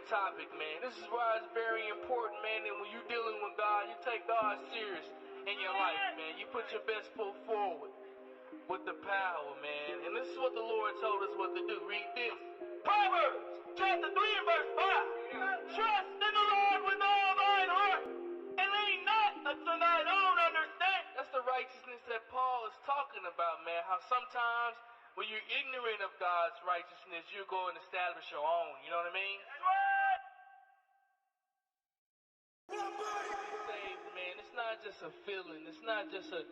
topic, man. This is why it's very important, man, and when you're dealing with God, you take God serious in your life, man. You put your best foot forward with the power, man. And this is what the Lord told us what to do. Read this. Proverbs chapter 3 and verse 5. Trust in the Lord with all thine heart, and lean not unto thine own understanding. That's the righteousness that Paul is talking about, man. How sometimes when you're ignorant of God's righteousness, you're going to establish your own. You know what I mean? Saved, man. It's not just a feeling. It's not just a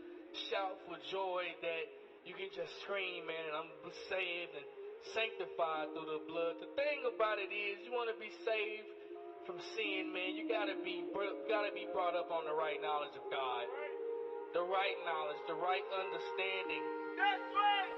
shout for joy that you can just scream, man, and I'm saved and sanctified through the blood. The thing about it is, you want to be saved from sin, man. You gotta be brought up on the right knowledge of God, the right knowledge, the right understanding. That's right.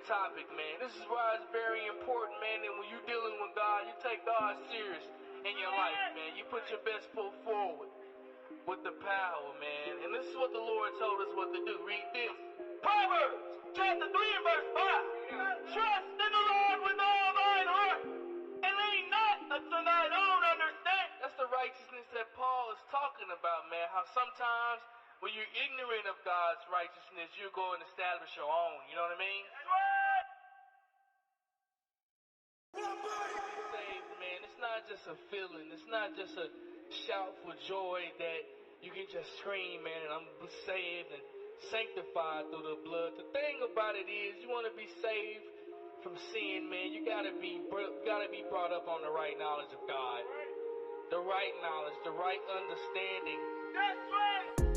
Topic, man. This is why it's very important, man, and when you're dealing with God, you take God serious in your life, man. You put your best foot forward with the power, man. And this is what the Lord told us what to do. Read this. Proverbs chapter 3 and verse 5. Trust in the Lord with all thine heart, and lean not unto thine own understanding. That's the righteousness that Paul is talking about, man. How sometimes when you're ignorant of God's righteousness, you're going to establish your own. You know what I mean? Saved, man. It's not just a feeling. It's not just a shout for joy that you can just scream, man, and I'm saved and sanctified through the blood. The thing about it is, you want to be saved from sin, man. You gotta be brought up on the right knowledge of God, the right knowledge, the right understanding. That's right.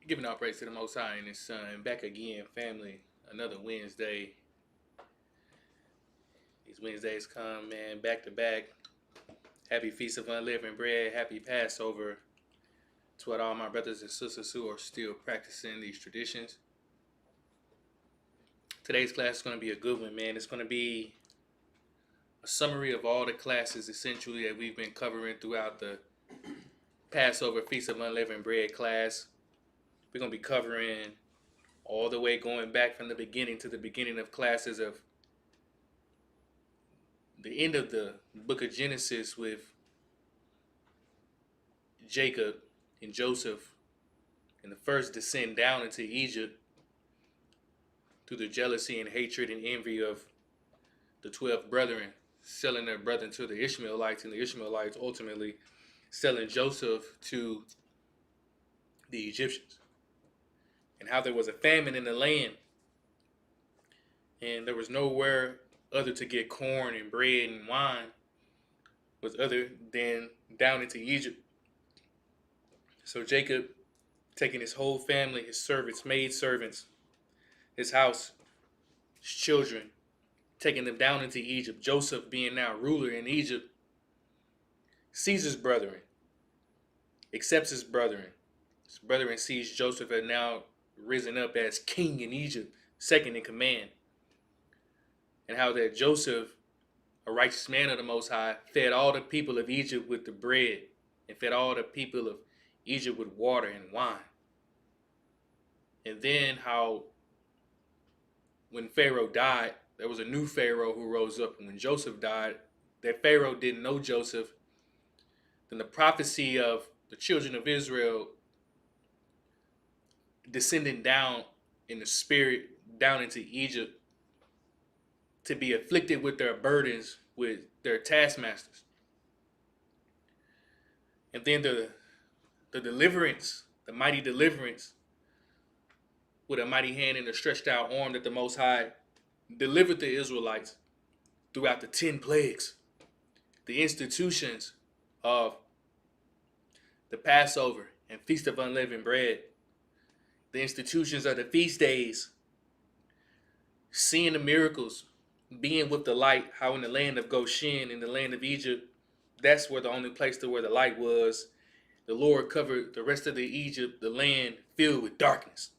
Giving all praise to the Most High and His Son. Back again, family. Another Wednesday. These Wednesdays come, man, back to back. Happy Feast of Unleavened Bread. Happy Passover to all my brothers and sisters who are still practicing these traditions. Today's class is going to be a good one, man. It's going to be a summary of all the classes, essentially, that we've been covering throughout the Passover Feast of Unleavened Bread class. We're going to be covering all the way going back from the beginning to the beginning of classes of the end of the book of Genesis with Jacob and Joseph and the first descent down into Egypt through the jealousy and hatred and envy of the 12 brethren selling their brethren to the Ishmaelites, and the Ishmaelites ultimately selling Joseph to the Egyptians, and how there was a famine in the land and there was nowhere other to get corn and bread and wine was other than down into Egypt. So Jacob, taking his whole family, his servants, maid servants, his house, his children, taking them down into Egypt. Joseph, being now ruler in Egypt, sees his brethren, accepts his brethren. His brethren sees Joseph had now risen up as king in Egypt, second in command. And how that Joseph, a righteous man of the Most High, fed all the people of Egypt with the bread and fed all the people of Egypt with water and wine. And then how when Pharaoh died, there was a new Pharaoh who rose up. And when Joseph died, that Pharaoh didn't know Joseph. Then the prophecy of the children of Israel descending down in the spirit down into Egypt to be afflicted with their burdens with their taskmasters. And then the deliverance, the mighty deliverance, with a mighty hand and a stretched out arm that the Most High delivered the Israelites throughout the 10 plagues, the institutions of the Passover and Feast of Unleavened Bread, the institutions of the feast days, seeing the miracles, being with the light, how in the land of Goshen, in the land of Egypt, that's where the only place to where the light was. The Lord covered the rest of the Egypt, the land filled with darkness.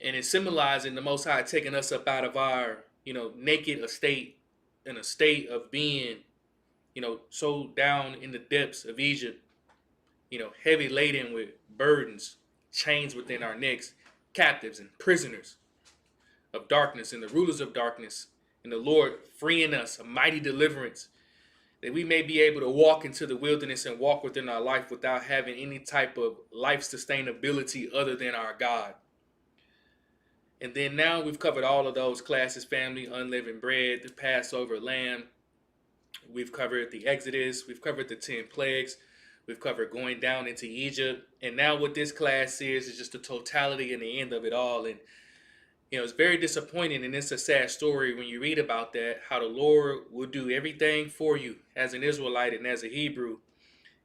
And it's symbolizing the Most High taking us up out of our, naked estate, in a state of being, so down in the depths of Egypt, heavy laden with burdens, chains within our necks, captives and prisoners of darkness and the rulers of darkness, and the Lord freeing us, a mighty deliverance, that we may be able to walk into the wilderness and walk within our life without having any type of life sustainability other than our God. And then now we've covered all of those classes, family, unleavened bread, the Passover lamb. We've covered the Exodus. We've covered the 10 plagues. We've covered going down into Egypt. And now what this class is just the totality and the end of it all. And, it's very disappointing, and it's a sad story when you read about that, how the Lord will do everything for you as an Israelite and as a Hebrew.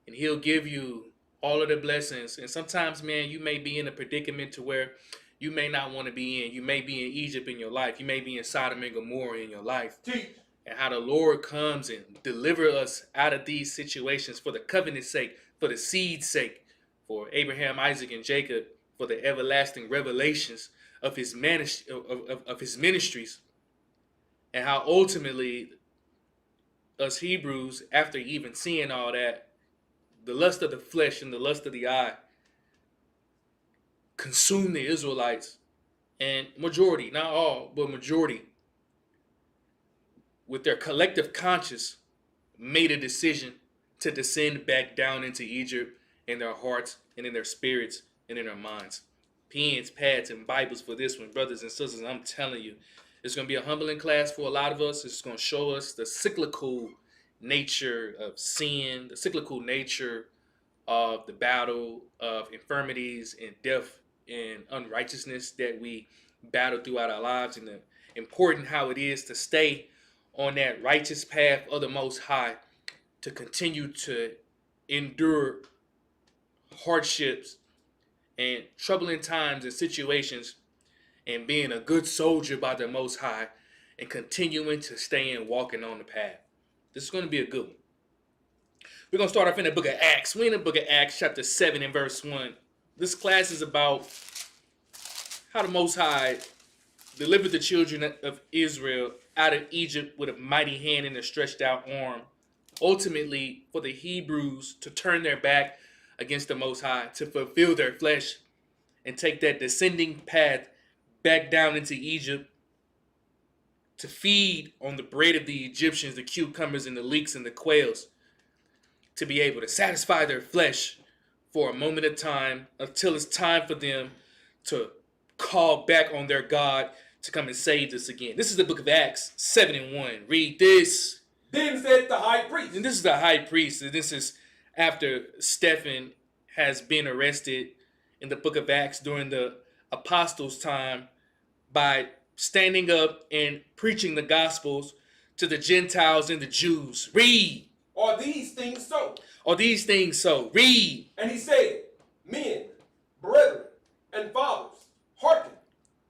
And He'll give you all of the blessings. And sometimes, man, you may be in a predicament to where you may not want to be in. You may be in Egypt in your life. You may be in Sodom and Gomorrah in your life. And how the Lord comes and deliver us out of these situations for the covenant's sake, for the seed's sake, for Abraham, Isaac, and Jacob, for the everlasting revelations of his ministries. And how ultimately us Hebrews, after even seeing all that, the lust of the flesh and the lust of the eye consumed the Israelites, and majority, not all, but majority, with their collective conscience, made a decision to descend back down into Egypt in their hearts and in their spirits and in their minds. Pens, pads, and Bibles for this one, brothers and sisters. I'm telling you, it's going to be a humbling class for a lot of us. It's going to show us the cyclical nature of sin, the cyclical nature of the battle of infirmities and death and unrighteousness that we battle throughout our lives, and the important how it is to stay on that righteous path of the Most High, to continue to endure hardships and troubling times and situations, and being a good soldier by the Most High, and continuing to stay and walking on the path. This is going to be a good one. We're going to start off in the book of Acts. We're in the book of Acts, chapter 7 and verse 1. This class is about how the Most High delivered the children of Israel out of Egypt with a mighty hand and a stretched out arm. Ultimately, for the Hebrews to turn their back against the Most High, to fulfill their flesh, and take that descending path back down into Egypt, to feed on the bread of the Egyptians, the cucumbers and the leeks and the quails, to be able to satisfy their flesh for a moment of time until it's time for them to call back on their God to come and save us again. This is the book of Acts 7 and 1. Read this. Then said the high priest. And this is the high priest. And this is after Stephen has been arrested in the book of Acts during the apostles' time by standing up and preaching the gospels to the Gentiles and the Jews. Read. Are these things so? Are these things so? Read. And he said, men, brethren, and fathers, hearken.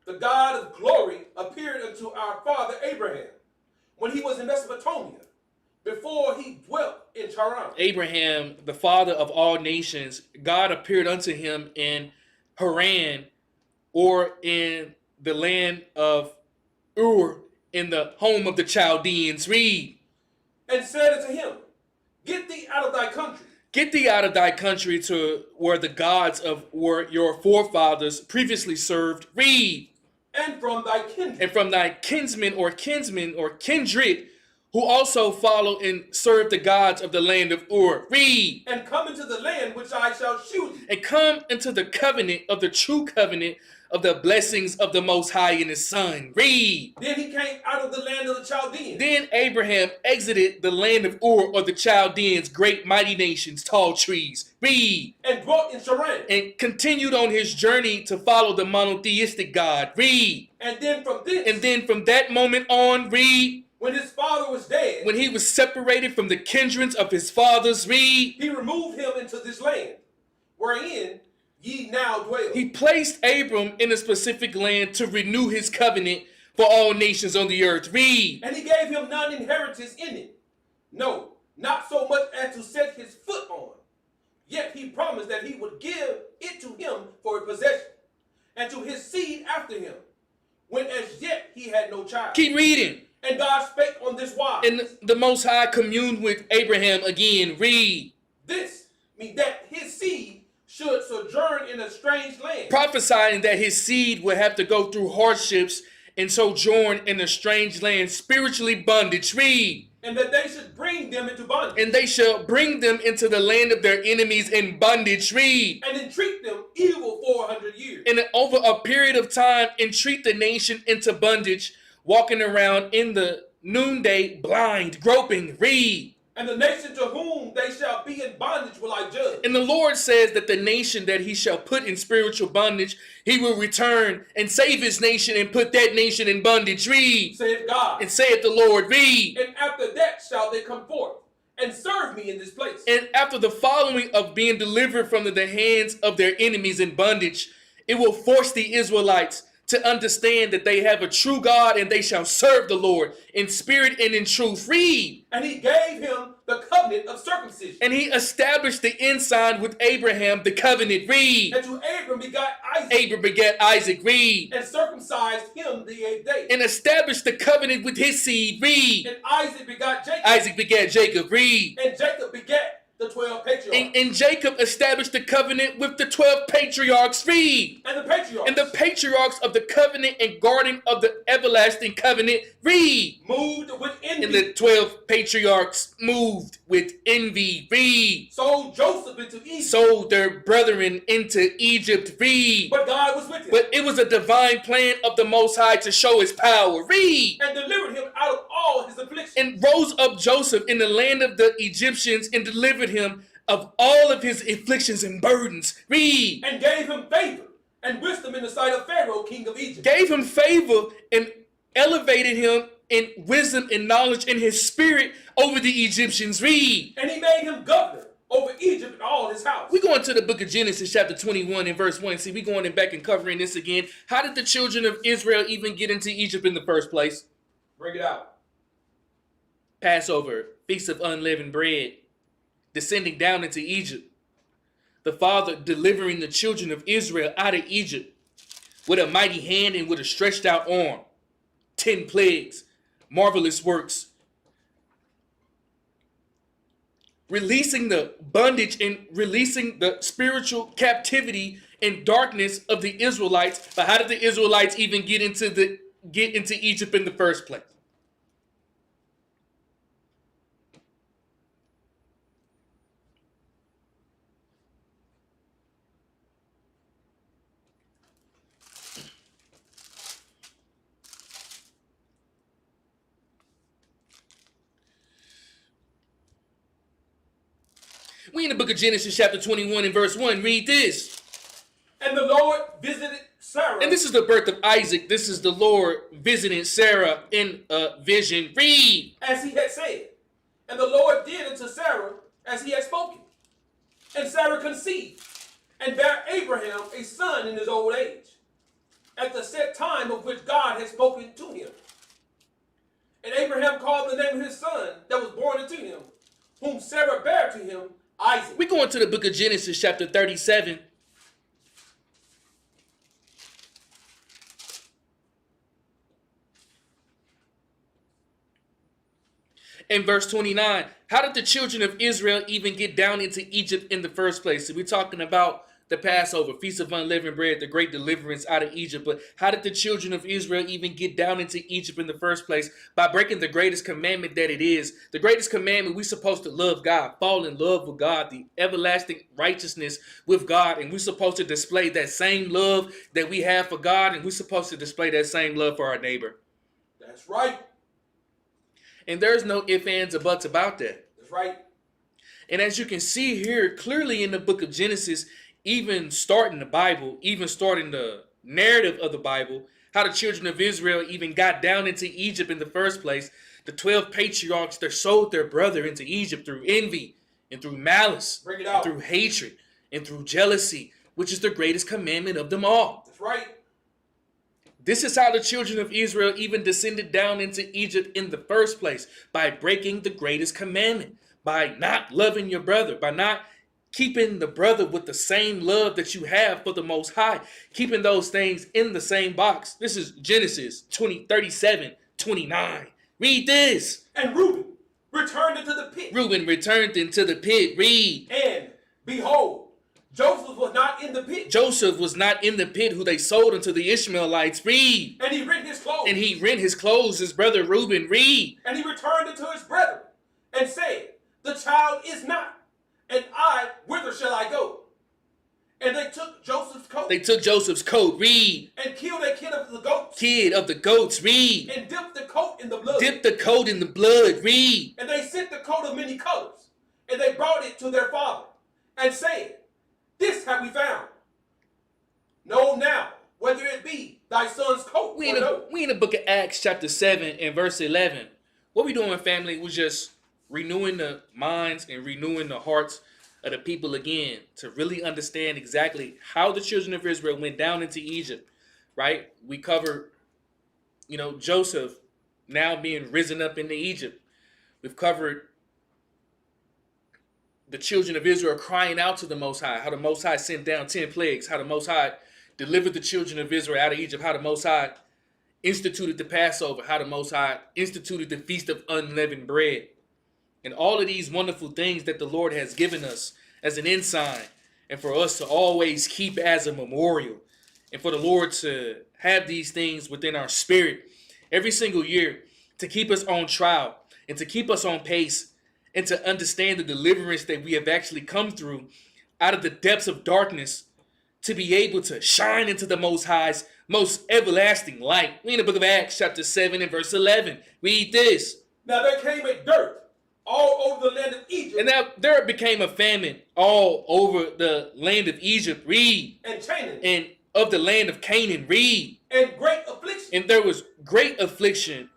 The God of glory appeared unto our father Abraham when he was in Mesopotamia, before he dwelt in Haran. Abraham, the father of all nations, God appeared unto him in Haran, or in the land of Ur, in the home of the Chaldeans. Read. And said unto him, get thee out of thy country. Get thee out of thy country to where the gods of where your forefathers previously served. Read. And from thy kindred. And from thy kinsmen or kindred, who also follow and serve the gods of the land of Ur. Read. And come into the land which I shall shew thee. And come into the covenant of the true covenant of the blessings of the Most High and His Son. Read. Then he came out of the land of the Chaldeans. Then Abraham exited the land of Ur, or the Chaldeans, great mighty nations, tall trees. Read. And dwelt in Haran. And continued on his journey to follow the monotheistic God. Read. And then from this. And then from that moment on, read. When his father was dead. When he was separated from the kindreds of his fathers, read. He removed him into this land, wherein ye now dwell. He placed Abram in a specific land to renew his covenant for all nations on the earth. Read. And he gave him none inheritance in it. No, not so much as to set his foot on. Yet he promised that he would give it to him for a possession, and to his seed after him, when as yet he had no child. Keep reading. And God spake on this wise. And the Most High communed with Abraham again. Read. This means that his seed should sojourn in a strange land. Prophesying that his seed would have to go through hardships and sojourn in a strange land, spiritually bondage. Read. And that they should bring them into bondage. And they shall bring them into the land of their enemies in bondage. Read. And entreat them evil 400 years. And over a period of time, entreat the nation into bondage, walking around in the noonday blind, groping. Read. And the nation to whom they shall be in bondage will I judge. And the Lord says that the nation that he shall put in spiritual bondage, he will return and save his nation and put that nation in bondage. Read. Saith God. And saith the Lord. Read. And after that shall they come forth and serve me in this place. And after the following of being delivered from the hands of their enemies in bondage, it will force the Israelites to understand that they have a true God and they shall serve the Lord in spirit and in truth. Read. And he gave him the covenant of circumcision. And he established the ensign with Abraham, the covenant. Read. And to Abram begot Isaac. Abram begat Isaac. Read. And circumcised him the 8th day. And established the covenant with his seed. Read. And Isaac begot Jacob. Isaac begat Jacob. Read. And Jacob begat the 12 patriarchs. And Jacob established the covenant with the 12 patriarchs. Read. And the patriarchs. And the patriarchs of the covenant and guardian of the everlasting covenant. Read. Moved with envy. And the 12 patriarchs moved with envy. Read. Sold Joseph into Egypt. Sold their brethren into Egypt. Read. But God was with him. But it was a divine plan of the Most High to show his power. Read. And delivered him out of all his afflictions. And rose up Joseph in the land of the Egyptians and delivered him of all of his afflictions and burdens. Read. And gave him favor and wisdom in the sight of Pharaoh, king of Egypt. Gave him favor and elevated him in wisdom and knowledge in his spirit over the Egyptians. Read. And he made him governor over Egypt and all his house. We're going to the book of Genesis chapter 21 and verse 1. See, we're going back and covering this again. How did the children of Israel even get into Egypt in the first place? Bring it out. Passover, Feast of Unleavened Bread, descending down into Egypt. The Father delivering the children of Israel out of Egypt with a mighty hand and with a stretched out arm. 10 plagues, marvelous works. Releasing the bondage and releasing the spiritual captivity and darkness of the Israelites. But how did the Israelites even get into Egypt in the first place? We in the book of Genesis chapter 21 and verse 1. Read this. And the Lord visited Sarah. And this is the birth of Isaac. This is the Lord visiting Sarah in a vision. Read. As he had said. And the Lord did unto Sarah as he had spoken. And Sarah conceived and bare Abraham a son in his old age, at the set time of which God had spoken to him. And Abraham called the name of his son that was born unto him, whom Sarah bare to him, Isaac. We go into the book of Genesis chapter 37. In verse 29, how did the children of Israel even get down into Egypt in the first place? So we're talking about the Passover, Feast of Unleavened Bread, the great deliverance out of Egypt. But how did the children of Israel even get down into Egypt in the first place? By breaking the greatest commandment that it is. The greatest commandment, we're supposed to love God, fall in love with God, the everlasting righteousness with God. And we're supposed to display that same love that we have for God. And we're supposed to display that same love for our neighbor. That's right. And there's no ifs, ands, or buts about that. That's right. And as you can see here clearly in the book of Genesis, even starting the Bible, even starting the narrative of the Bible, how the children of Israel even got down into Egypt in the first place. The 12 patriarchs that sold their brother into Egypt through envy and through malice, Bring it out. and through hatred and through jealousy, which is the greatest commandment of them all. That's right. This is how the children of Israel even descended down into Egypt in the first place, by breaking the greatest commandment, by not loving your brother, by not keeping the brother with the same love that you have for the Most High, keeping those things in the same box. This is Genesis 37:29. Read this. And Reuben returned into the pit. Reuben returned into the pit. Read. And behold, Joseph was not in the pit. Joseph was not in the pit who they sold unto the Ishmaelites. Read. And he rent his clothes. And he rent his clothes, his brother Reuben. Read. And he returned unto his brethren and said, the child is not, and I, whither shall I go? And they took Joseph's coat. They took Joseph's coat. Read. And killed a kid of the goats. Kid of the goats. Read. And dipped the coat in the blood. Dipped the coat in the blood. Read. And they sent the coat of many colors. And they brought it to their father. And said, this have we found. Know now whether it be thy son's coat We or in no. the book of Acts chapter 7 and verse 11. What we doing, family? We're just renewing the minds and renewing the hearts of the people again to really understand exactly how the children of Israel went down into Egypt, right? We covered, Joseph now being risen up into Egypt. We've covered the children of Israel crying out to the Most High, how the Most High sent down 10 plagues, how the Most High delivered the children of Israel out of Egypt, how the Most High instituted the Passover, how the Most High instituted the Feast of Unleavened Bread. And all of these wonderful things that the Lord has given us as an ensign, and for us to always keep as a memorial, and for the Lord to have these things within our spirit every single year to keep us on trial and to keep us on pace and to understand the deliverance that we have actually come through out of the depths of darkness to be able to shine into the Most High's most everlasting light. We in the book of Acts chapter 7 and verse 11. Read this. Now there came a dearth all over the land of Egypt. And now there became a famine all over the land of Egypt. Read. And Canaan. And of the land of Canaan. Read. And great affliction. And there was great affliction,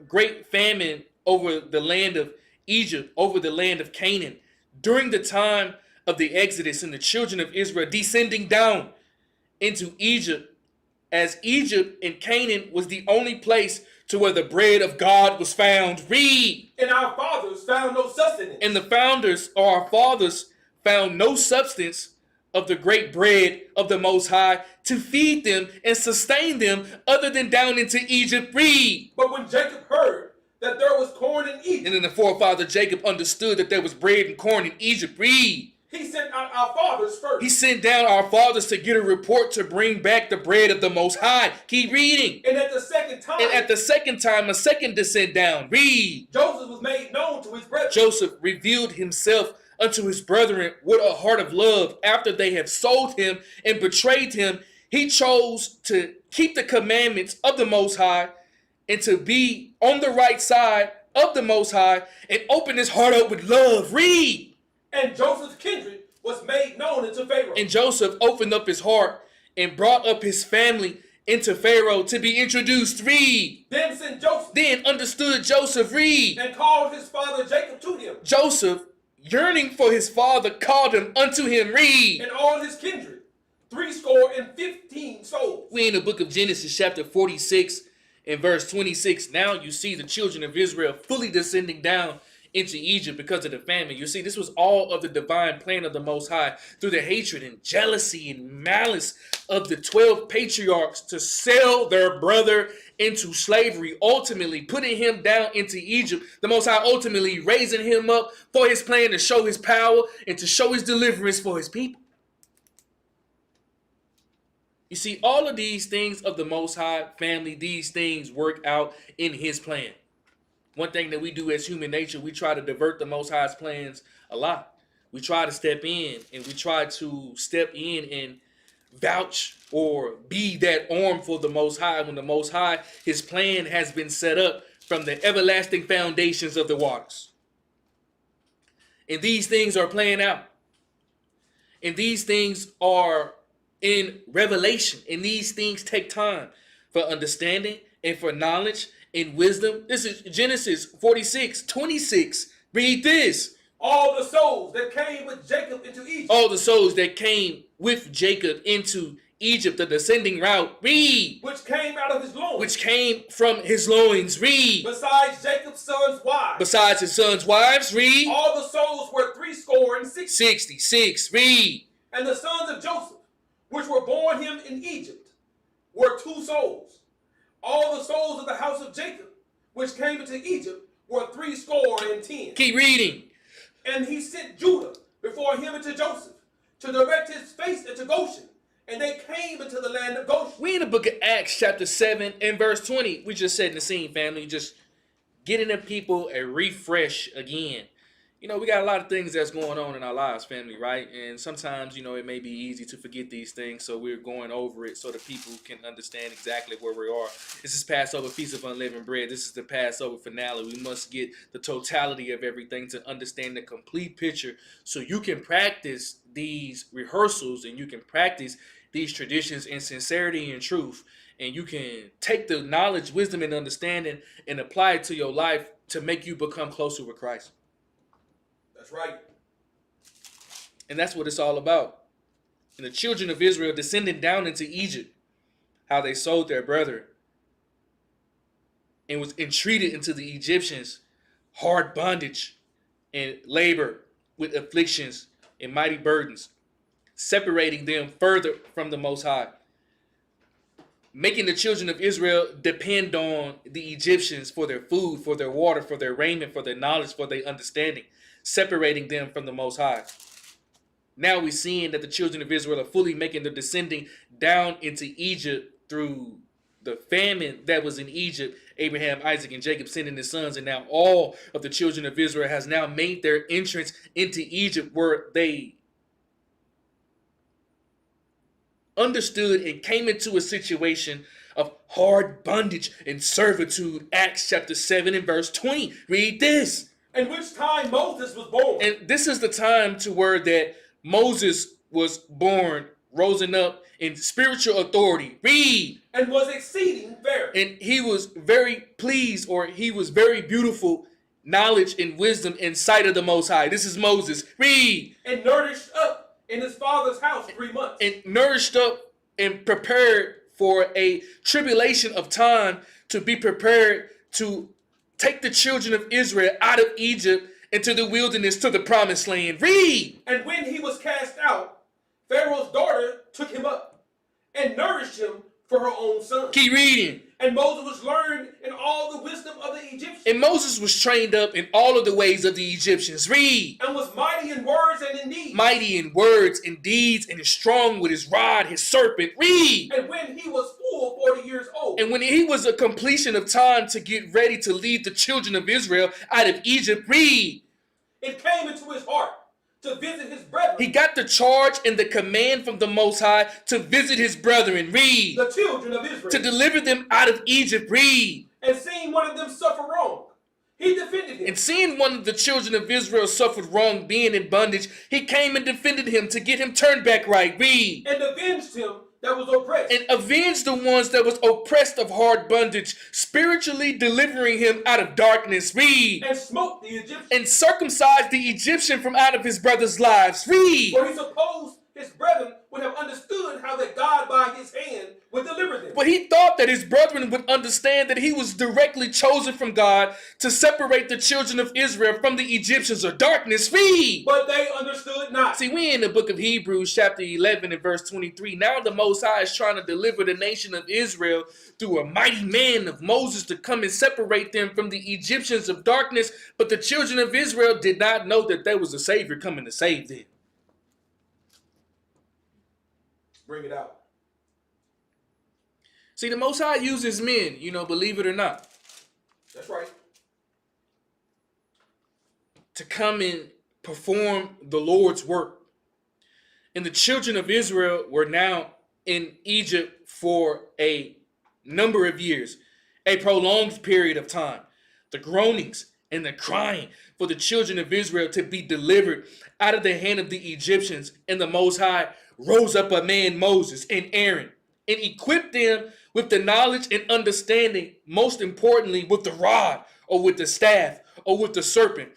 great famine over the land of Egypt, over the land of Canaan, during the time of the Exodus and the children of Israel descending down into Egypt, as Egypt and Canaan was the only place to where the bread of God was found. Read. And our fathers found no sustenance. And the founders, or our fathers, found no substance of the great bread of the Most High to feed them and sustain them other than down into Egypt. Read. But when Jacob heard that there was corn in Egypt, And then the forefather Jacob understood that there was bread and corn in Egypt. Read. he sent out our fathers first. He sent down our fathers to get a report to bring back the bread of the Most High. Keep reading. And at the second time, a second descent down. Read. Joseph was made known to his brethren. Joseph revealed himself unto his brethren with a heart of love. After they have sold him and betrayed him, he chose to keep the commandments of the Most High and to be on the right side of the Most High and open his heart up with love. Read. And Joseph's kindred was made known unto Pharaoh. And Joseph opened up his heart and brought up his family into Pharaoh to be introduced. Read. Then sent Joseph. Then understood Joseph. Read. And called his father Jacob to him. Joseph, yearning for his father, called him unto him. Read. And all his kindred, 70 souls. We in the book of Genesis chapter 46 and verse 26. Now you see the children of Israel fully descending down into Egypt because of the famine. You see, this was all of the divine plan of the Most High through the hatred and jealousy and malice of the 12 patriarchs to sell their brother into slavery, ultimately putting him down into Egypt. The Most High ultimately raising him up for his plan to show his power and to show his deliverance for his people. You see, all of these things of the Most High family, these things work out in his plan. One thing that we do as human nature, we try to divert the Most High's plans a lot. We try to step in and vouch or be that arm for the Most High when the Most High, his plan has been set up from the everlasting foundations of the waters. And these things are playing out. And these things are in revelation. And these things take time for understanding and for knowledge and wisdom. This is Genesis 46:26. Read this. All the souls that came with Jacob into Egypt. All the souls that came with Jacob into Egypt, the descending route. Read. Which came out of his loins. Which came from his loins. Read. Besides Jacob's sons' wives. Besides his sons' wives. Read. All the souls were 66. 66. Read. And the sons of Joseph, which were born him in Egypt, were 2 souls. All the souls of the house of Jacob, which came into Egypt, were 70. Keep reading. And he sent Judah before him into Joseph, to direct his face into Goshen. And they came into the land of Goshen. We in the book of Acts chapter 7 and verse 20. We just setting the scene, family. Just getting the people a refresh again. You know, we got a lot of things that's going on in our lives, family, right? And sometimes, you know, it may be easy to forget these things, so we're going over it so that people can understand exactly where we are. This is Passover, Feast of Unleavened Bread. This is the Passover finale. We must get the totality of everything to understand the complete picture so you can practice these rehearsals and you can practice these traditions in sincerity and truth. And you can take the knowledge, wisdom, and understanding and apply it to your life to make you become closer with Christ. That's right. And that's what it's all about. And the children of Israel descended down into Egypt, how they sold their brethren and was entreated into the Egyptians hard bondage and labor with afflictions and mighty burdens, separating them further from the Most High, making the children of Israel depend on the Egyptians for their food, for their water, for their raiment, for their knowledge, for their understanding, separating them from the Most High. Now we're seeing that the children of Israel are fully making the descending down into Egypt through the famine that was in Egypt. Abraham, Isaac, and Jacob sending his sons, and now all of the children of Israel has now made their entrance into Egypt, where they understood and came into a situation of hard bondage and servitude. Acts chapter 7 and verse 20. Read this. In which time Moses was born. And this is the time to where that Moses was born, rising up in spiritual authority. Read. And was exceeding fair. And he was very pleased, or he was very beautiful knowledge and wisdom in sight of the Most High. This is Moses. Read. And nourished up in his father's house 3 months. And nourished up and prepared for a tribulation of time to be prepared to take the children of Israel out of Egypt into the wilderness to the promised land. Read. And when he was cast out, Pharaoh's daughter took him up and nourished him for her own son. Keep reading. And Moses was learned in all the wisdom of the Egyptians. And Moses was trained up in all of the ways of the Egyptians. Read. And was mighty in words and in deeds. Mighty in words and deeds, and is strong with his rod, his serpent. Read. And when he was full 40 years old. And when he was a completion of time to get ready to lead the children of Israel out of Egypt. Read. It came into his heart to visit his brethren. He got the charge and the command from the Most High to visit his brethren. Read. The children of Israel. To deliver them out of Egypt. Read. And seeing one of them suffer wrong, he defended him. And seeing one of the children of Israel suffered wrong, being in bondage, he came and defended him to get him turned back right. Read. And avenged him that was oppressed. And avenged the ones that was oppressed of hard bondage, spiritually delivering him out of darkness. Read. And smote the Egyptians. And circumcised the Egyptian from out of his brothers' lives. Read. For he supposed his brethren would have understood how that God by his hand would deliver them. But he thought that his brethren would understand that he was directly chosen from God to separate the children of Israel from the Egyptians of darkness. Read. But they understood not. See, we in the book of Hebrews chapter 11 and verse 23. Now the Most High is trying to deliver the nation of Israel through a mighty man of Moses to come and separate them from the Egyptians of darkness. But the children of Israel did not know that there was a Savior coming to save them. Bring it out. See, the Most High uses men, believe it or not, That's right. to come and perform the Lord's work. And the children of Israel were now in Egypt for a number of years, a prolonged period of time. The groanings and the crying for the children of Israel to be delivered out of the hand of the Egyptians. And the Most High rose up a man, Moses and Aaron, and equipped them with the knowledge and understanding, most importantly with the rod or with the staff or with the serpent,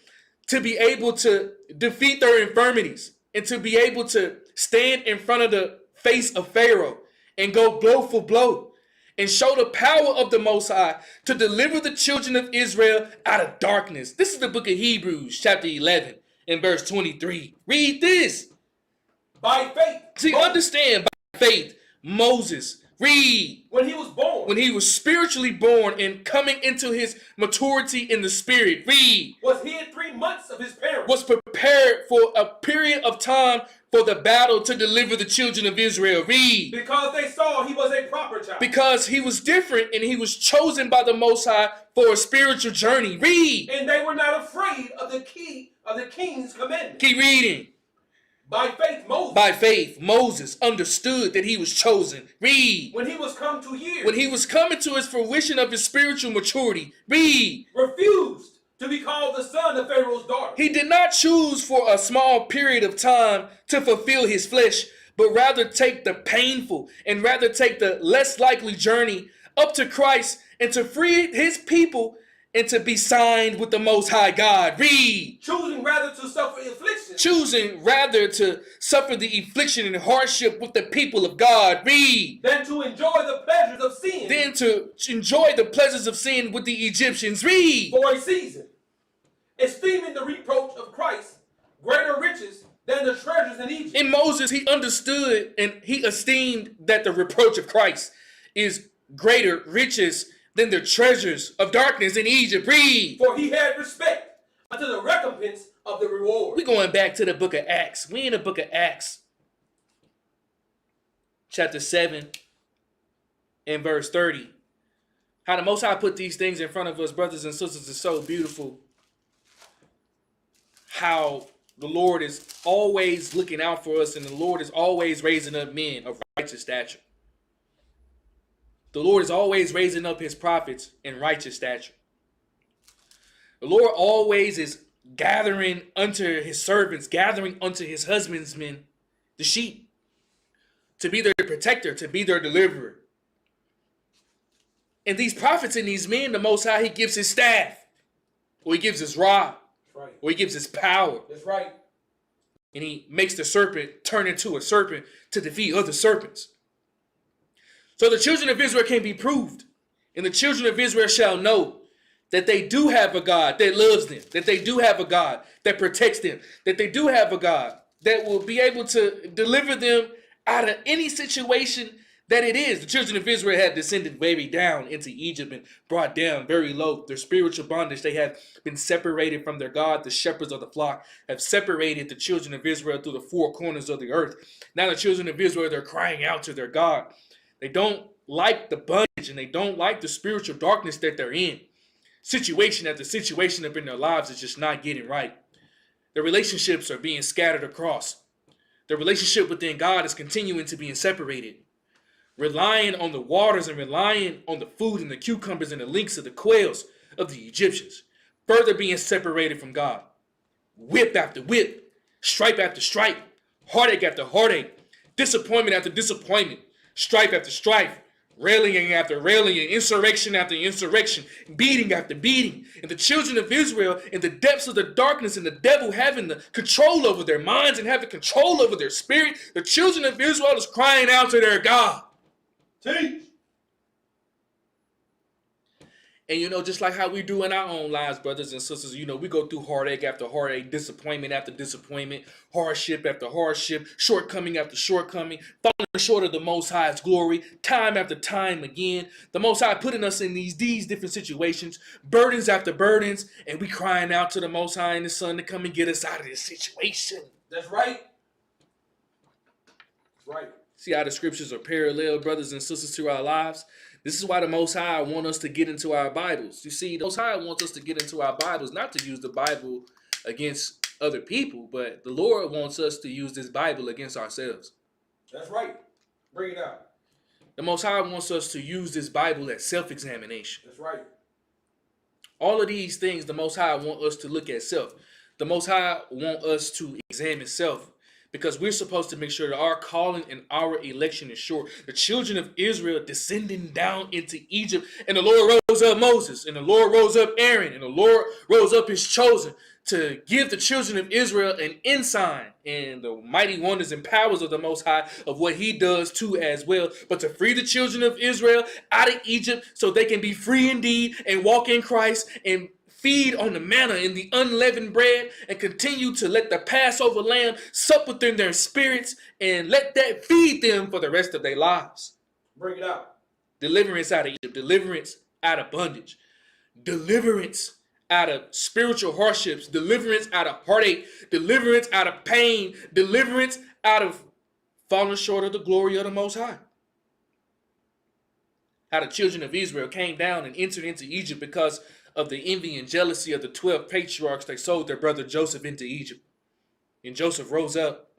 to be able to defeat their infirmities and to be able to stand in front of the face of Pharaoh and go blow for blow and show the power of the Most High to deliver the children of Israel out of darkness. This is the book of Hebrews chapter 11 and verse 23. Read this. By faith. See, understand, by faith, Moses, read. When he was born. When he was spiritually born and coming into his maturity in the spirit, read. Was hid 3 months of his parents. Was prepared for a period of time for the battle to deliver the children of Israel. Read. Because they saw he was a proper child. Because he was different and he was chosen by the Most High for a spiritual journey. Read. And they were not afraid of the king's commandment. Keep reading. By faith, Moses understood that he was chosen. Read. When he was come to years. When he was coming to his fruition of his spiritual maturity. Read. Refused to be called the son of Pharaoh's daughter. He did not choose for a small period of time to fulfill his flesh, but rather take the painful and rather take the less likely journey up to Christ and to free his people and to be signed with the Most High God. Read. Choosing rather to suffer affliction. Choosing rather to suffer the affliction and hardship with the people of God. Read. Than to enjoy the pleasures of sin. Than to enjoy the pleasures of sin with the Egyptians. Read. For a season. Esteeming the reproach of Christ greater riches than the treasures in Egypt. In Moses, he understood and he esteemed that the reproach of Christ is greater riches than the treasures of darkness in Egypt. Read. For he had respect unto the recompense of the reward. We're going back to the book of Acts. We in the book of Acts, chapter 7 and verse 30. How the Most High put these things in front of us, brothers and sisters, is so beautiful. How the Lord is always looking out for us and the Lord is always raising up men of righteous stature. The Lord is always raising up his prophets in righteous stature. The Lord always is gathering unto his servants, gathering unto his husbandmen, the sheep, to be their protector, to be their deliverer. And these prophets and these men, the Most High, he gives his staff. or he gives his rod, That's right. or he gives his power. That's right. And he makes the serpent turn into a serpent to defeat other serpents. So the children of Israel can be proved. And the children of Israel shall know that they do have a God that loves them, that they do have a God that protects them, that they do have a God that will be able to deliver them out of any situation that it is. The children of Israel had descended very down into Egypt and brought down very low. Their spiritual bondage, they have been separated from their God. The shepherds of the flock have separated the children of Israel through the four corners of the earth. Now the children of Israel, they're crying out to their God. They don't like the bondage and they don't like the spiritual darkness that they're in. Situation after situation up in their lives is just not getting right. Their relationships are being scattered across. Their relationship within God is continuing to be separated. Relying on the waters and relying on the food and the cucumbers and the links of the quails of the Egyptians. Further being separated from God. Whip after whip, stripe after stripe, heartache after heartache, disappointment after disappointment, strife after strife, rallying after rallying, insurrection after insurrection, beating after beating. And the children of Israel in the depths of the darkness and the devil having the control over their minds and having control over their spirit, the children of Israel is crying out to their God. Teach. And just like how we do in our own lives, brothers and sisters, we go through heartache after heartache, disappointment after disappointment, hardship after hardship, shortcoming after shortcoming, falling short of the Most High's glory, time after time again. The Most High putting us in these different situations, burdens after burdens, and we crying out to the Most High and the Son to come and get us out of this situation. That's right. That's right. See how the scriptures are parallel, brothers and sisters, to our lives? This is why the Most High wants us to get into our Bibles. You see, the Most High wants us to get into our Bibles, not to use the Bible against other people, but the Lord wants us to use this Bible against ourselves. That's right. Bring it out. The Most High wants us to use this Bible as self-examination. That's right. All of these things, the Most High want us to look at self. The Most High want us to examine self. Because we're supposed to make sure that our calling and our election is sure. The children of Israel descending down into Egypt. And the Lord rose up Moses. And the Lord rose up Aaron. And the Lord rose up his chosen to give the children of Israel an ensign and the mighty wonders and powers of the Most High of what he does too as well. But to free the children of Israel out of Egypt so they can be free indeed and walk in Christ and feed on the manna and the unleavened bread and continue to let the Passover lamb sup within their spirits and let that feed them for the rest of their lives. Bring it out. Deliverance out of Egypt. Deliverance out of bondage. Deliverance out of spiritual hardships. Deliverance out of heartache. Deliverance out of pain. Deliverance out of falling short of the glory of the Most High. How the children of Israel came down and entered into Egypt because of the envy and jealousy of the 12 patriarchs. They sold their brother Joseph into Egypt. And Joseph rose up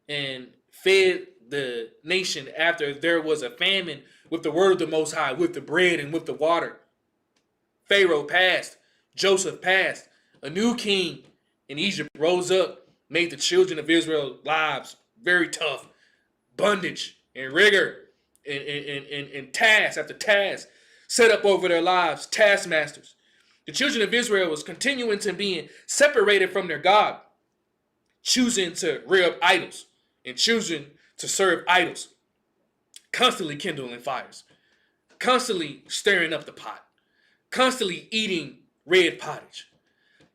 and fed the nation after there was a famine with the word of the Most High, with the bread and with the water. Pharaoh passed. Joseph passed. A new king in Egypt rose up, made the children of Israel lives very tough. Bondage and rigor and task after task set up over their lives, taskmasters. The children of Israel was continuing to being separated from their God, choosing to rear up idols and choosing to serve idols, constantly kindling fires, constantly stirring up the pot, constantly eating red pottage,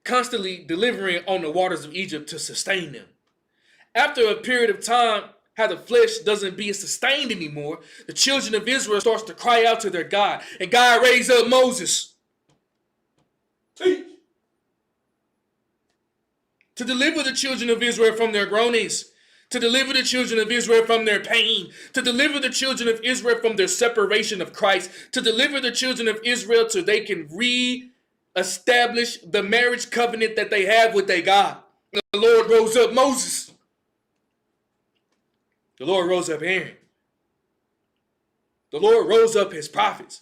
constantly delivering on the waters of Egypt to sustain them. After a period of time, how the flesh doesn't be sustained anymore, the children of Israel starts to cry out to their God. And God raised up Moses to deliver the children of Israel from their groanings, to deliver the children of Israel from their pain, to deliver the children of Israel from their separation of Christ, to deliver the children of Israel so they can re-establish the marriage covenant that they have with their God. The Lord rose up Moses. The Lord rose up Aaron. The Lord rose up his prophets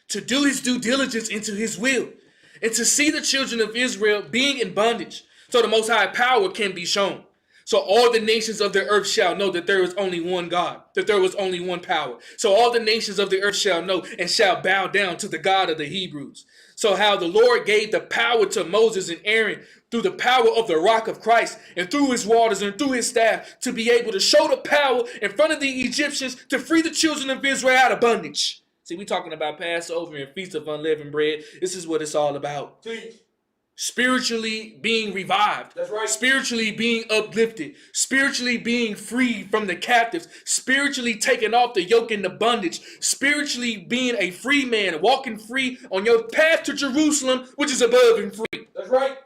to do his due diligence into his will and to see the children of Israel being in bondage so the Most High power can be shown, So all the nations of the earth shall know that there is only one God, that there was only one power. So all the nations of the earth shall know and shall bow down to the God of the Hebrews. So how the Lord gave the power to Moses and Aaron through the power of the rock of Christ and through his waters and through his staff to be able to show the power in front of the Egyptians to free the children of Israel out of bondage. See, we're talking about Passover and Feast of Unleavened Bread. This is what it's all about. Teach. Spiritually being revived. That's right. Spiritually being uplifted. Spiritually being freed from the captives. Spiritually taking off the yoke and the bondage. Spiritually being a free man, walking free on your path to Jerusalem, which is above and free. That's right.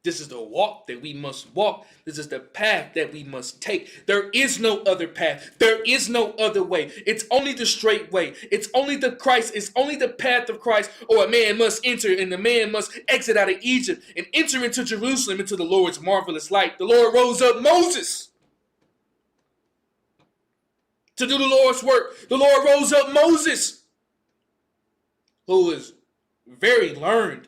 This is the walk that we must walk. This is the path that we must take. There is no other path. There is no other way. It's only the straight way. It's only the Christ. It's only the path of Christ, or a man must enter, and the man must exit out of Egypt and enter into Jerusalem, into the Lord's marvelous light. The Lord rose up Moses to do the Lord's work. The Lord rose up Moses, who is very learned,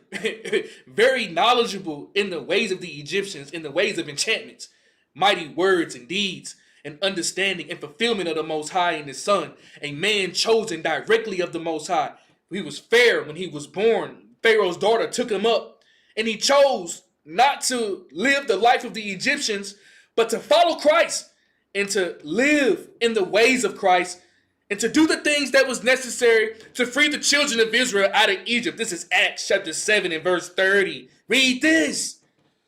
very knowledgeable in the ways of the Egyptians, in the ways of enchantments, mighty words and deeds, and understanding and fulfillment of the Most High and his Son, a man chosen directly of the Most High. He was fair when he was born. Pharaoh's daughter took him up, and he chose not to live the life of the Egyptians, but to follow Christ and to live in the ways of Christ, and to do the things that was necessary to free the children of Israel out of Egypt. This is Acts chapter 7 and verse 30. Read this.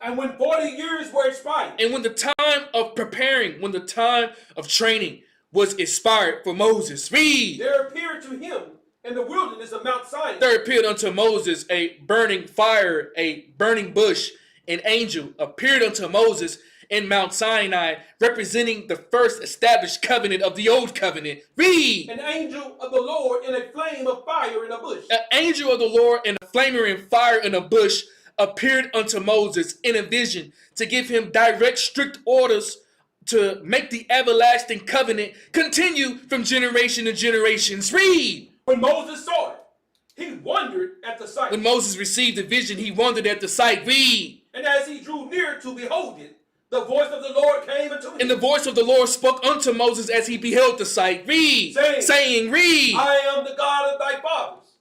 And when 40 years were expired. And when the time of preparing, when the time of training was expired for Moses. Read. There appeared to him in the wilderness of Mount Sinai. There appeared unto Moses a burning fire, a burning bush. An angel appeared unto Moses in Mount Sinai, representing the first established covenant of the old covenant. Read. An angel of the Lord in a flame of fire in a bush. An angel of the Lord in a flamer and fire in a bush appeared unto Moses in a vision to give him direct, strict orders to make the everlasting covenant continue from generation to generations. Read. When Moses saw it, he wondered at the sight. When Moses received the vision, he wondered at the sight. Read. And as he drew near to behold it, the voice of the Lord came unto him. And the voice of the Lord spoke unto Moses as he beheld the sight. Read. Saying, read. I am the God of thy fathers,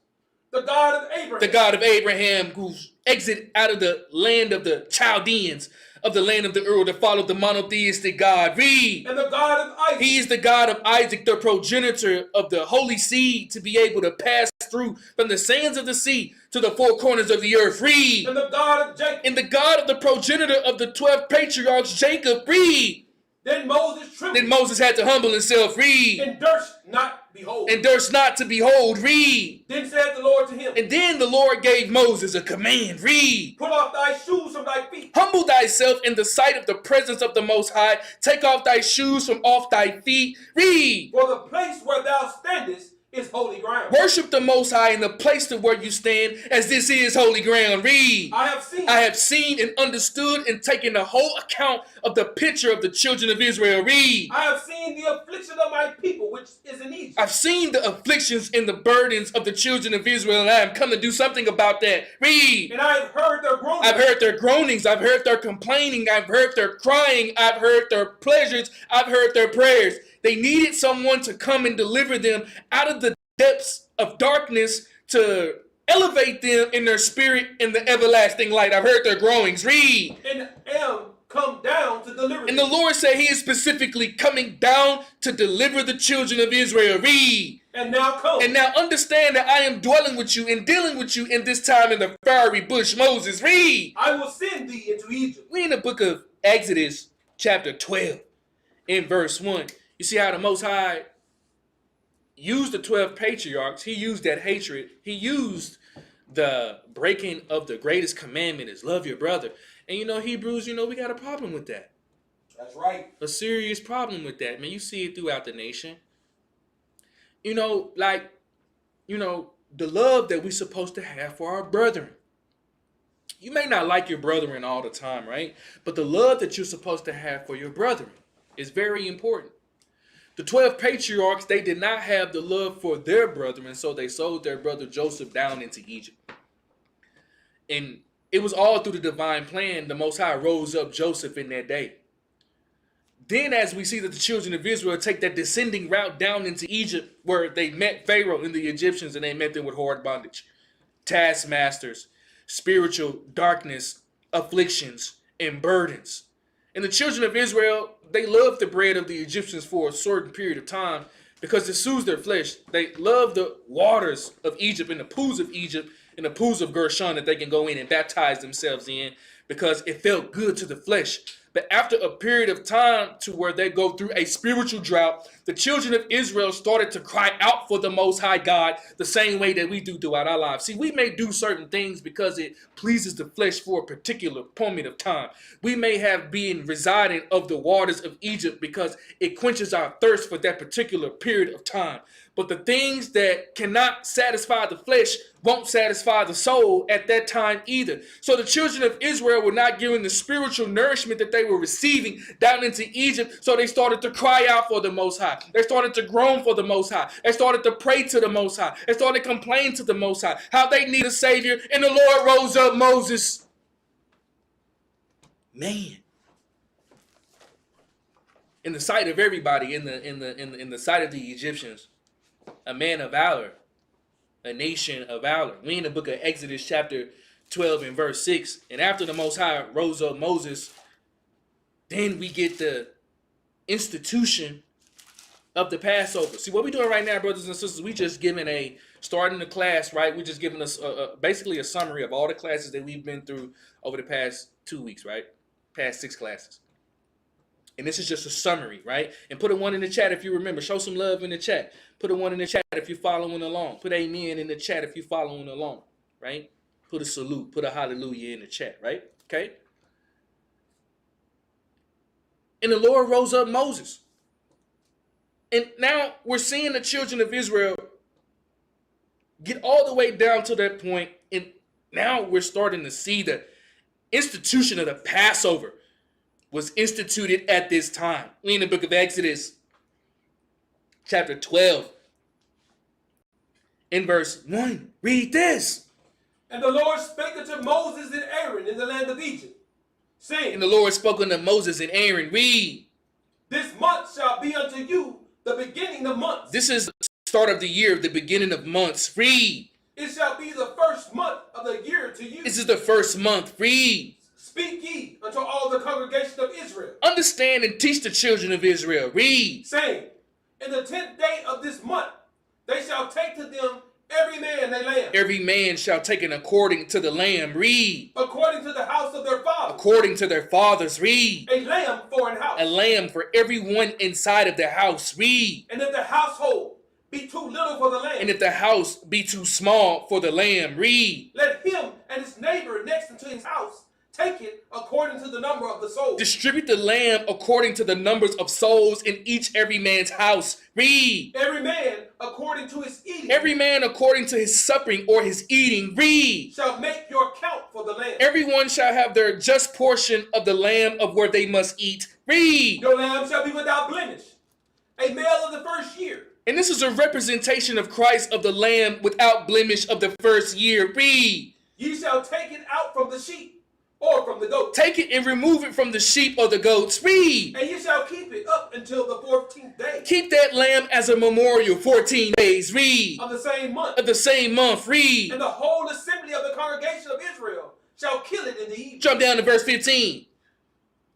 the God of Abraham. The God of Abraham, who exited out of the land of the Chaldeans, of the land of the Ur, to follow the monotheistic God. Read. And the God of Isaac. He is the God of Isaac, the progenitor of the holy seed, to be able to pass through from the sands of the sea to the four corners of the earth. Read. And the God of Jacob. And the God of the progenitor of the 12 patriarchs, Jacob. Read. Then Moses trembled. Then Moses had to humble himself. Read. And durst not behold. And durst not to behold. Read. Then said the Lord to him. And then the Lord gave Moses a command. Read. Put off thy shoes from thy feet. Humble thyself in the sight of the presence of the Most High. Take off thy shoes from off thy feet. Read. For the place where thou standest is holy ground. Worship the Most High in the place to where you stand, as this is holy ground. Read. I have seen and understood and taken the whole account of the picture of the children of Israel. Read. I have seen the affliction of my people which is in Egypt. I've seen the afflictions and the burdens of the children of Israel, and I am come to do something about that. Read. And I have heard their groanings. I've heard their groanings. I've heard their complaining. I've heard their crying. I've heard their pleasures. I've heard their prayers. They needed someone to come and deliver them out of the depths of darkness to elevate them in their spirit in the everlasting light. I've heard their groanings. Read. And am come down to deliver them. And the Lord said he is specifically coming down to deliver the children of Israel. Read. And now come. And now understand that I am dwelling with you and dealing with you in this time in the fiery bush. Moses, read. I will send thee into Egypt. We in the book of Exodus chapter 12 in verse 1. You see how the Most High used the 12 patriarchs. He used that hatred. He used the breaking of the greatest commandment is love your brother. And Hebrews, we got a problem with that. That's right. A serious problem with that, man. You see it throughout the nation. The love that we're supposed to have for our brethren. You may not like your brethren all the time, right? But the love that you're supposed to have for your brethren is very important. The 12 patriarchs, they did not have the love for their brethren, so they sold their brother Joseph down into Egypt. And it was all through the divine plan. The Most High rose up Joseph in that day. Then as we see that the children of Israel take that descending route down into Egypt, where they met Pharaoh and the Egyptians, and they met them with hard bondage, taskmasters, spiritual darkness, afflictions, and burdens. And the children of Israel, they loved the bread of the Egyptians for a certain period of time because it soothes their flesh. They love the waters of Egypt and the pools of Egypt and the pools of Gershon that they can go in and baptize themselves in because it felt good to the flesh. But after a period of time to where they go through a spiritual drought, the children of Israel started to cry out for the Most High God the same way that we do throughout our lives. See, we may do certain things because it pleases the flesh for a particular moment of time. We may have been residing of the waters of Egypt because it quenches our thirst for that particular period of time. But the things that cannot satisfy the flesh won't satisfy the soul at that time either. So the children of Israel were not given the spiritual nourishment that they were receiving down into Egypt. So they started to cry out for the Most High. They started to groan for the Most High. They started to pray to the Most High. They started to complain to the Most High how they need a Savior. And the Lord rose up Moses. Man. In the sight of everybody, in the sight of the Egyptians, a man of valor, a nation of valor. We in the book of Exodus chapter 12 and verse 6. And after the Most High rose up Moses, then we get the institution of the Passover. See, what we're doing right now, brothers and sisters, we just giving starting the class, right? We're just giving us basically a summary of all the classes that we've been through over the past 2 weeks, right? Past 6 classes. And this is just a summary, right? And put a 1 in the chat if you remember. Show some love in the chat. Put a 1 in the chat if you're following along. Put amen in the chat if you're following along, right? Put a salute. Put a hallelujah in the chat, right? Okay? And the Lord rose up Moses. And now we're seeing the children of Israel get all the way down to that point. And now we're starting to see the institution of the Passover was instituted at this time. We in the book of Exodus, chapter 12, in verse 1. Read this. And the Lord spake unto Moses and Aaron in the land of Egypt, saying, And the Lord spoke unto Moses and Aaron. Read. This month shall be unto you the beginning of months. This is the start of the year, the beginning of months. Read. It shall be the first month of the year to you. This is the first month. Read. Speak ye unto all the congregation of Israel. Understand and teach the children of Israel. Read. Saying, in the 10th day of this month, they shall take to them every man a lamb. Every man shall take it according to the lamb. Read. According to the house of their fathers. According to their fathers. Read. A lamb for an house. A lamb for everyone inside of the house. Read. And if the household be too little for the lamb. And if the house be too small for the lamb. Read. Let him and his neighbor next unto his house take it according to the number of the souls. Distribute the lamb according to the numbers of souls in every man's house. Read. Every man according to his eating. Every man according to his supping or his eating. Read. Shall make your count for the lamb. Everyone shall have their just portion of the lamb of where they must eat. Read. Your lamb shall be without blemish, a male of the first year. And this is a representation of Christ, of the lamb without blemish of the first year. Read. Ye shall take it out from the sheep or from the goats. Take it and remove it from the sheep or the goats. Read. And ye shall keep it up until the 14th day. Keep that lamb as a memorial 14 days. Read. Of the same month. Of the same month. Read. And the whole assembly of the congregation of Israel shall kill it in the evening. Jump down to verse 15.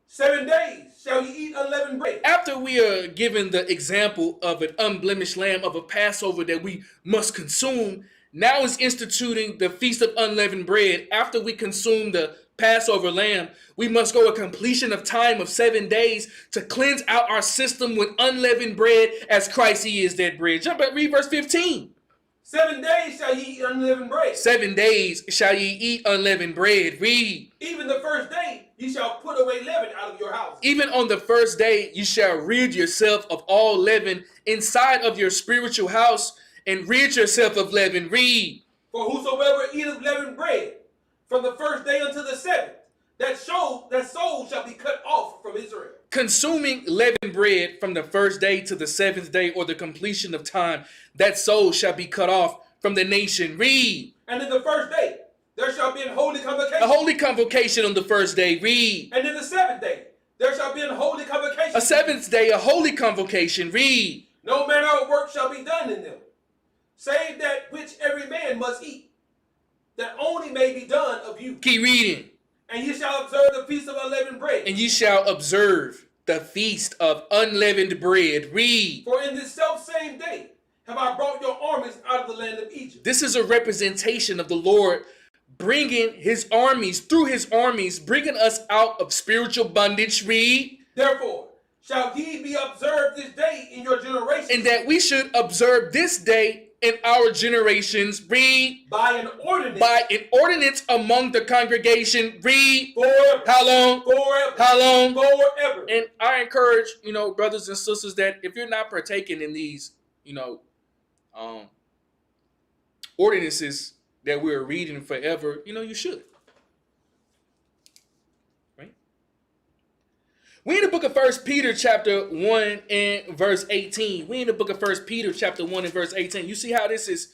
7 days shall ye eat unleavened bread. After we are given the example of an unblemished lamb of a Passover that we must consume, now is instituting the Feast of Unleavened Bread. After we consume the Passover lamb, we must go a completion of time of 7 days to cleanse out our system with unleavened bread as Christ he is that bread. Jump at read verse 15. 7 days shall ye eat unleavened bread. 7 days shall ye eat unleavened bread. Read. Even the first day ye shall put away leaven out of your house. Even on the first day you shall rid yourself of all leaven inside of your spiritual house, and rid yourself of leaven. Read. For whosoever eateth leavened bread from the first day unto the 7th, that soul shall be cut off from Israel. Consuming leavened bread from the first day to the 7th day, or the completion of time, that soul shall be cut off from the nation. Read. And in the first day there shall be an holy convocation. A holy convocation on the first day. Read. And in the seventh day, there shall be an holy convocation. A seventh day, a holy convocation. Read. No manner of work shall be done in them, save that which every man must eat, that only may be done of you. Keep reading. And ye shall observe the feast of unleavened bread. And ye shall observe the feast of unleavened bread. Read. For in this selfsame day have I brought your armies out of the land of Egypt. This is a representation of the Lord bringing his armies, through his armies, bringing us out of spiritual bondage. Read. Therefore shall ye be observed this day in your generations. And that we should observe this day in our generations. Read. By an ordinance. By an ordinance among the congregation. Read. Forever. How long? Forever. How long? Forever. And I encourage, brothers and sisters, that if you're not partaking in these, ordinances that we're reading forever, you should. Right? We in the book of 1 Peter chapter 1 and verse 18. We in the book of 1 Peter chapter 1 and verse 18. You see how this is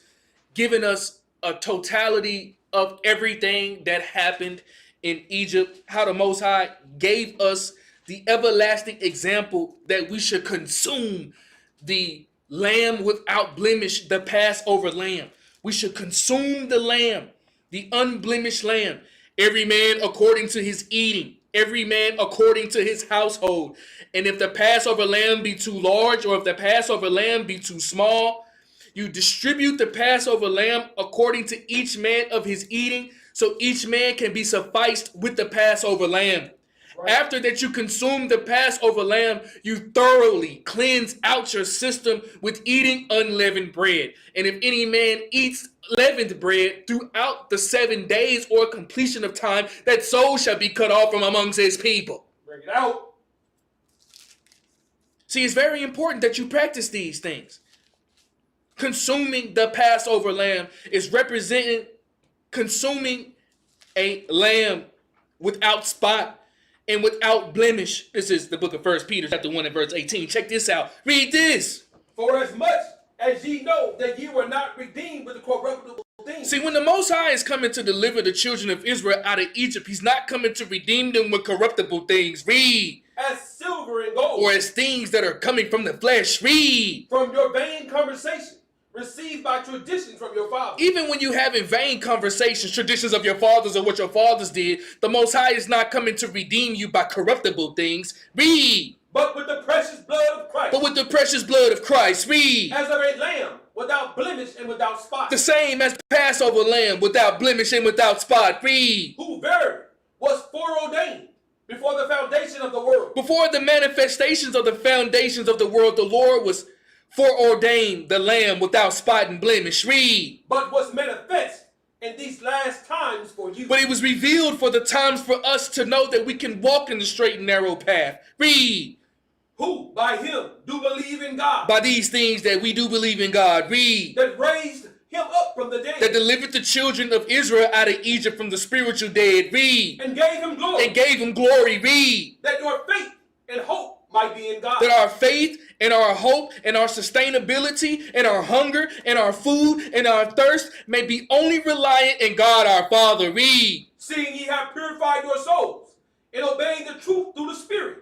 giving us a totality of everything that happened in Egypt, how the Most High gave us the everlasting example that we should consume the lamb without blemish, the Passover lamb. We should consume the lamb, the unblemished lamb, every man according to his eating, every man according to his household. And if the Passover lamb be too large, or if the Passover lamb be too small, you distribute the Passover lamb according to each man of his eating, so each man can be sufficed with the Passover lamb. Right. After that you consume the Passover lamb, you thoroughly cleanse out your system with eating unleavened bread. And if any man eats leavened bread throughout the 7 days or completion of time, that soul shall be cut off from amongst his people. Bring it out. See, it's very important that you practice these things. Consuming the Passover lamb is representing consuming a lamb without spot and without blemish. This is the book of 1 Peter chapter 1 and verse 18. Check this out. Read this. For as much as ye know that ye were not redeemed with the corruptible things. See, when the Most High is coming to deliver the children of Israel out of Egypt, he's not coming to redeem them with corruptible things. Read. As silver and gold. Or as things that are coming from the flesh. Read. From your vain conversation received by traditions from your fathers. Even when you have in vain conversations, traditions of your fathers or what your fathers did, the Most High is not coming to redeem you by corruptible things. Read. But with the precious blood of Christ. But with the precious blood of Christ. Read. As of a lamb without blemish and without spot. The same as the Passover lamb without blemish and without spot. Read. Who verily was foreordained before the foundation of the world. Before the manifestations of the foundations of the world, the Lord was foreordained the lamb without spot and blemish. Read. But was manifest in these last times for you. But it was revealed for the times for us to know that we can walk in the straight and narrow path. Read. Who by him do believe in God. By these things that we do believe in God. Read. That raised him up from the dead. That delivered the children of Israel out of Egypt from the spiritual dead. Read. And gave him glory. And gave him glory. Read. That your faith and hope might be in God. That our faith and our hope and our sustainability and our hunger and our food and our thirst may be only reliant in God our Father. Read. Seeing ye have purified your souls in obeying the truth through the Spirit,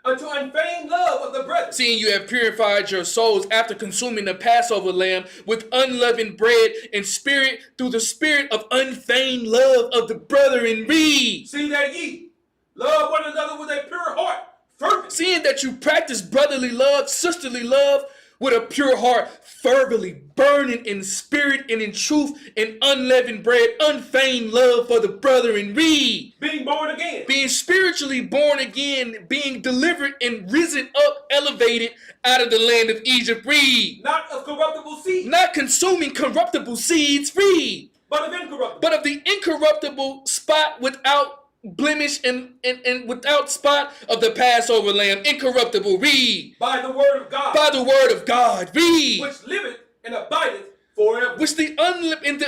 unto unfeigned love of the brethren. Seeing you have purified your souls after consuming the Passover lamb with unleavened bread and spirit through the spirit of unfeigned love of the brethren. Read. See that ye love one another with a pure heart, fervent. Seeing that you practice brotherly love, sisterly love with a pure heart, fervently burning in spirit and in truth and unleavened bread, unfeigned love for the brethren. Read. Being born again. Being spiritually born again, being delivered and risen up, elevated out of the land of Egypt. Read. Not of corruptible seed. Not consuming corruptible seeds. Read. But of incorruptible. But of the incorruptible spot without blemish and without spot of the Passover lamb, incorruptible. Read. By the word of God. By the word of God. Read. Which liveth and abideth forever. Which the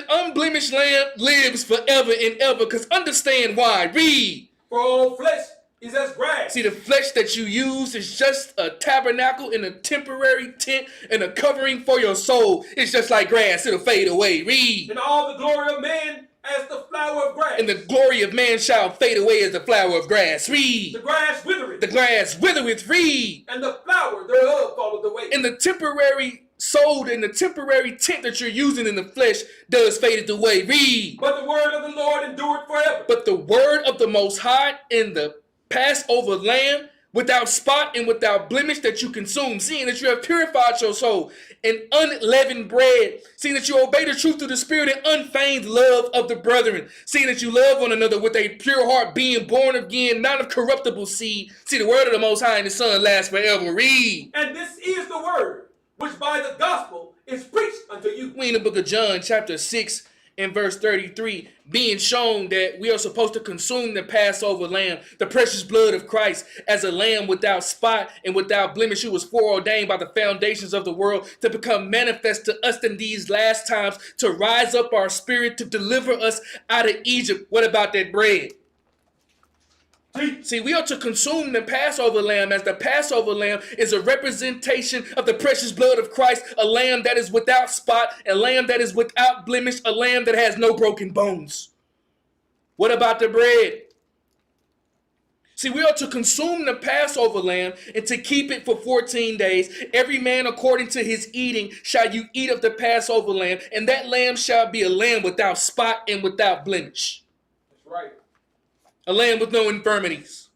unblemished lamb lives forever and ever. Because understand why. Read. For all flesh is as grass. See, the flesh that you use is just a tabernacle and a temporary tent and a covering for your soul. It's just like grass. It'll fade away. Read. And all the glory of man as the flower of grass. And the glory of man shall fade away as the flower of grass. Read. The grass withereth. The grass withereth. Read. And the flower thereof falleth away. And the temporary soul and the temporary tent that you're using in the flesh does fade it away. Read. But the word of the Lord endureth forever. But the word of the Most High in the Passover lamb, without spot and without blemish, that you consume, seeing that you have purified your soul in unleavened bread, seeing that you obey the truth through the Spirit and unfeigned love of the brethren, seeing that you love one another with a pure heart, being born again, not of corruptible seed. See, the word of the Most High and the Son lasts forever. Read. And this is the word which by the gospel is preached unto you. We in the book of John, chapter 6, in verse 33, being shown that we are supposed to consume the Passover lamb, the precious blood of Christ, as a lamb without spot and without blemish, who was foreordained by the foundations of the world to become manifest to us in these last times, to rise up our spirit, to deliver us out of Egypt. What about that bread? See, we are to consume the Passover lamb, as the Passover lamb is a representation of the precious blood of Christ, a lamb that is without spot, a lamb that is without blemish, a lamb that has no broken bones. What about the bread? See, we are to consume the Passover lamb and to keep it for 14 days. Every man according to his eating shall you eat of the Passover lamb, and that lamb shall be a lamb without spot and without blemish. That's right. A lamb with no infirmities.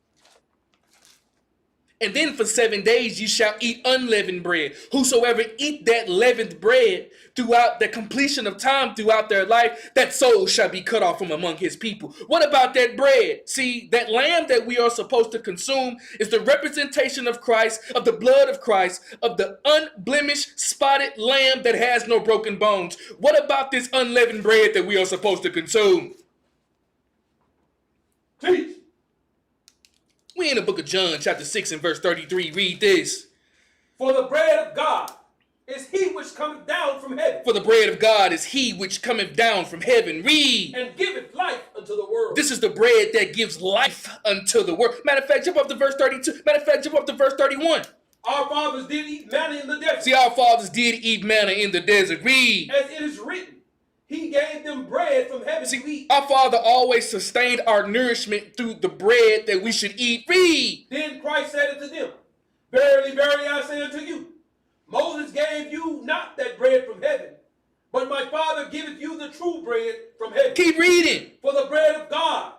And then for 7 days you shall eat unleavened bread. Whosoever eat that leavened bread throughout the completion of time, throughout their life, that soul shall be cut off from among his people. What about that bread? See, that lamb that we are supposed to consume is the representation of Christ, of the blood of Christ, of the unblemished, spotted lamb that has no broken bones. What about this unleavened bread that we are supposed to consume? Teach. We in the book of John, chapter 6 and verse 33. Read this. For the bread of God is he which cometh down from heaven. For the bread of God is he which cometh down from heaven. Read. And giveth life unto the world. This is the bread that gives life unto the world. Matter of fact, jump up to verse 32. Matter of fact, jump up to verse 31. Our fathers did eat manna in the desert. See, our fathers did eat manna in the desert. Read. As it is written, he gave them bread from heaven to eat. Our Father always sustained our nourishment through the bread that we should eat. Read. Then Christ said unto them, Verily, verily, I say unto you, Moses gave you not that bread from heaven, but my Father giveth you the true bread from heaven. Keep reading. For the bread of God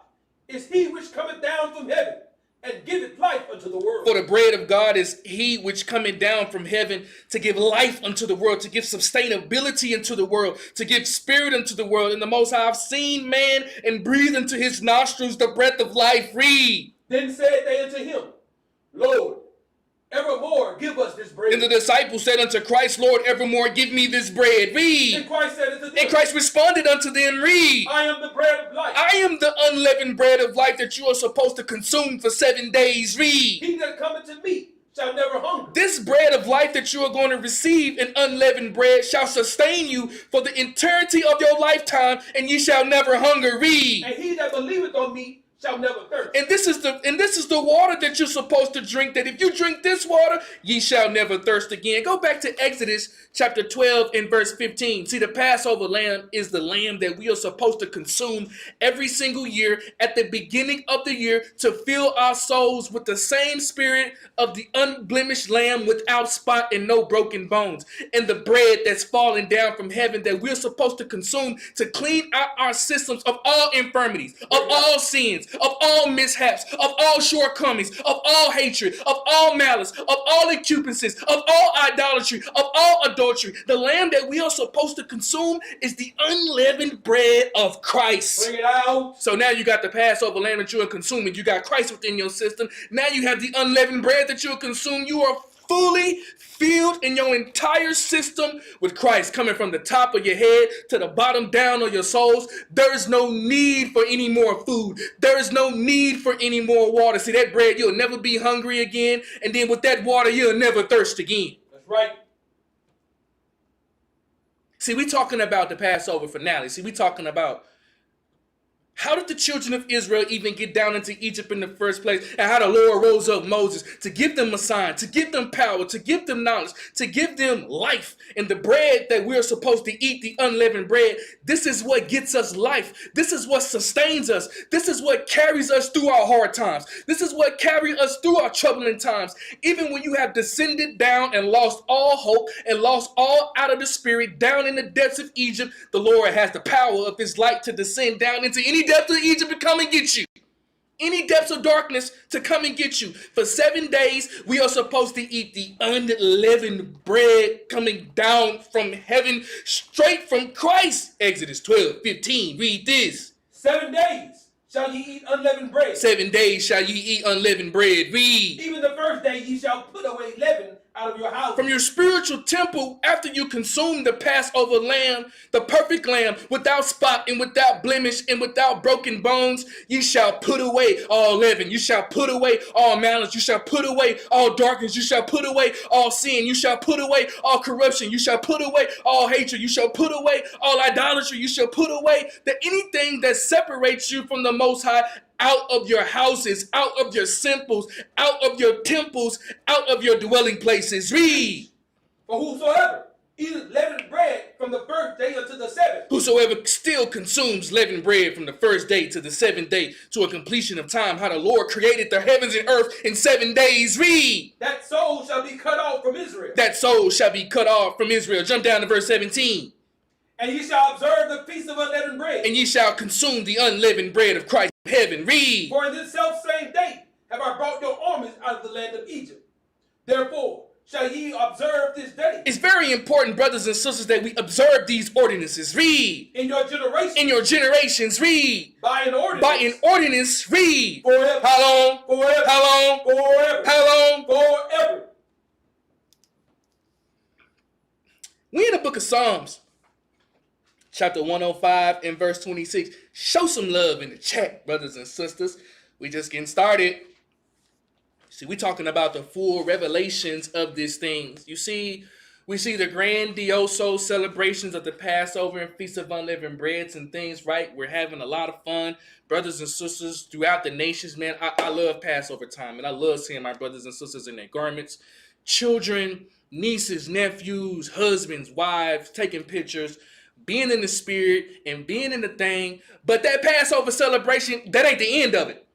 is he which cometh down from heaven, and giveth life unto the world. For the bread of God is he which cometh down from heaven to give life unto the world, to give sustainability unto the world, to give spirit unto the world. And the Most High have seen man and breathed into his nostrils the breath of life. Read. Then said they unto him, Lord, evermore give us this bread. And the disciples said unto Christ, Lord, evermore give me this bread. Read. And Christ said unto them, And Christ responded unto them, read. I am the bread of life. I am the unleavened bread of life that you are supposed to consume for 7 days. Read. He that cometh to me shall never hunger. This bread of life that you are going to receive, an unleavened bread, shall sustain you for the eternity of your lifetime, and you shall never hunger. Read. And he that believeth on me shall never thirst. And this is the water that you're supposed to drink, that if you drink this water, ye shall never thirst again. Go back to Exodus chapter 12 and verse 15. See, the Passover lamb is the lamb that we are supposed to consume every single year at the beginning of the year to fill our souls with the same spirit of the unblemished lamb without spot and no broken bones. And the bread that's falling down from heaven that we're supposed to consume to clean out our systems of all infirmities, of all sins, of all mishaps, of all shortcomings, of all hatred, of all malice, of all concupiscences, of all idolatry, of all adultery. The lamb that we are supposed to consume is the unleavened bread of Christ. Bring it out. So now you got the Passover lamb that you are consuming. You got Christ within your system. Now you have the unleavened bread that you will consume. You are fully filled in your entire system with Christ, coming from the top of your head to the bottom down of your souls. There is no need for any more food. There is no need for any more water. See, that bread, you'll never be hungry again. And then with that water, you'll never thirst again. That's right. See, we're talking about the Passover finale. See, we're talking about How did the children of Israel even get down into Egypt in the first place? And how the Lord rose up Moses to give them a sign, to give them power, to give them knowledge, to give them life. And the bread that we're supposed to eat, the unleavened bread, this is what gets us life. This is what sustains us. This is what carries us through our hard times. This is what carries us through our troubling times. Even when you have descended down and lost all hope and lost all out of the spirit down in the depths of Egypt, the Lord has the power of his light to descend down into any depth of Egypt and come and get you. Any depths of darkness to come and get you. For 7 days, we are supposed to eat the unleavened bread coming down from heaven, straight from Christ. Exodus 12:15. Read this. 7 days shall ye eat unleavened bread. 7 days shall ye eat unleavened bread. Read. Even the first day ye shall put away leaven out of your house. From your spiritual temple, after you consume the Passover lamb, the perfect lamb, without spot and without blemish and without broken bones, ye shall put away all leaven. You shall put away all malice. You shall put away all darkness. You shall put away all sin. You shall put away all corruption. You shall put away all hatred. You shall put away all idolatry. You shall put away anything that separates you from the Most High, out of your houses, out of your simples, out of your temples, out of your dwelling places. Read. For whosoever eateth leavened bread from the first day unto the seventh. Whosoever still consumes leavened bread from the first day to the seventh day, to a completion of time, how the Lord created the heavens and earth in 7 days. Read. That soul shall be cut off from Israel. That soul shall be cut off from Israel. Jump down to verse 17. And ye shall observe the feast of unleavened bread. And ye shall consume the unleavened bread of Christ in heaven. Read. For in this selfsame day have I brought your armies out of the land of Egypt. Therefore shall ye observe this day. It's very important, brothers and sisters, that we observe these ordinances. Read. In your generations. In your generations. Read. By an ordinance. By an ordinance. Read. Forever. How long? Forever. How long? Forever. How long? Forever. We in the book of Psalms, chapter 105 and verse 26. Show some love in the chat, brothers and sisters. We just getting started. See, we talking about the full revelations of these things. You see, we see the grandioso celebrations of the Passover and Feast of Unleavened Breads and things, right? We're having a lot of fun. Brothers and sisters throughout the nations, man, I love Passover time, and I love seeing my brothers and sisters in their garments. Children, nieces, nephews, husbands, wives, taking pictures, being in the spirit and being in the thing. But that Passover celebration, that ain't the end of it.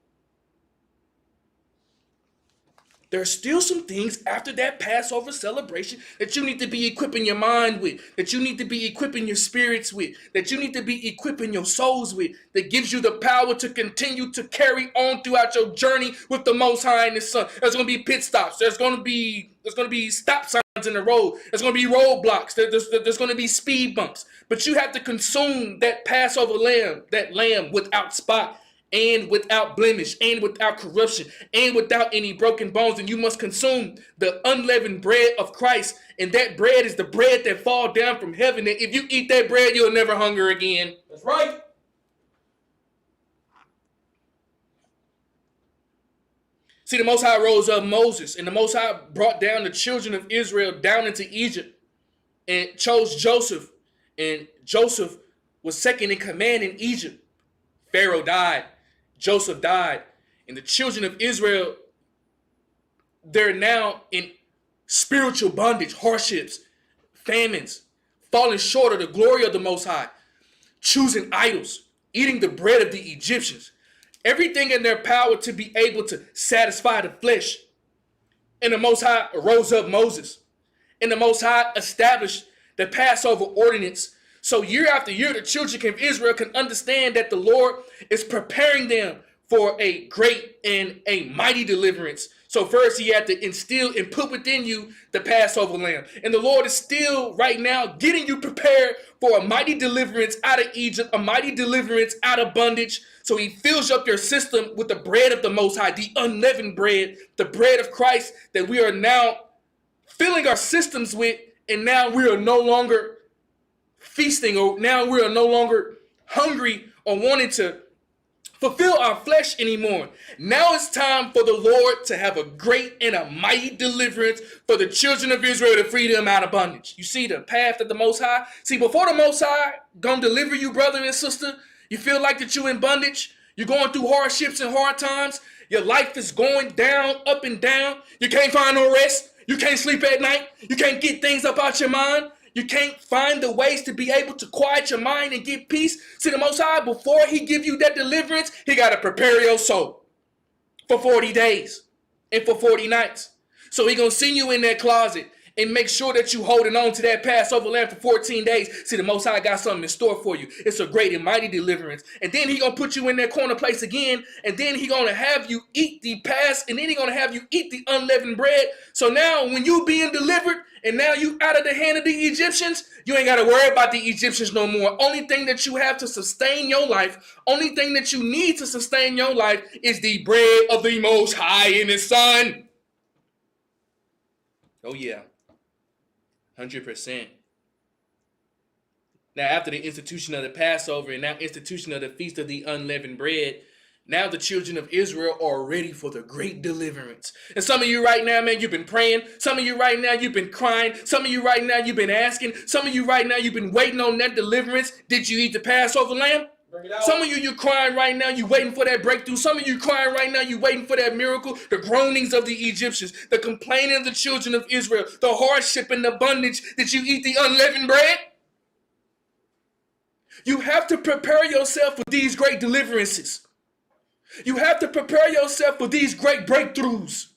There's still some things after that Passover celebration that you need to be equipping your mind with, that you need to be equipping your spirits with, that you need to be equipping your souls with, that gives you the power to continue to carry on throughout your journey with the Most High and His Son. There's going to be pit stops. There's going to be stop signs in the road. There's going to be roadblocks. There's going to be speed bumps. But you have to consume that Passover lamb, that lamb without spot, and without blemish, and without corruption, and without any broken bones. And you must consume the unleavened bread of Christ. And that bread is the bread that falls down from heaven. And if you eat that bread, you'll never hunger again. That's right. See, the Most High rose up Moses, and the Most High brought down the children of Israel down into Egypt and chose Joseph. And Joseph was second in command in Egypt. Pharaoh died. Joseph died. And the children of Israel, they're now in spiritual bondage, hardships, famines, falling short of the glory of the Most High, choosing idols, eating the bread of the Egyptians, everything in their power to be able to satisfy the flesh. And the Most High rose up Moses. And the Most High established the Passover ordinance. So year after year, the children of Israel can understand that the Lord is preparing them for a great and a mighty deliverance. So first he had to instill and put within you the Passover lamb. And the Lord is still right now getting you prepared for a mighty deliverance out of Egypt, a mighty deliverance out of bondage. So he fills up your system with the bread of the Most High, the unleavened bread, the bread of Christ that we are now filling our systems with. And now we are no longer feasting, or now we are no longer hungry or wanting to fulfill our flesh anymore. Now it's time for the Lord to have a great and a mighty deliverance for the children of Israel to free them out of bondage. You see the path of the Most High? See, before the Most High gonna deliver you, brother and sister, You feel like that you're in bondage. You're going through hardships and hard times. Your life is going down, up and down. You can't find no rest. You can't sleep at night. You can't get things up out your mind. You can't find the ways to be able to quiet your mind and get peace. See, the Most High, before he give you that deliverance, he got to prepare your soul for 40 days and for 40 nights. So he going to send you in that closet and make sure that you holding on to that Passover lamb for 14 days. See, the Most High got something in store for you. It's a great and mighty deliverance. And then he going to put you in that corner place again. And then he going to have you eat the and then he going to have you eat the unleavened bread. So now when you being delivered and now you out of the hand of the Egyptians, you ain't got to worry about the Egyptians no more. Only thing that you have to sustain your life, only thing that you need to sustain your life is the bread of the Most High and his Son. Oh yeah. 100%. Now, after the institution of the Passover and now institution of the Feast of the Unleavened Bread, now the children of Israel are ready for the great deliverance. And some of you right now, man, you've been praying. Some of you right now, you've been crying. Some of you right now, you've been asking. Some of you right now, you've been waiting on that deliverance. Did you eat the Passover lamb? Some of you, you're crying right now. You're waiting for that breakthrough. Some of you crying right now. You're waiting for that miracle. The groanings of the Egyptians, the complaining of the children of Israel, the hardship and the bondage. Did you eat the unleavened bread? You have to prepare yourself for these great deliverances. You have to prepare yourself for these great breakthroughs.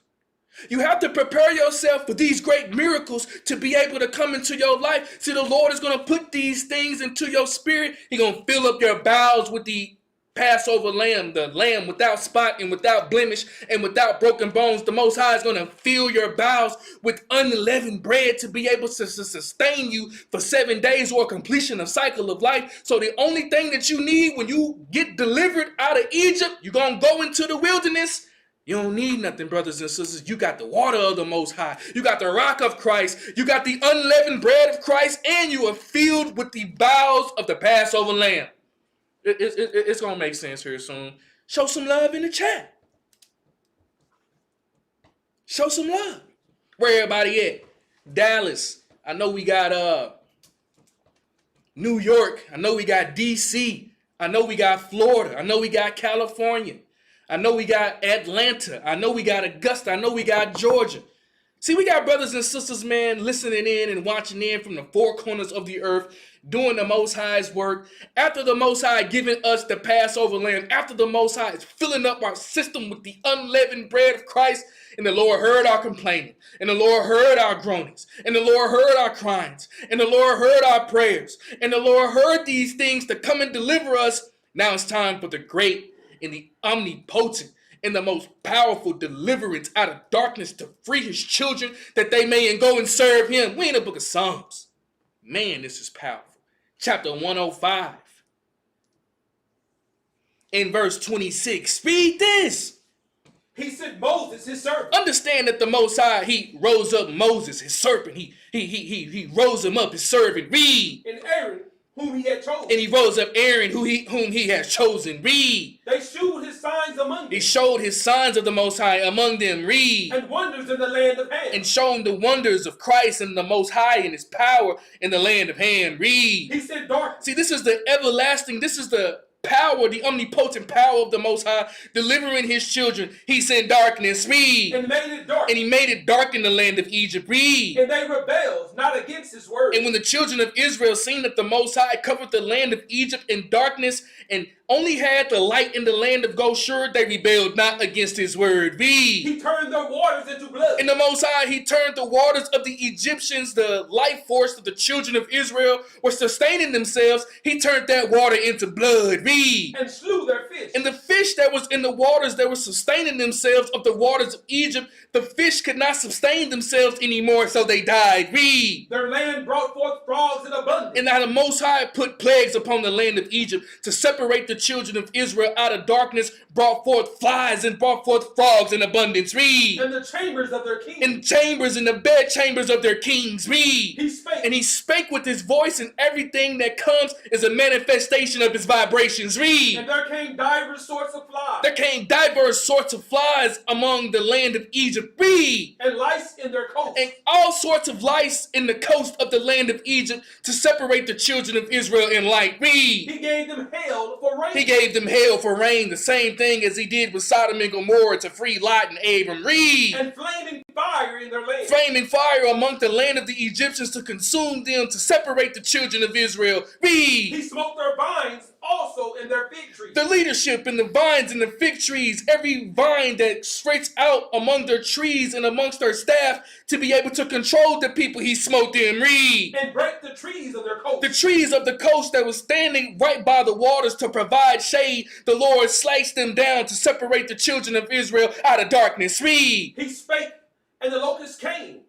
You have to prepare yourself for these great miracles to be able to come into your life. See, the Lord is going to put these things into your spirit. He's going to fill up your bowels with the Passover lamb, the lamb without spot and without blemish and without broken bones. The Most High is going to fill your bowels with unleavened bread to be able to sustain you for 7 days or completion of cycle of life. So the only thing that you need when you get delivered out of Egypt, you're going to go into the wilderness. You don't need nothing, brothers and sisters. You got the water of the Most High. You got the rock of Christ. You got the unleavened bread of Christ. And you are filled with the bowels of the Passover lamb. It's going to make sense here soon. Show some love in the chat. Show some love. Where everybody at? Dallas. I know we got New York. I know we got D.C. I know we got Florida. I know we got California. I know we got Atlanta. I know we got Augusta. I know we got Georgia. See, we got brothers and sisters, man, listening in and watching in from the four corners of the earth, doing the Most High's work. After the Most High giving us the Passover lamb, after the Most High is filling up our system with the unleavened bread of Christ, and the Lord heard our complaining, and the Lord heard our groanings, and the Lord heard our cryings, and the Lord heard our prayers, and the Lord heard these things to come and deliver us. Now it's time for the great and the omnipotent and the most powerful deliverance out of darkness to free his children that they may and go and serve him. We in the book of Psalms. Man, this is powerful. Chapter 105. In verse 26. Read this. He sent Moses, his servant. Understand that the Most High, he rose up Moses, his servant. He rose him up, his servant. Read. And Aaron, whom he had chosen. And he rose up Aaron, whom he has chosen. Read. They shewed his signs among them. He showed his signs of the Most High among them. Read. And wonders in the land of Ham. And shown the wonders of Christ and the Most High and his power in the land of Ham. Read. He sent darkness. See, this is the everlasting, this is the power, the omnipotent power of the Most High, delivering his children. He sent darkness. Read. And made it dark. And he made it dark in the land of Egypt. Read. And they rebelled not against his word. And when the children of Israel seen that the Most High covered the land of Egypt in darkness and only had the light in the land of Goshen, they rebelled not against his word. Read. He turned their waters into blood. In the Most High, he turned the waters of the Egyptians, the life force of the children of Israel were sustaining themselves. He turned that water into blood. Read. And slew their fish. And the fish that was in the waters that were sustaining themselves of the waters of Egypt, the fish could not sustain themselves anymore, so they died. Read. Their land brought forth frogs in abundance. And now the Most High put plagues upon the land of Egypt to separate the children of Israel out of darkness, brought forth flies and brought forth frogs in abundance. Read. And the chambers of their kings. And chambers in the bed chambers of their kings. Read. He spake spake. And he spake with his voice, and everything that comes is a manifestation of his vibrations. Read. And there came divers sorts of flies. There came diverse sorts of flies among the land of Egypt. Read. And lice in their coasts. And all sorts of lice in the coast of the land of Egypt to separate the children of Israel in light. Read. He gave them hail for rain. He gave them hail for rain, the same thing as he did with Sodom and Gomorrah to free Lot and Abram. Read. And flaming fire in their land. Flaming fire among the land of the Egyptians to consume them, to separate the children of Israel. Read. He smote their vines also in their fig trees. The leadership in the vines and the fig trees, every vine that spreads out among their trees and amongst their staff to be able to control the people, he smote them. Read. And break the trees of their coast. The trees of the coast that was standing right by the waters to provide shade, the Lord sliced them down to separate the children of Israel out of darkness. Read. He spake, and the locusts came,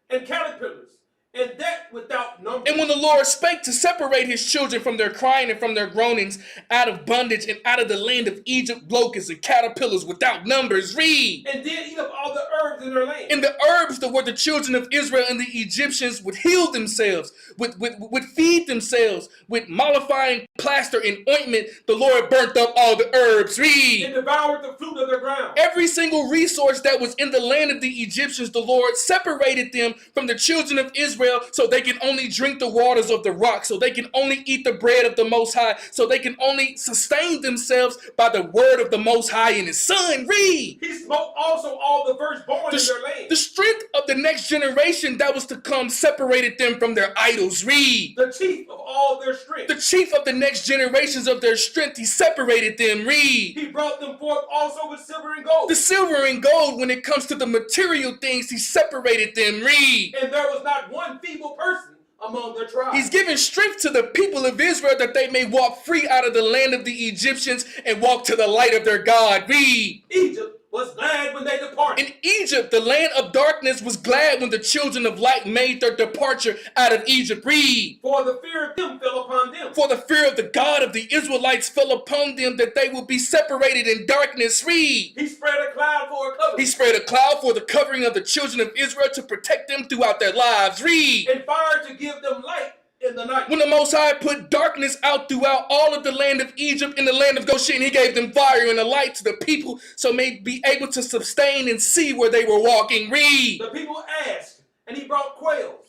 and caterpillars, and that without number. And when the Lord spake to separate his children from their crying and from their groanings out of bondage and out of the land of Egypt, locusts and caterpillars without numbers. Read. And did eat up all the herbs in their land. And the herbs that were the children of Israel and the Egyptians would heal themselves, would feed themselves with mollifying plaster and ointment. The Lord burnt up all the herbs. Read. And devoured the fruit of their ground. Every single resource that was in the land of the Egyptians, the Lord separated them from the children of Israel so they can only drink the waters of the rock, so they can only eat the bread of the Most High, so they can only sustain themselves by the word of the Most High and his Son. Read. He smote also all the firstborn in their land. The strength of the next generation that was to come separated them from their idols. Read. The chief of all their strength. The chief of the next generations of their strength, he separated them. Read. He brought them forth also with silver and gold. The silver and gold, when it comes to the material things, he separated them. Read. And there was not one feeble person among their tribes. He's given strength to the people of Israel that they may walk free out of the land of the Egyptians and walk to the light of their God. Read. Egypt was glad when they departed. In Egypt, the land of darkness was glad when the children of light made their departure out of Egypt. Read. For the fear of them fell upon them. For the fear of the God of the Israelites fell upon them, that they will be separated in darkness. Read. He spread a cloud for a covering. He spread a cloud for the covering of the children of Israel to protect them throughout their lives. Read. And fire to give them light in the night. When the Most High put darkness out throughout all of the land of Egypt and the land of Goshen, he gave them fire and a light to the people so may be able to sustain and see where they were walking. Read. The people asked, and he brought quails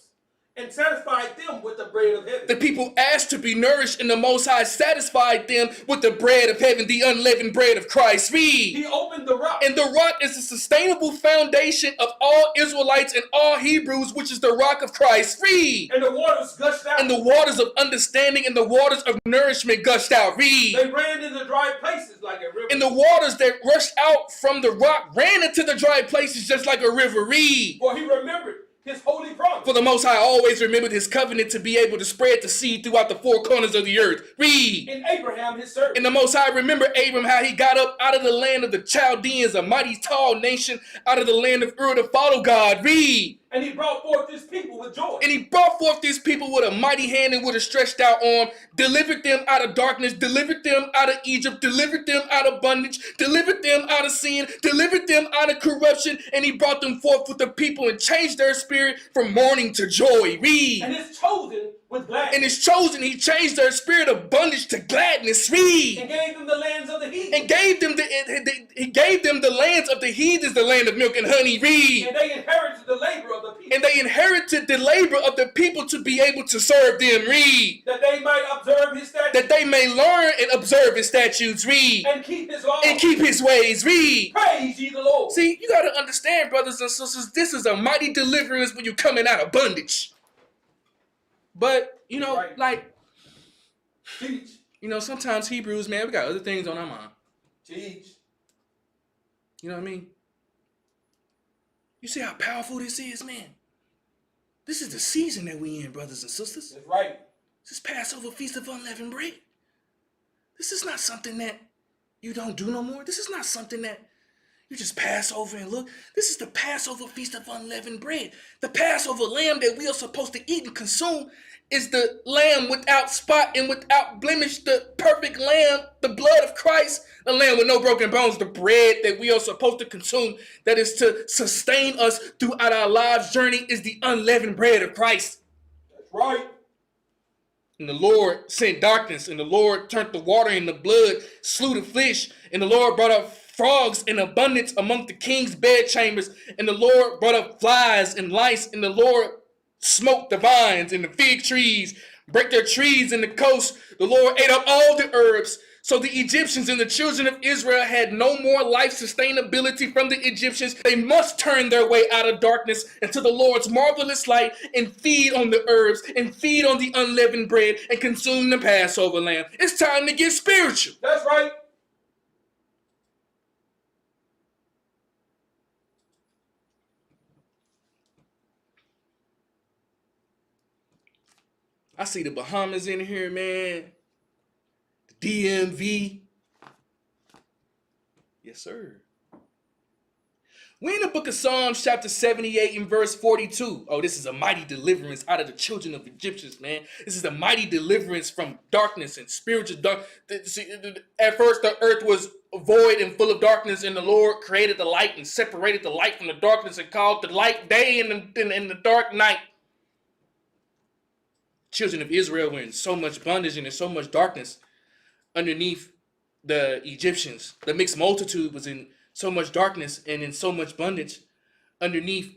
and satisfied them with the bread of heaven. The people asked to be nourished, and the Most High satisfied them with the bread of heaven, the unleavened bread of Christ. Read. He opened the rock. And the rock is the sustainable foundation of all Israelites and all Hebrews, which is the rock of Christ. Read. And the waters gushed out. And the waters of understanding and the waters of nourishment gushed out. Read. They ran into dry places like a river. And the waters that rushed out from the rock ran into the dry places just like a river. Read. For he remembered his holy promise. For the Most High always remembered his covenant to be able to spread the seed throughout the four corners of the earth. Read. In Abraham his servant. And the Most High remembered Abram, how he got up out of the land of the Chaldeans, a mighty tall nation, out of the land of Ur to follow God. Read. And he brought forth his people with joy. And he brought forth these people with a mighty hand and with a stretched out arm, delivered them out of darkness, delivered them out of Egypt, delivered them out of bondage, delivered them out of sin, delivered them out of corruption, and he brought them forth with the people and changed their spirit from mourning to joy. Read. And his chosen with gladness. And his chosen, he changed their spirit of bondage to gladness. Read. And gave them the lands of the heathen. And gave them he gave them the lands of the heathens, the land of milk and honey. Read. And they inherited the labor of the people. And they inherited the labor of the people to be able to serve them. Read. That they might observe his statutes. That they may learn and observe his statutes. Read. And keep his laws. And keep his ways. Read. Praise ye the Lord. See, you got to understand, brothers and sisters, this is a mighty deliverance when you're coming out of bondage. But, you know, Right. like, Teach. you know, sometimes Hebrews, man, we got other things on our mind. Teach. You know what I mean? You see how powerful this is, man? This is the season that we in, brothers and sisters. That's right. This is Passover Feast of Unleavened Bread. This is not something that you don't do no more. This is not something that you just pass over and look. This is the Passover Feast of Unleavened Bread. The Passover lamb that we are supposed to eat and consume is the lamb without spot and without blemish, the perfect lamb, the blood of Christ, the lamb with no broken bones, the bread that we are supposed to consume that is to sustain us throughout our lives journey is the unleavened bread of Christ. That's Right. And the Lord sent darkness, and the Lord turned the water into blood, slew the fish, and the Lord brought up frogs in abundance among the king's bedchambers, and the Lord brought up flies and lice, and the Lord smote the vines and the fig trees, break their trees in the coast. The Lord ate up all the herbs. So the Egyptians and the children of Israel had no more life sustainability from the Egyptians. They must turn their way out of darkness into the Lord's marvelous light and feed on the herbs and feed on the unleavened bread and consume the Passover lamb. It's time to get spiritual. That's right. I see the Bahamas in here, man. The DMV. Yes, sir. We're in the book of Psalms, chapter 78 and verse 42. Oh, this is a mighty deliverance out of the children of Egyptians, man. This is a mighty deliverance from darkness and spiritual dark. At first, the earth was void and full of darkness, and the Lord created the light and separated the light from the darkness and called the light day and the dark night. Children of Israel were in so much bondage and in so much darkness underneath the Egyptians. The mixed multitude was in so much darkness and in so much bondage underneath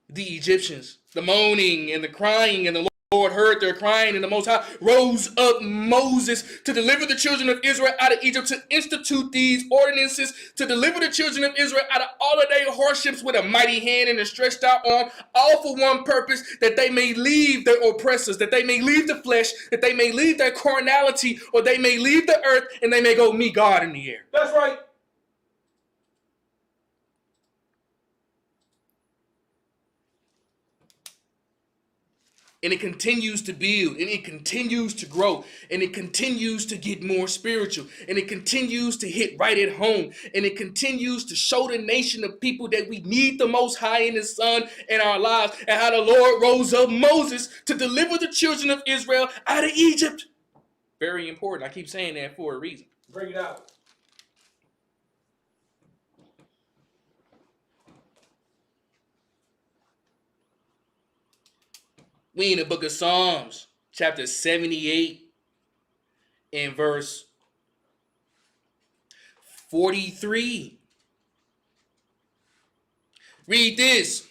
the Egyptians. The moaning and the crying, and the Lord heard their crying, and the Most High rose up Moses to deliver the children of Israel out of Egypt, to institute these ordinances, to deliver the children of Israel out of all of their hardships with a mighty hand and a stretched out arm, all for one purpose, that they may leave their oppressors, that they may leave the flesh, that they may leave their carnality, or they may leave the earth, and they may go meet God in the air. That's right. And it continues to build, and it continues to grow, and it continues to get more spiritual, and it continues to hit right at home, and it continues to show the nation of people that we need the Most High in His Son in our lives, and how the Lord rose up Moses to deliver the children of Israel out of Egypt. Very important. I keep saying that for a reason. Bring it out. We in the book of Psalms, chapter 78 and verse 43. Read this.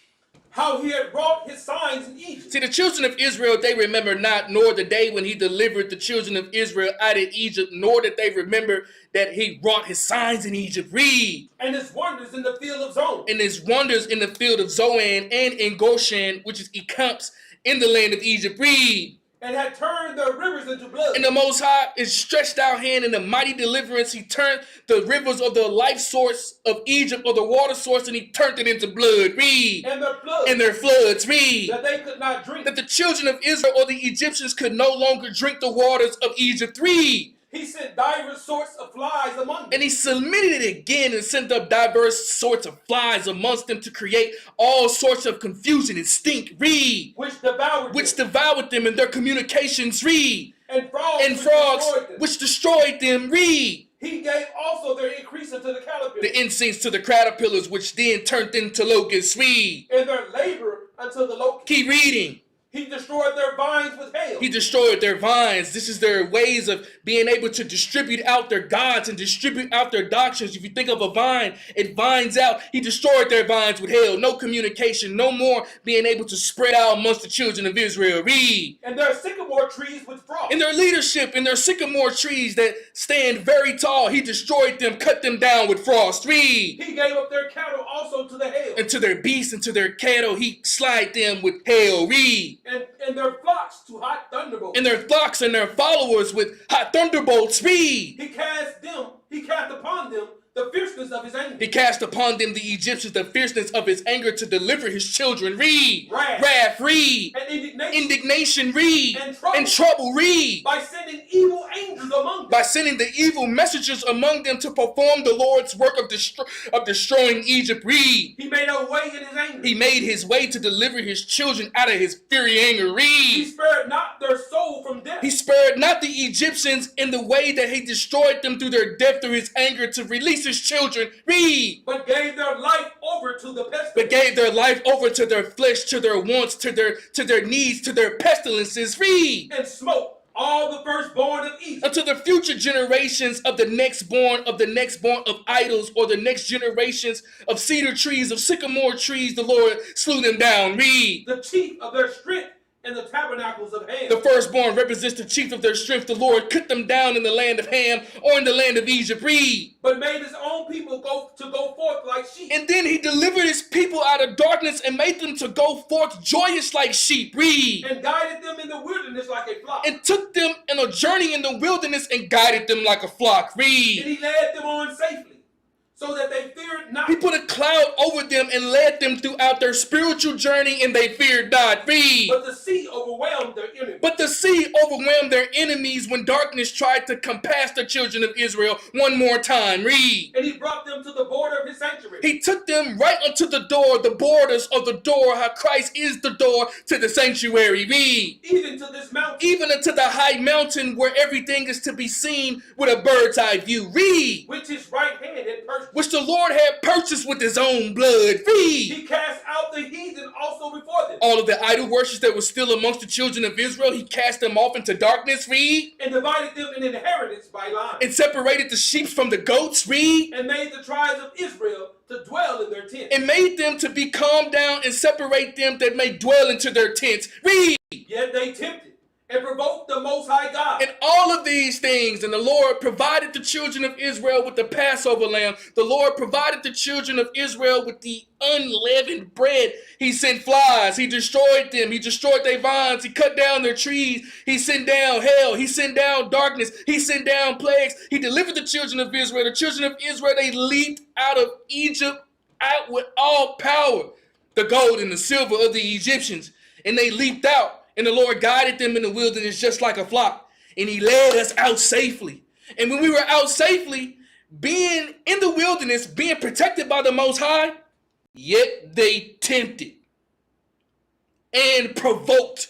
How he had wrought his signs in Egypt. See, the children of Israel, they remember not, nor the day when he delivered the children of Israel out of Egypt, nor did they remember that he wrought his signs in Egypt. Read. And his wonders in the field of Zoan. And his wonders in the field of Zoan and in Goshen, which is Ecamps, in the land of Egypt. Read. And had turned the rivers into blood. And the Most High is stretched out hand in a mighty deliverance. He turned the rivers of the life source of Egypt, or the water source, and he turned it into blood. Read. And their floods. And their floods. Read. That they could not drink. That the children of Israel or the Egyptians could no longer drink the waters of Egypt. Read. He sent divers sorts of flies among them. And he submitted it again and sent up diverse sorts of flies amongst them to create all sorts of confusion and stink. Read. Which devoured them in their communications. Read. And frogs which destroyed them. Read. He gave also their increase unto the caterpillars. The insects to the caterpillars, which then turned into locusts. Read. And their labor unto the locusts. Keep reading. He destroyed their vines with hail. He destroyed their vines. This is their ways of being able to distribute out their gods and distribute out their doctrines. If you think of a vine, it vines out. He destroyed their vines with hail. No communication. No more being able to spread out amongst the children of Israel. Read. And their sycamore trees with frost. In their leadership, in their sycamore trees that stand very tall, he destroyed them, cut them down with frost. Read. He gave up their cattle also to the hail. And to their beasts and to their cattle, he slid them with hail. Read. And their flocks to hot thunderbolts. And their flocks and their followers with hot thunderbolts. Read. He cast upon them the fierceness of his anger. He cast upon them, the Egyptians, the fierceness of his anger to deliver his children. Read. Wrath. Read. And indignation. Read. And trouble. Read. By sending evil angels among them. By sending the evil messengers among them to perform the Lord's work of destroying Egypt. Read. He made a way in his anger. He made his way to deliver his children out of his fury anger. Read. He spared not their soul from death. He spared not the Egyptians in the way that he destroyed them through their death through his anger to release his children. Read. But gave their life over over to the pestilence. But gave their life over to their flesh, to their wants, to their needs, to their pestilences. Read. And smote all the firstborn of Egypt. Unto the future generations of the next born of idols, or the next generations of cedar trees, of sycamore trees, the Lord slew them down. Read. The chief of their strength in the tabernacles of Ham. The firstborn represents the chief of their strength. The Lord cut them down in the land of Ham, or in the land of Egypt. Read. But made his own people go forth like sheep. And then he delivered his people out of darkness and made them to go forth joyous like sheep. Read. And guided them in the wilderness like a flock. And took them in a journey in the wilderness and guided them like a flock. Read. And he led them on safely, so that they feared not. He put a cloud over them and led them throughout their spiritual journey, and they feared not. Read. But the sea overwhelmed their enemies. But the sea overwhelmed their enemies when darkness tried to compass the children of Israel one more time. Read. And he brought them to the border of his sanctuary. He took them right unto the door, the borders of the door, how Christ is the door to the sanctuary. Read. Even to this mountain. Even unto the high mountain where everything is to be seen with a bird's eye view. Read. Which his right hand had purchased. Which the Lord had purchased with his own blood. Read. He cast out the heathen also before them. All of the idol worshippers that were still amongst the children of Israel, he cast them off into darkness. Read. And divided them in inheritance by line. And separated the sheep from the goats. Read. And made the tribes of Israel to dwell in their tents. And made them to be calmed down and separate them that may dwell into their tents. Read. Yet they tempted and provoked the Most High God. And all of these things, and the Lord provided the children of Israel with the Passover lamb. The Lord provided the children of Israel with the unleavened bread. He sent flies. He destroyed them. He destroyed their vines. He cut down their trees. He sent down hell. He sent down darkness. He sent down plagues. He delivered the children of Israel. The children of Israel, they leaped out of Egypt out with all power, the gold and the silver of the Egyptians. And they leaped out. And the Lord guided them in the wilderness just like a flock. And he led us out safely. And when we were out safely, being in the wilderness, being protected by the Most High, yet they tempted and provoked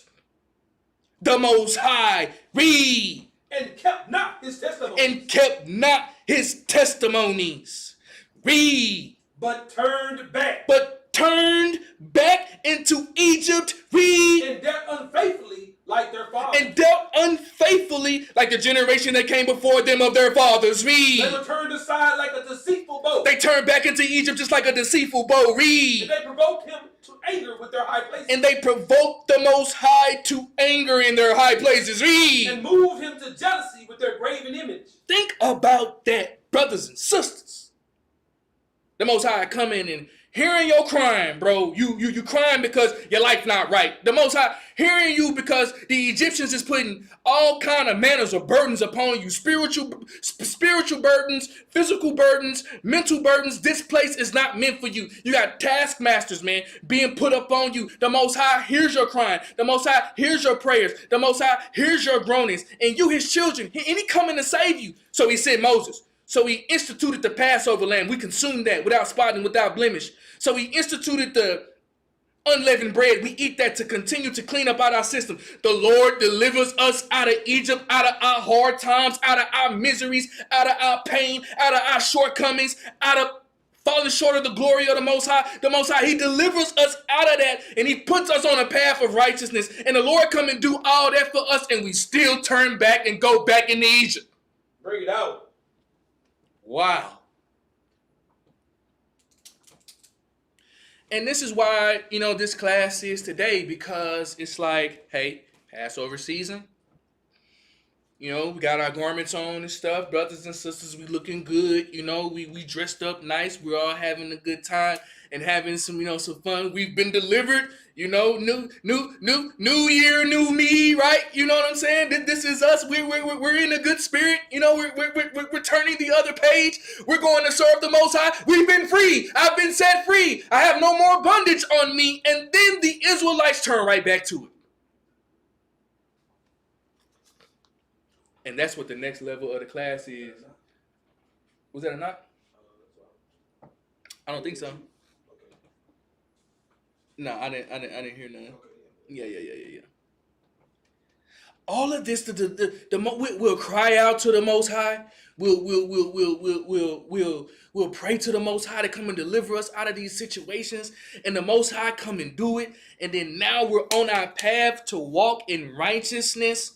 the Most High. Read. And kept not his testimony. And kept not his testimonies. Read. But turned back. But turned back into Egypt. Read. And dealt unfaithfully like their fathers. And dealt unfaithfully like the generation that came before them of their fathers. Read. They were turned aside like a deceitful bow. They turned back into Egypt just like a deceitful bow. Read. And they provoked him to anger with their high places. And they provoked the Most High to anger in their high places. Read. And moved him to jealousy with their graven image. Think about that, brothers and sisters. The Most High come in and hearing your crying, bro. You crying because your life not right. The Most High hearing you because the Egyptians is putting all kind of manners of burdens upon you. Spiritual burdens, physical burdens, mental burdens. This place is not meant for you. You got taskmasters, man, being put up on you. The Most High hears your crying. The Most High hears your prayers. The Most High hears your groanings. And you, his children, and he coming to save you. So he sent Moses. So he instituted the Passover lamb. We consumed that without spot and without blemish. So he instituted the unleavened bread. We eat that to continue to clean up out our system. The Lord delivers us out of Egypt, out of our hard times, out of our miseries, out of our pain, out of our shortcomings, out of falling short of the glory of the Most High. The Most High, he delivers us out of that, and he puts us on a path of righteousness. And the Lord come and do all that for us, and we still turn back and go back into Egypt. Bring it out. Wow. And this is why, this class is today, because it's like, hey, Passover season. We got our garments on and stuff. Brothers and sisters, we looking good. We dressed up nice. We're all having a good time and having some, some fun. We've been delivered, new year, new me, right? You know what I'm saying? This is us. We're in a good spirit. We're turning the other page. We're going to serve the Most High. We've been free. I've been set free. I have no more bondage on me. And then the Israelites turn right back to it. And that's what the next level of the class is. Was that a knock? I don't think so. No, I didn't hear nothing. Yeah. all of this, we'll cry out to the Most High. We'll pray to the Most High to come and deliver us out of these situations, and the Most High come and do it. And then now we're on our path to walk in righteousness.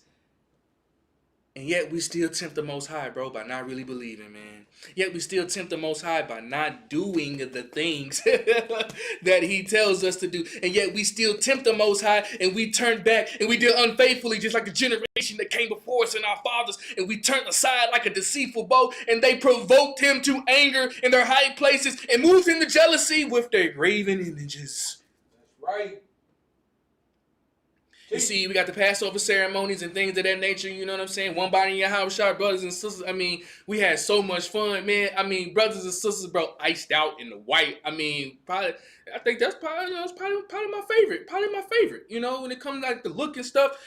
And yet we still tempt the Most High, bro, by not really believing, man. Yet we still tempt the Most High by not doing the things that he tells us to do. And yet we still tempt the Most High, and we turn back and we deal unfaithfully, just like the generation that came before us and our fathers. And we turned aside like a deceitful bow, and they provoked him to anger in their high places and moved him to jealousy with their graven images. That's right. You see, we got the Passover ceremonies and things of that nature, you know what I'm saying? One body in your house, shot brothers and sisters. I mean, we had so much fun, man. I mean, brothers and sisters, bro, iced out in the white. I mean, I think that's probably my favorite. Probably my favorite, you know, when it comes to like the look and stuff.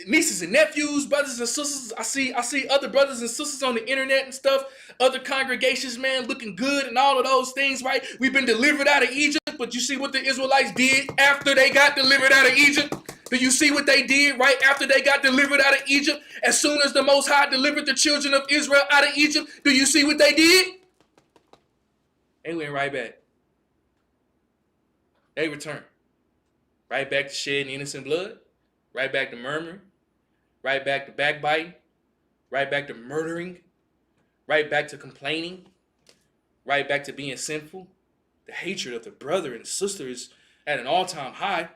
Nieces and nephews, brothers and sisters. I see other brothers and sisters on the internet and stuff. Other congregations, man, looking good and all of those things, right? We've been delivered out of Egypt, but you see what the Israelites did after they got delivered out of Egypt? Do you see what they did right after they got delivered out of Egypt? As soon as the Most High delivered the children of Israel out of Egypt, do you see what they did? They went right back. They returned. Right back to shedding innocent blood. Right back to murmuring. Right back to backbiting. Right back to murdering. Right back to complaining. Right back to being sinful. The hatred of the brother and sister is at an all-time high.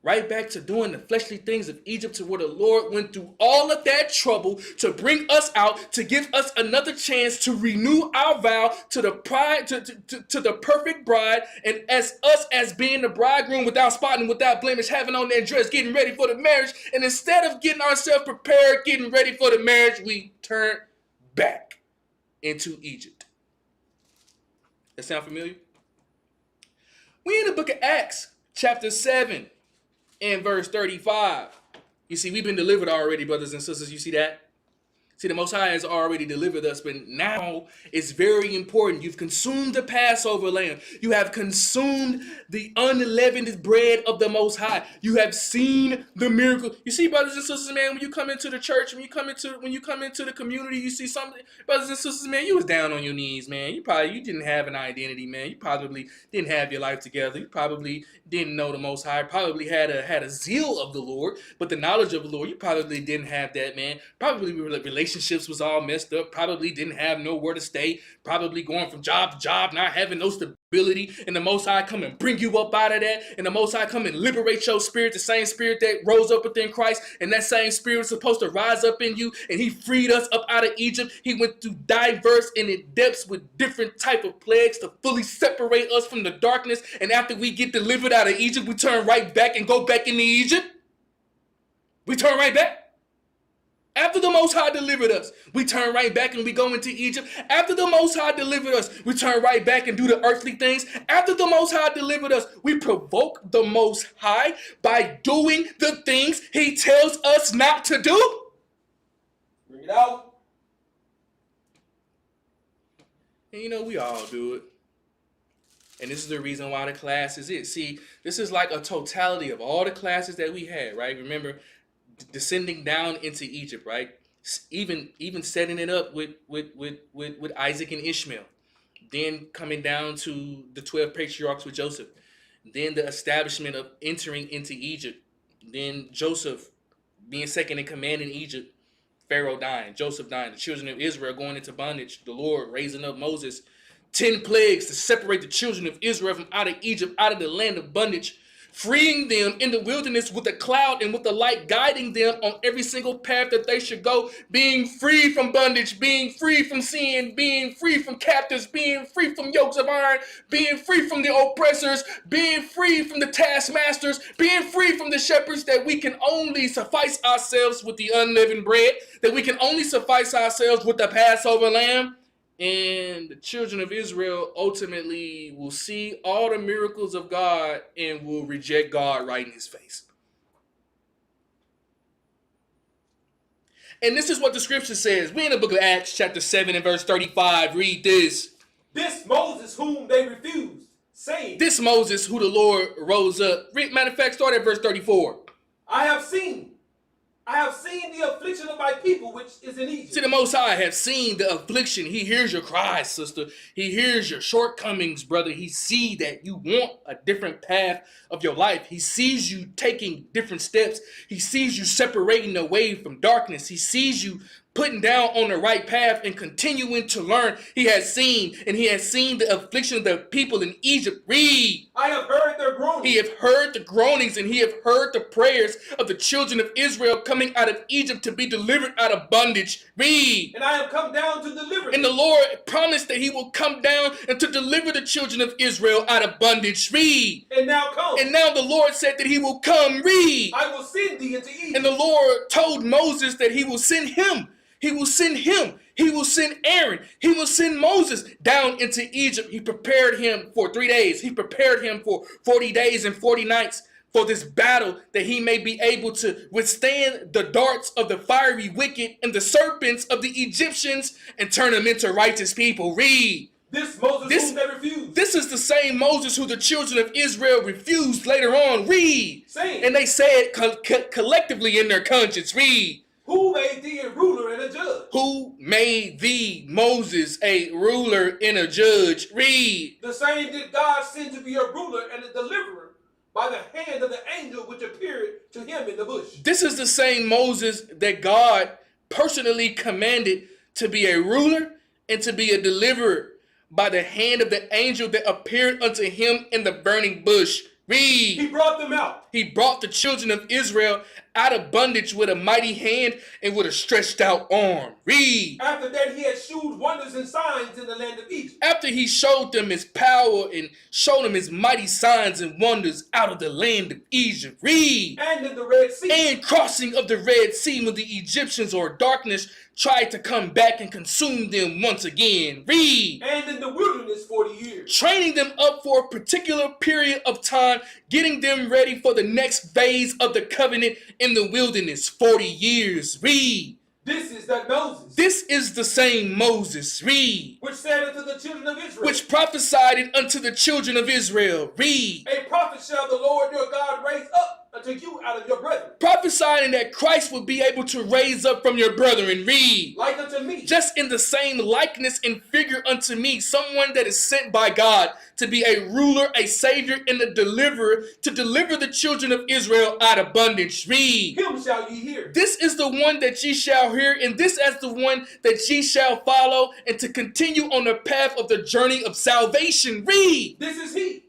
Right back to doing the fleshly things of Egypt, to where the Lord went through all of that trouble to bring us out, to give us another chance to renew our vow to the pride, to the perfect bride, and as being the bridegroom without spot and without blemish, having on that dress, getting ready for the marriage. And instead of getting ourselves prepared, getting ready for the marriage, we turn back into Egypt. That sound familiar? We in the book of Acts, chapter 7. In verse 35, you see, we've been delivered already, brothers and sisters. You see that? See, the Most High has already delivered us, but now it's very important. You've consumed the Passover lamb. You have consumed the unleavened bread of the Most High. You have seen the miracle. You see, brothers and sisters, man, when you come into the church, when you come into the community, you see something, brothers and sisters, man, you was down on your knees, man. You didn't have an identity, man. You probably didn't have your life together. You probably didn't know the Most High. Probably had a zeal of the Lord, but the knowledge of the Lord, you probably didn't have that, man. Probably relationships was all messed up. Probably didn't have nowhere to stay. Probably going from job to job, not having no stability. And the Most High come and bring you up out of that. And the Most High come and liberate your spirit, the same spirit that rose up within Christ. And that same spirit is supposed to rise up in you. And he freed us up out of Egypt. He went through diverse and in depths with different type of plagues to fully separate us from the darkness. And after we get delivered out of Egypt, we turn right back and go back into Egypt. We turn right back. After the Most High delivered us, we turn right back and we go into Egypt. After the Most High delivered us, we turn right back and do the earthly things. After the Most High delivered us, we provoke the Most High by doing the things he tells us not to do. Bring it out. And you know, we all do it. And this is the reason why the class is it. See, this is like a totality of all the classes that we had, right? Remember, descending down into Egypt, right? Even setting it up with Isaac and Ishmael. Then coming down to the 12 patriarchs with Joseph. Then the establishment of entering into Egypt. Then Joseph being second in command in Egypt. Pharaoh dying, Joseph dying, the children of Israel going into bondage, the Lord raising up Moses. 10 plagues to separate the children of Israel from out of Egypt, out of the land of bondage, freeing them in the wilderness with a cloud and with the light, guiding them on every single path that they should go, being free from bondage, being free from sin, being free from captives, being free from yokes of iron, being free from the oppressors, being free from the taskmasters, being free from the shepherds, that we can only suffice ourselves with the unleavened bread, that we can only suffice ourselves with the Passover lamb. And the children of Israel ultimately will see all the miracles of God and will reject God right in his face. And this is what the scripture says. We're in the book of Acts, chapter 7 and verse 35. Read this. This Moses whom they refused, saying, This Moses who the Lord rose up. Matter of fact, start at verse 34. I have seen I have seen the affliction of my people which is in Egypt. See, the Most High has seen the affliction. He hears your cries, sister. He hears your shortcomings, brother. He sees that you want a different path of your life. He sees you taking different steps. He sees you separating away from darkness. He sees you putting down on the right path and continuing to learn. He has seen, and he has seen the affliction of the people in Egypt. Read. I have heard their groanings. He have heard the groanings, and he have heard the prayers of the children of Israel coming out of Egypt to be delivered out of bondage. Read. And I have come down to deliver them. And the Lord promised that he will come down and to deliver the children of Israel out of bondage. Read. And now come. And now the Lord said that he will come. Read. I will send thee into Egypt. And the Lord told Moses that he will send him. He will send him. He will send Aaron. He will send Moses down into Egypt. He prepared him for 3 days. He prepared him for 40 days and 40 nights for this battle, that he may be able to withstand the darts of the fiery wicked and the serpents of the Egyptians and turn them into righteous people. Read. This Moses whom they refused. This is the same Moses who the children of Israel refused later on. Read. Saying. And they said collectively in their conscience. Read. Who made thee a ruler and a judge? Who made thee, Moses, a ruler and a judge? Read. The same did God send to be a ruler and a deliverer by the hand of the angel which appeared to him in the bush. This is the same Moses that God personally commanded to be a ruler and to be a deliverer by the hand of the angel that appeared unto him in the burning bush. Read. He brought them out. He brought the children of Israel out of bondage with a mighty hand and with a stretched out arm. Read. After that he had shewed wonders and signs in the land of Egypt. After he showed them his power and showed them his mighty signs and wonders out of the land of Egypt. Read. And in the Red Sea. And crossing of the Red Sea when the Egyptians or darkness tried to come back and consume them once again. Read. And in the wilderness 40 years. Training them up for a particular period of time, getting them ready for the next phase of the covenant in the wilderness. 40 years. Read. This is that Moses. This is the same Moses. Read. Which said unto the children of Israel. Which prophesied it unto the children of Israel. Read. A prophet shall the Lord your God raise up unto you out of your brethren. Prophesying that Christ would be able to raise up from your brethren. Read. Like unto me. Just in the same likeness and figure unto me, someone that is sent by God to be a ruler, a savior, and a deliverer to deliver the children of Israel out of bondage. Read. Him shall ye hear. This is the one that ye shall hear, and this as the one that ye shall follow, and to continue on the path of the journey of salvation. Read. This is he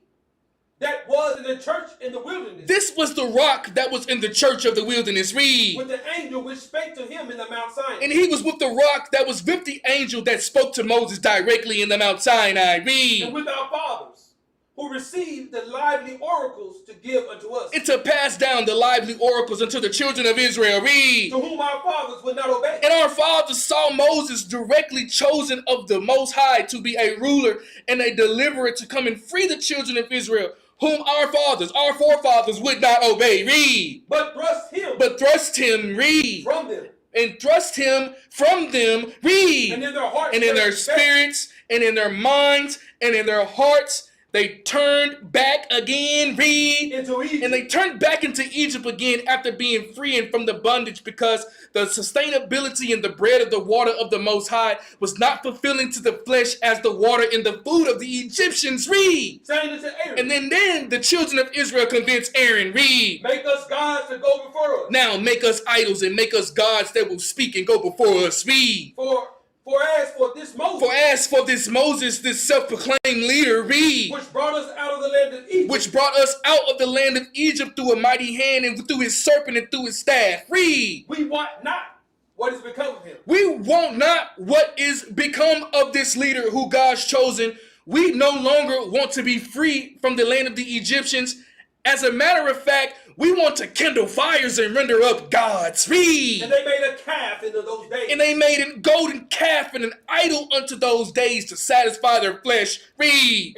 that was in the church in the wilderness. This was the rock that was in the church of the wilderness. Read. With the angel which spake to him in the Mount Sinai. And he was with the rock that was with the angel that spoke to Moses directly in the Mount Sinai. Read. And with our fathers, who received the lively oracles to give unto us. And to pass down the lively oracles unto the children of Israel. Read. To whom our fathers would not obey. And our fathers saw Moses directly chosen of the Most High to be a ruler and a deliverer to come and free the children of Israel, whom our forefathers would not obey. Read. But thrust him. Read. From them. And thrust him from them. Read. And in their hearts. And in their spirits, and in their minds, and in their hearts, they turned back again. Read. Into Egypt. And they turned back into Egypt again after being freed from the bondage, because the sustainability and the bread of the water of the Most High was not fulfilling to the flesh as the water in the food of the Egyptians. Read. Saying unto Aaron. And then the children of Israel convinced Aaron. Read. Make us gods to go before us. Now make us idols and make us gods that will speak and go before us. Read. For as for this Moses, this self-proclaimed leader. Read. Which brought us out of the land of Egypt. Which brought us out of the land of Egypt through a mighty hand and through his serpent and through his staff. Read. We want not what is become of him. We want not what is become of this leader who God's chosen. We no longer want to be free from the land of the Egyptians. As a matter of fact, we want to kindle fires and render up gods. Read. And they made a calf into those days. And they made a golden calf and an idol unto those days to satisfy their flesh. Read.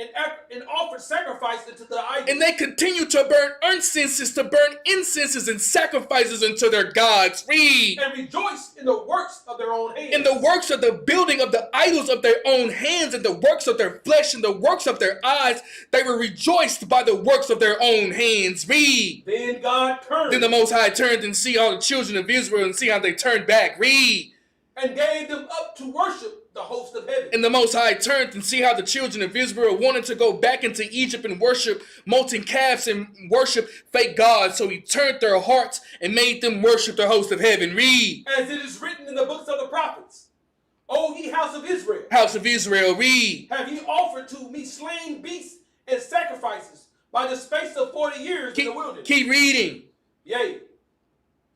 And offered sacrifice unto the idols. And they continued to burn incenses and sacrifices unto their gods. Read. And rejoiced in the works of their own hands. In the works of the building of the idols of their own hands, and the works of their flesh, and the works of their eyes. They were rejoiced by the works of their own hands. Read. Then God turned. Then the Most High turned and see all the children of Israel and see how they turned back. Read. And gave them up to worship the host of heaven. And the Most High turned and see how the children of Israel wanted to go back into Egypt and worship molten calves and worship fake gods. So he turned their hearts and made them worship the host of heaven. Read. As it is written in the books of the prophets, O ye house of Israel. House of Israel, read. Have ye offered to me slain beasts and sacrifices by the space of 40 years in the wilderness? Keep reading. Yea.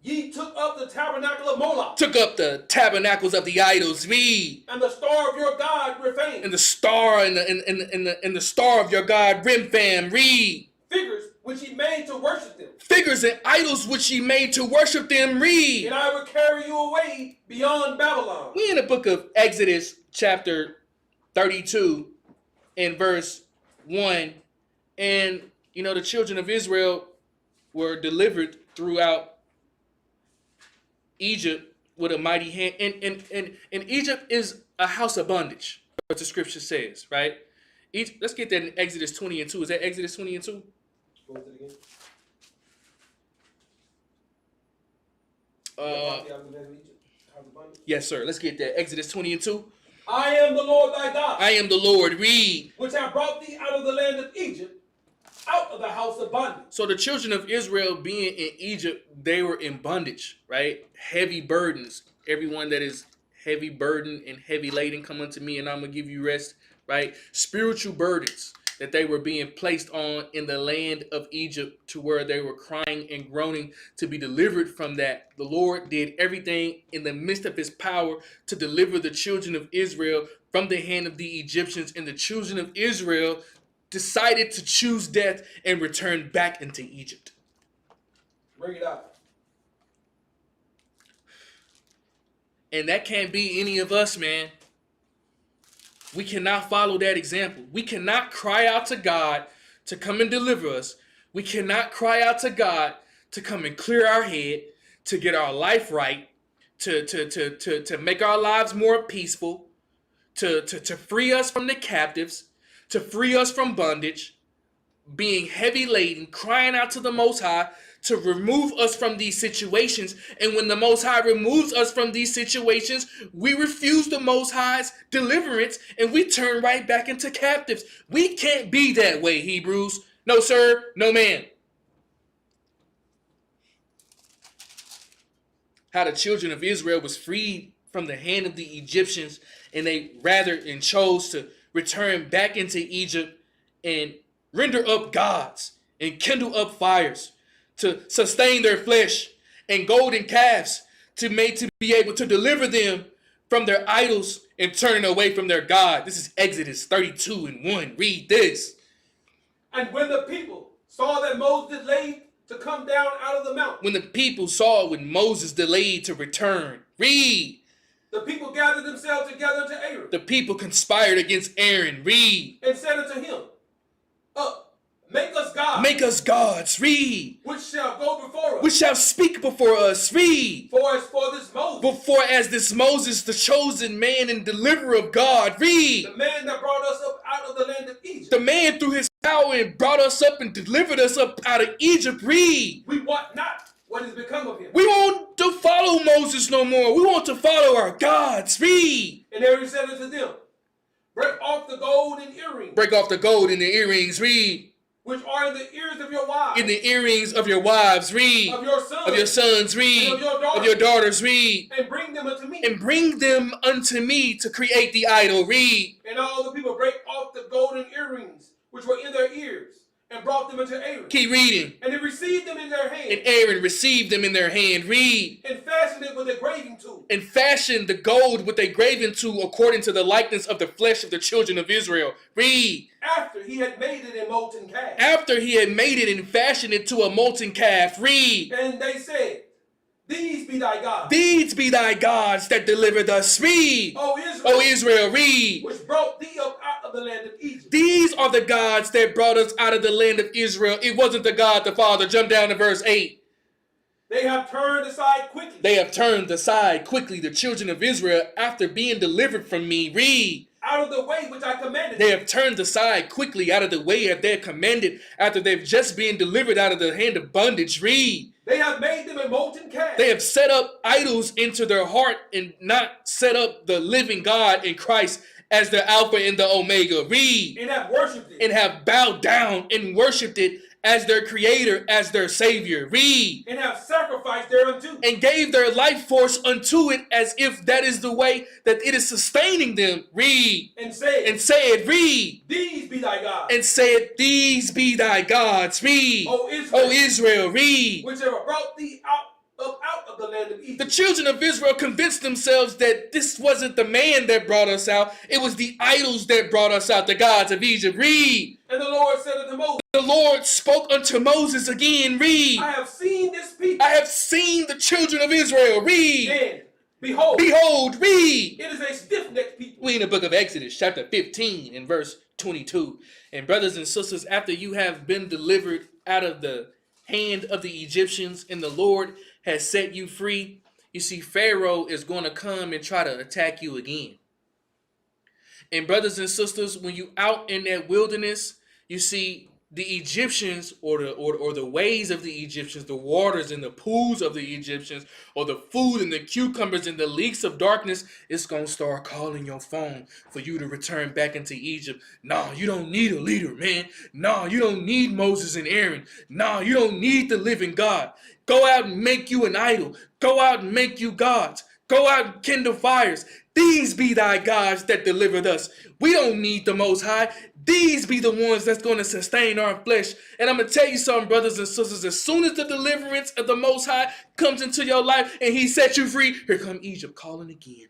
Ye took up the tabernacle of Moloch. Took up the tabernacles of the idols. Read. And the star of your God, Rephaim. And the star and the star of your God, Remphan. Read. Figures which he made to worship them. Figures and idols which he made to worship them. Read. And I will carry you away beyond Babylon. We in the book of Exodus, chapter 32, and verse 1. And, you know, the children of Israel were delivered throughout Egypt with a mighty hand. And Egypt is a house of bondage, what the scripture says, right? Let's get that in Exodus 20 and 2. Is that Exodus 20 and 2? Go with it again. Yes, sir. Let's get that. Exodus 20 and 2. I am the Lord thy God. I am the Lord. Read. Which have brought thee out of the land of Egypt, out of the house of bondage. So the children of Israel being in Egypt, they were in bondage, right? Heavy burdens. Everyone that is heavy burdened and heavy laden, come unto me and I'm going to give you rest, right? Spiritual burdens that they were being placed on in the land of Egypt, to where they were crying and groaning to be delivered from that. The Lord did everything in the midst of his power to deliver the children of Israel from the hand of the Egyptians, and the children of Israel decided to choose death and return back into Egypt. Bring it out. And that can't be any of us, man. We cannot follow that example. We cannot cry out to God to come and deliver us. We cannot cry out to God to come and clear our head, to get our life right, to make our lives more peaceful, to free us from the captives, to free us from bondage, being heavy laden, crying out to the Most High to remove us from these situations. And when the Most High removes us from these situations, we refuse the Most High's deliverance and we turn right back into captives. We can't be that way, Hebrews. No, sir. No, ma'am. How the children of Israel was freed from the hand of the Egyptians, and they chose to return back into Egypt and render up gods and kindle up fires to sustain their flesh, and golden calves to be able to deliver them from their idols and turning away from their God. This is Exodus 32 and 1. Read this. And when the people saw that Moses delayed to come down out of the mountain. When the people saw when Moses delayed to return. Read. The people gathered themselves together to Aaron. The people conspired against Aaron. Read. And said unto him, make us gods. Make us gods. Read. Which shall go before us. Which shall speak before us. Read. For as for this Moses. Before as this Moses, the chosen man and deliverer of God. Read. The man that brought us up out of the land of Egypt. The man through his power and brought us up and delivered us up out of Egypt. Read. We want not what has become of him. We want to follow Moses no more. We want to follow our gods. Read. And Aaron said unto them, break off the gold and earrings. Break off the gold and the earrings. Read. Which are in the ears of your wives. In the earrings of your wives. Read. Of your sons. Of your sons. Read. Of your daughters. Read. And bring them unto me. And bring them unto me to create the idol. Read. And all the people break off the golden earrings which were in their ears, and brought them unto Aaron. Keep reading. And they received them in their hand. And Aaron received them in their hand. Read. And fashioned it with a graving tool. And fashioned the gold with a graving tool according to the likeness of the flesh of the children of Israel. Read. After he had made it a molten calf. After he had made it and fashioned it to a molten calf. Read. And they said, these be thy gods. These be thy gods that delivered us. Read. O Israel, read. Which brought thee up out of the land of Egypt. These are the gods that brought us out of the land of Israel. It wasn't the God the Father. Jump down to verse 8. They have turned aside quickly. They have turned aside quickly, the children of Israel, after being delivered from me. Read. out of the way which I commanded They them. have turned aside quickly out of the way that they're commanded after they've just been delivered out of the hand of bondage. Read. They have made them a molten calf. They have set up idols into their heart and not set up the living God in Christ as the Alpha and the Omega. Read. And have worshipped it. And have bowed down and worshipped it as their creator, as their savior. Read. And have sacrificed thereunto. And gave their life force unto it as if that is the way that it is sustaining them. Read. And said, read. These be thy gods. And said, these be thy gods. Read. O Israel, read. Which have brought thee out of the land of Egypt. The children of Israel convinced themselves that this wasn't the man that brought us out. It was the idols that brought us out, the gods of Egypt. Read. And the Lord said unto Moses, the Lord spoke unto Moses again. Read. I have seen this people. I have seen the children of Israel. Read. And behold, read. It is a stiff-necked people. We in the book of Exodus, chapter 15 and verse 22. And brothers and sisters, after you have been delivered out of the hand of the Egyptians and the Lord has set you free, you see Pharaoh is going to come and try to attack you again. And brothers and sisters, when you out in that wilderness, you see the Egyptians or the ways of the Egyptians, the waters and the pools of the Egyptians, or the food and the cucumbers and the leaks of darkness, it's going to start calling your phone for you to return back into Egypt. No, you don't need a leader, man. No, you don't need Moses and Aaron. No, you don't need the living God. Go out and make you an idol. Go out and make you gods. Go out and kindle fires. These be thy gods that delivered us. We don't need the Most High. These be the ones that's going to sustain our flesh. And I'm going to tell you something, brothers and sisters. As soon as the deliverance of the Most High comes into your life and he sets you free, here come Egypt calling again.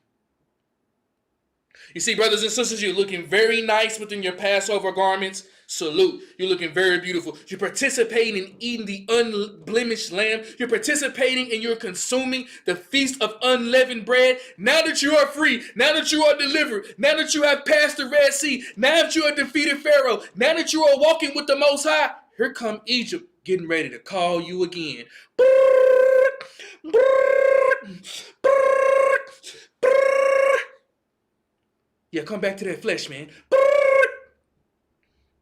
You see, brothers and sisters, you're looking very nice within your Passover garments. Salute. You're looking very beautiful. You're participating in eating the unblemished lamb. You're participating and you're consuming the feast of unleavened bread. Now that you are free, now that you are delivered, now that you have passed the Red Sea, now that you have defeated Pharaoh, now that you are walking with the Most High, here come Egypt getting ready to call you again. Yeah, come back to that flesh, man.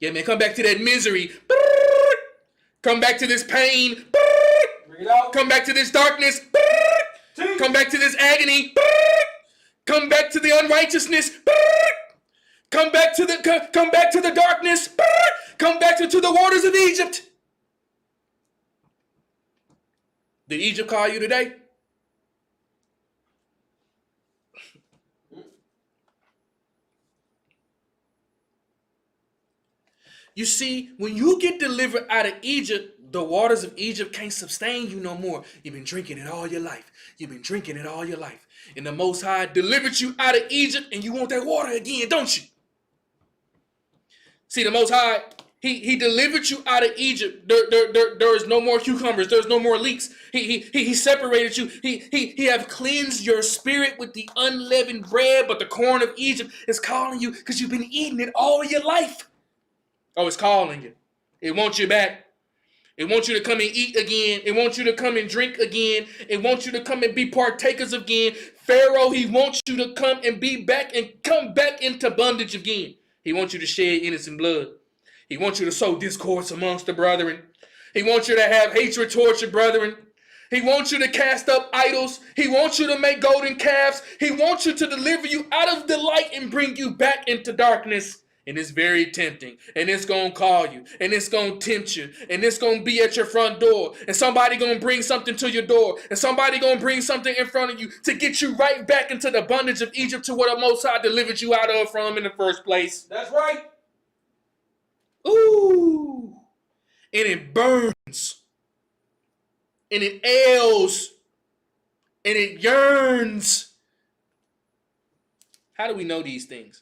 Yeah, man, come back to that misery. Come back to this pain. Come back to this darkness. Come back to this agony. Come back to the unrighteousness. Come back to the darkness. Come back to the waters of Egypt. Did Egypt call you today? You see, when you get delivered out of Egypt, the waters of Egypt can't sustain you no more. You've been drinking it all your life. You've been drinking it all your life. And the Most High delivered you out of Egypt, and you want that water again, don't you? See, the Most High, He delivered you out of Egypt. There is no more cucumbers. There's no more leeks. He separated you. He have cleansed your spirit with the unleavened bread, but the corn of Egypt is calling you because you've been eating it all your life. Oh, it's calling you. It wants you back. It wants you to come and eat again. It wants you to come and drink again. It wants you to come and be partakers again. Pharaoh, he wants you to come and be back and come back into bondage again. He wants you to shed innocent blood. He wants you to sow discord amongst the brethren. He wants you to have hatred towards your brethren. He wants you to cast up idols. He wants you to make golden calves. He wants you to deliver you out of the light and bring you back into darkness. And it's very tempting. And it's going to call you. And it's going to tempt you. And it's going to be at your front door. And somebody going to bring something to your door. And somebody going to bring something in front of you to get you right back into the bondage of Egypt to what the Most High delivered you out of from in the first place. That's right. Ooh. And it burns. And it ails. And it yearns. How do we know these things?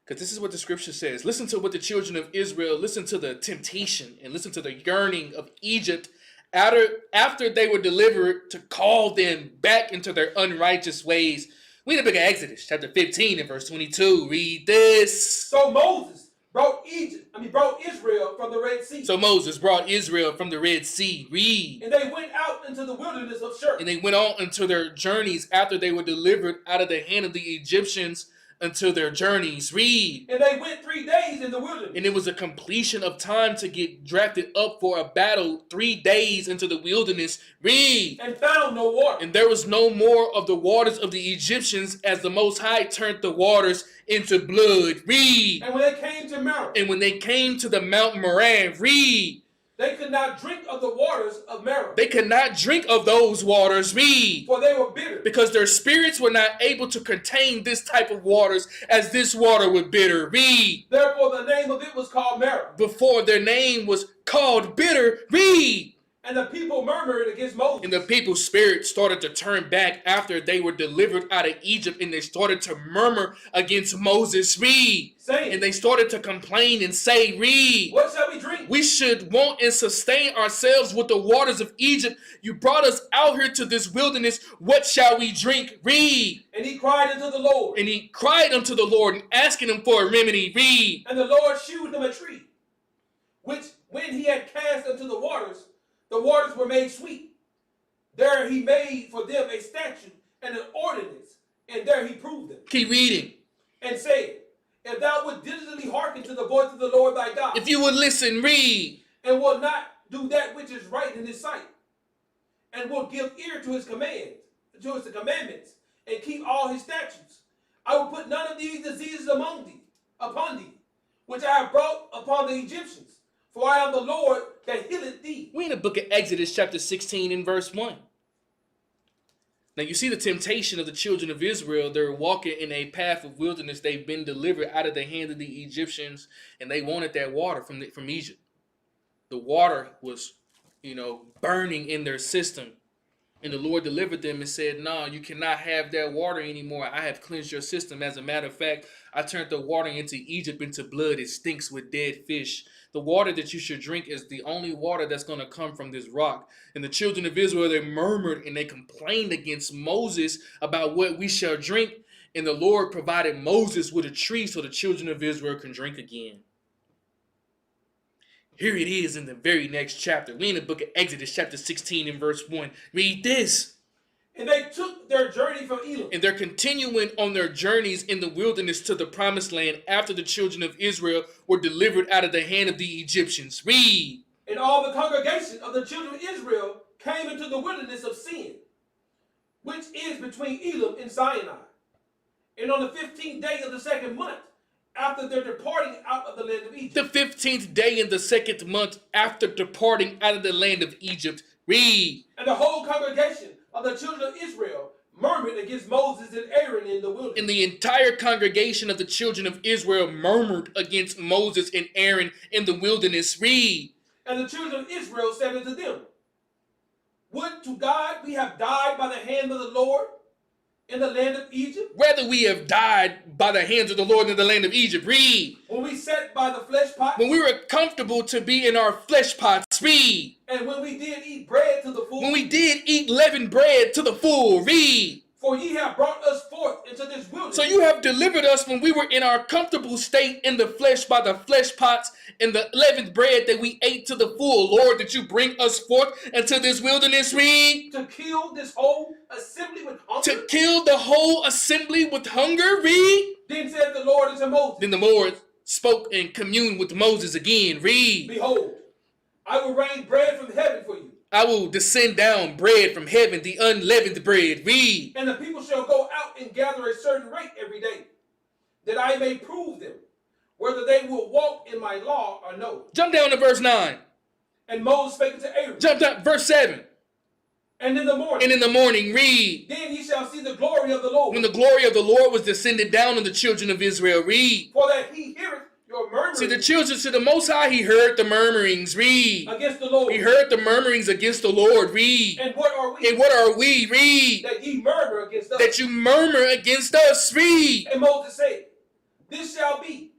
Because this is what the scripture says. Listen to what the children of Israel, listen to the temptation and listen to the yearning of Egypt after they were delivered to call them back into their unrighteous ways. We in the book of Exodus, chapter 15 and verse 22. Read this. So Moses brought Israel from the Red Sea. So Moses brought Israel from the Red Sea. Read. And they went out into the wilderness of Shur. And they went on into their journeys after they were delivered out of the hand of the Egyptians until their journeys. Read. And they went 3 days in the wilderness. And it was a completion of time to get drafted up for a battle 3 days into the wilderness. Read. And found no water. And there was no more of the waters of the Egyptians as the Most High turned the waters into blood. Read. And when they came to Meribah. And when they came to the Mount Moran. Read. They could not drink of the waters of Meribah. They could not drink of those waters. Read. For they were bitter. Because their spirits were not able to contain this type of waters as this water was bitter. Read. Therefore the name of it was called Meribah. Before their name was called bitter. Read. And the people murmured against Moses. And the people's spirits started to turn back after they were delivered out of Egypt, and they started to murmur against Moses. Read. Saying. And they started to complain and say, read. What shall we drink? We should want and sustain ourselves with the waters of Egypt. You brought us out here to this wilderness. What shall we drink? Read. And he cried unto the Lord. And he cried unto the Lord and asking him for a remedy. Read. And the Lord shewed him a tree, which when he had cast into the waters were made sweet. There he made for them a statute and an ordinance, and there he proved them. Keep reading. And said, if thou would diligently hearken to the voice of the Lord thy God, if you would listen, read. And will not do that which is right in his sight, and will give ear to his commands, to his commandments, and keep all his statutes, I will put none of these diseases upon thee, which I have brought upon the Egyptians. For I am the Lord that healeth thee. We're in the book of Exodus chapter 16 and verse 1. Now you see the temptation of the children of Israel. They're walking in a path of wilderness. They've been delivered out of the hand of the Egyptians, and they wanted that water from Egypt. The water was, burning in their system. And the Lord delivered them and said, no, you cannot have that water anymore. I have cleansed your system. As a matter of fact, I turned the water into Egypt into blood. It stinks with dead fish. The water that you should drink is the only water that's going to come from this rock. And the children of Israel, they murmured and they complained against Moses about what we shall drink. And the Lord provided Moses with a tree so the children of Israel can drink again. Here it is in the very next chapter. We in the book of Exodus chapter 16 and verse 1. Read this. And they took their journey from Elim. And they're continuing on their journeys in the wilderness to the promised land after the children of Israel were delivered out of the hand of the Egyptians. Read. And all the congregation of the children of Israel came into the wilderness of Sin, which is between Elim and Sinai. And on the 15th day of the second month, after their departing out of the land of Egypt. The 15th day in the second month after departing out of the land of Egypt. Read. And the whole congregation of the children of Israel murmured against Moses and Aaron in the wilderness. And the entire congregation of the children of Israel murmured against Moses and Aaron in the wilderness. Read. And the children of Israel said unto them, would to God we have died by the hand of the Lord in the land of Egypt? Rather we have died by the hands of the Lord in the land of Egypt. Read. When we sat by the flesh pot. When we were comfortable to be in our flesh pots. Read. And when we did eat bread to the full. When we did eat leavened bread to the full. Read. For ye have brought us forth into this wilderness. So you have delivered us when we were in our comfortable state in the flesh by the flesh pots and the leavened bread that we ate to the full. Lord, did you bring us forth into this wilderness? Read. To kill this whole assembly with hunger. To kill the whole assembly with hunger. Read. Then said the Lord unto Moses. Then the Lord spoke and communed with Moses again. Read. Behold, I will rain bread from heaven for you. I will descend down bread from heaven, the unleavened bread. Read. And the people shall go out and gather a certain rate every day, that I may prove them, whether they will walk in my law or no. Jump down to verse 9. And Moses spake unto Aaron. Jump down, verse 7. And in the morning. And in the morning, read. Then ye shall see the glory of the Lord. When the glory of the Lord was descended down on the children of Israel. Read. For that he heareth your murmurings. See, the children, to the Most High, he heard the murmurings. Read. Against the Lord. He heard the murmurings against the Lord. Read. And what are we? And what are we? Read. That ye murmur against us. That you murmur against us. Read. And Moses said, this shall be,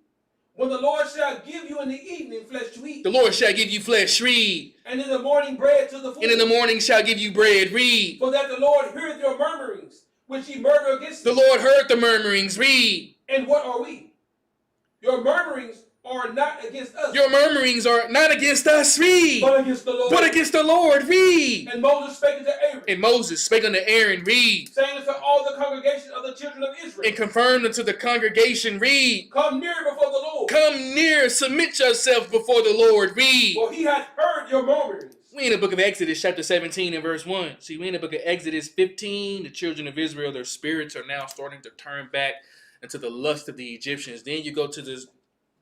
when the Lord shall give you in the evening flesh to eat. The Lord shall give you flesh. Read. And in the morning bread to the full. And in the morning shall give you bread. Read. For that the Lord heareth your murmurings, which ye murmur against The him. Lord heard the murmurings. Read. And what are we? Your murmurings are not against us. Your murmurings are not against us. Read. But against the Lord. But against the Lord. Read. And Moses spake unto Aaron. And Moses spake unto Aaron. Read. Saying unto all the congregation of the children of Israel. And confirmed unto the congregation. Read. Come near before the Lord. Come near. Submit yourself before the Lord. Read. For he hath heard your murmurings. We in the book of Exodus, chapter 17 and verse 1. See, we in the book of Exodus 15. The children of Israel, their spirits are now starting to turn back into the lust of the Egyptians. Then you go to this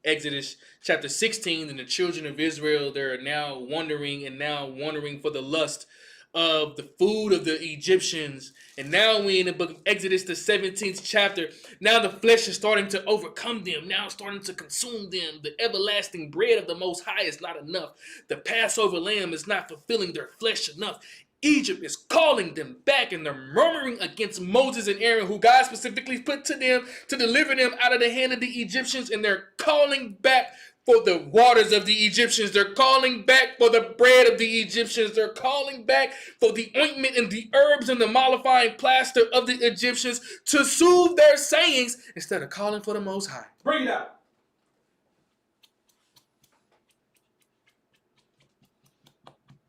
Exodus chapter 16, and the children of Israel, they're now wandering for the lust of the food of the Egyptians. And now we in the book of Exodus, the 17th chapter. Now the flesh is starting to overcome them, now starting to consume them. The everlasting bread of the Most High is not enough. The Passover lamb is not fulfilling their flesh enough. Egypt is calling them back, and they're murmuring against Moses and Aaron, who God specifically put to them to deliver them out of the hand of the Egyptians. And they're calling back for the waters of the Egyptians. They're calling back for the bread of the Egyptians. They're calling back for the ointment and the herbs and the mollifying plaster of the Egyptians to soothe their sayings instead of calling for the Most High. Bring it out.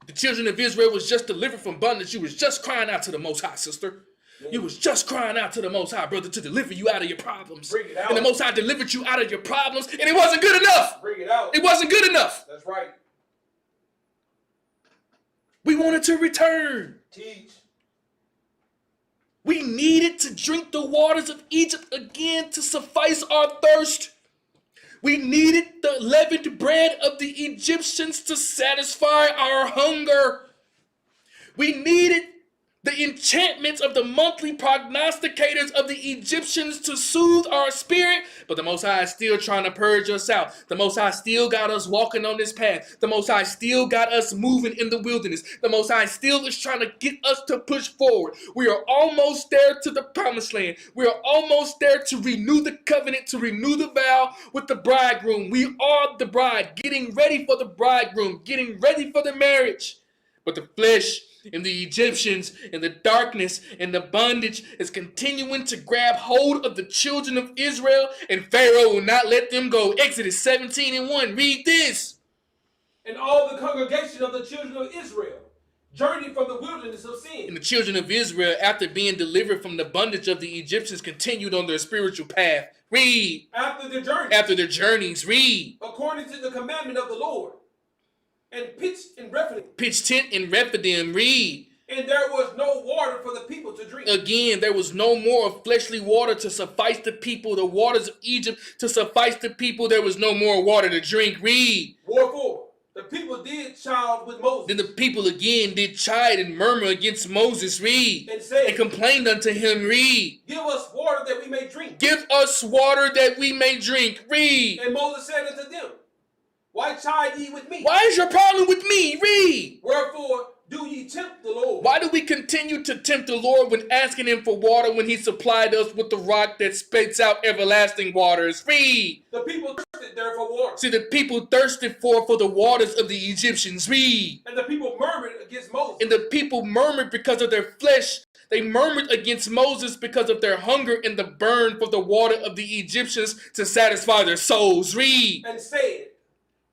The children of Israel was just delivered from bondage. You was just crying out to the Most High, sister. You was just crying out to the Most High, brother, to deliver you out of your problems. Bring it out. And the Most High delivered you out of your problems, and it wasn't good enough. Bring it out. It wasn't good enough. That's right. We wanted to return. Teach. We needed to drink the waters of Egypt again to suffice our thirst. We needed the leavened bread of the Egyptians to satisfy our hunger. We needed the enchantments of the monthly prognosticators of the Egyptians to soothe our spirit. But the Most High is still trying to purge us out. The Most High still got us walking on this path. The Most High still got us moving in the wilderness. The Most High still is trying to get us to push forward. We are almost there to the promised land. We are almost there to renew the covenant, to renew the vow with the bridegroom. We are the bride, getting ready for the bridegroom, getting ready for the marriage. But the flesh and the Egyptians and the darkness and the bondage is continuing to grab hold of the children of Israel, and Pharaoh will not let them go. Exodus 17 and 1. Read this. And all the congregation of the children of Israel journeyed from the wilderness of sin. And the children of Israel, after being delivered from the bondage of the Egyptians, continued on their spiritual path. Read. After their journeys. Read. According to the commandment of the Lord. And pitched in Rephidim. Pitched tent in Rephidim. Read. And there was no water for the people to drink. Again, there was no more of fleshly water to suffice the people. The waters of Egypt to suffice the people. There was no more water to drink. Read. Wherefore, the people did chide with Moses. Then the people again did chide and murmur against Moses. Read. And said, and complained unto him. Read. Give us water that we may drink. Give us water that we may drink. Read. And Moses said unto them, Why chide ye with me? Why is your problem with me? Read. Wherefore do ye tempt the Lord? Why do we continue to tempt the Lord when asking him for water when he supplied us with the rock that spits out everlasting waters? Read. The people thirsted there for water. See, the people thirsted for the waters of the Egyptians. Read. And the people murmured against Moses. And the people murmured because of their flesh. They murmured against Moses because of their hunger and the burn for the water of the Egyptians to satisfy their souls. Read. And said,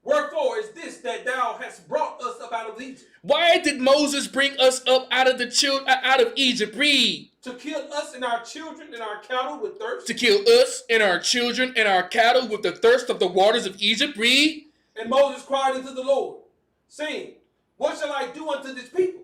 Wherefore is this that thou hast brought us up out of Egypt? Why did Moses bring us up out of Egypt? Read. To kill us and our children and our cattle with thirst. To kill us and our children and our cattle with the thirst of the waters of Egypt. Read. And Moses cried unto the Lord, saying, What shall I do unto this people?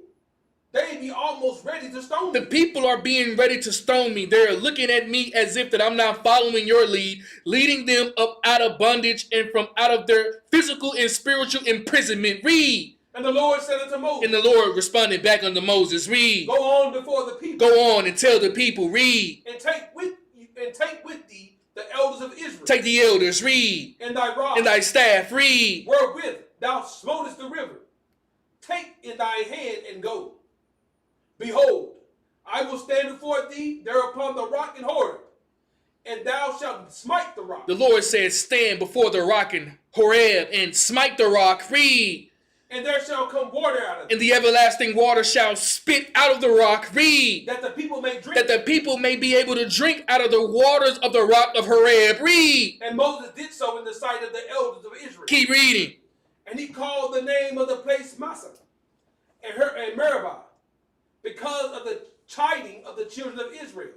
They be almost ready to stone me. The people are being ready to stone me. They're looking at me as if that I'm not following your lead, leading them up out of bondage and from out of their physical and spiritual imprisonment. Read. And the Lord said unto Moses. And the Lord responded back unto Moses. Read. Go on before the people. Go on and tell the people. Read. And take with thee the elders of Israel. Take the elders. Read. And thy rod. And thy staff. Read. Wherewith thou smotest the river. Take in thy hand and go. Behold, I will stand before thee there upon the rock in Horeb, and thou shalt smite the rock. The Lord says, stand before the rock in Horeb and smite the rock. Read. And there shall come water out of it. And the everlasting water shall spit out of the rock. Read. That the people may drink. That the people may be able to drink out of the waters of the rock of Horeb. Read. And Moses did so in the sight of the elders of Israel. Keep reading. And he called the name of the place Massah and Meribah, because of the chiding of the children of Israel,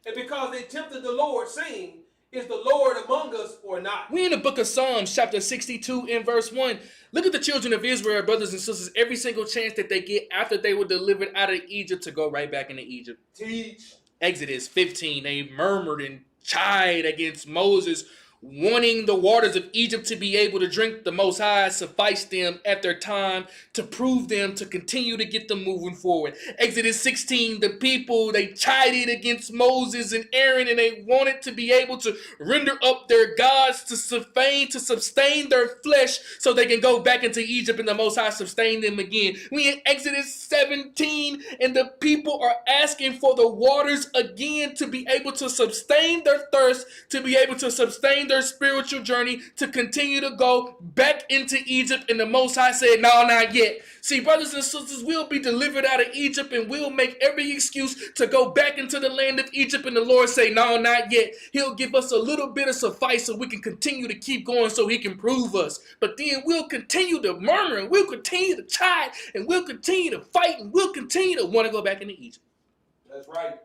and because they tempted the Lord, saying, is the Lord among us or not? We in the book of Psalms, chapter 62 and verse 1. Look at the children of Israel, brothers and sisters, every single chance that they get after they were delivered out of Egypt to go right back into Egypt. Teach. Exodus 15, they murmured and chid against Moses, wanting the waters of Egypt to be able to drink. The Most High sufficed them at their time to prove them to continue to get them moving forward. Exodus 16, the people, they chided against Moses and Aaron, and they wanted to be able to render up their gods to sustain their flesh so they can go back into Egypt, and the Most High sustained them again. We in Exodus 17, and the people are asking for the waters again to be able to sustain their thirst, to be able to sustain their spiritual journey, to continue to go back into Egypt. And the Most High said, no, not yet. See, brothers and sisters, we'll be delivered out of Egypt and we'll make every excuse to go back into the land of Egypt, and the Lord say, no, not yet. He'll give us a little bit of suffice so we can continue to keep going, so he can prove us. But then we'll continue to murmur, and we'll continue to chide, and we'll continue to fight, and we'll continue to want to go back into Egypt. That's right.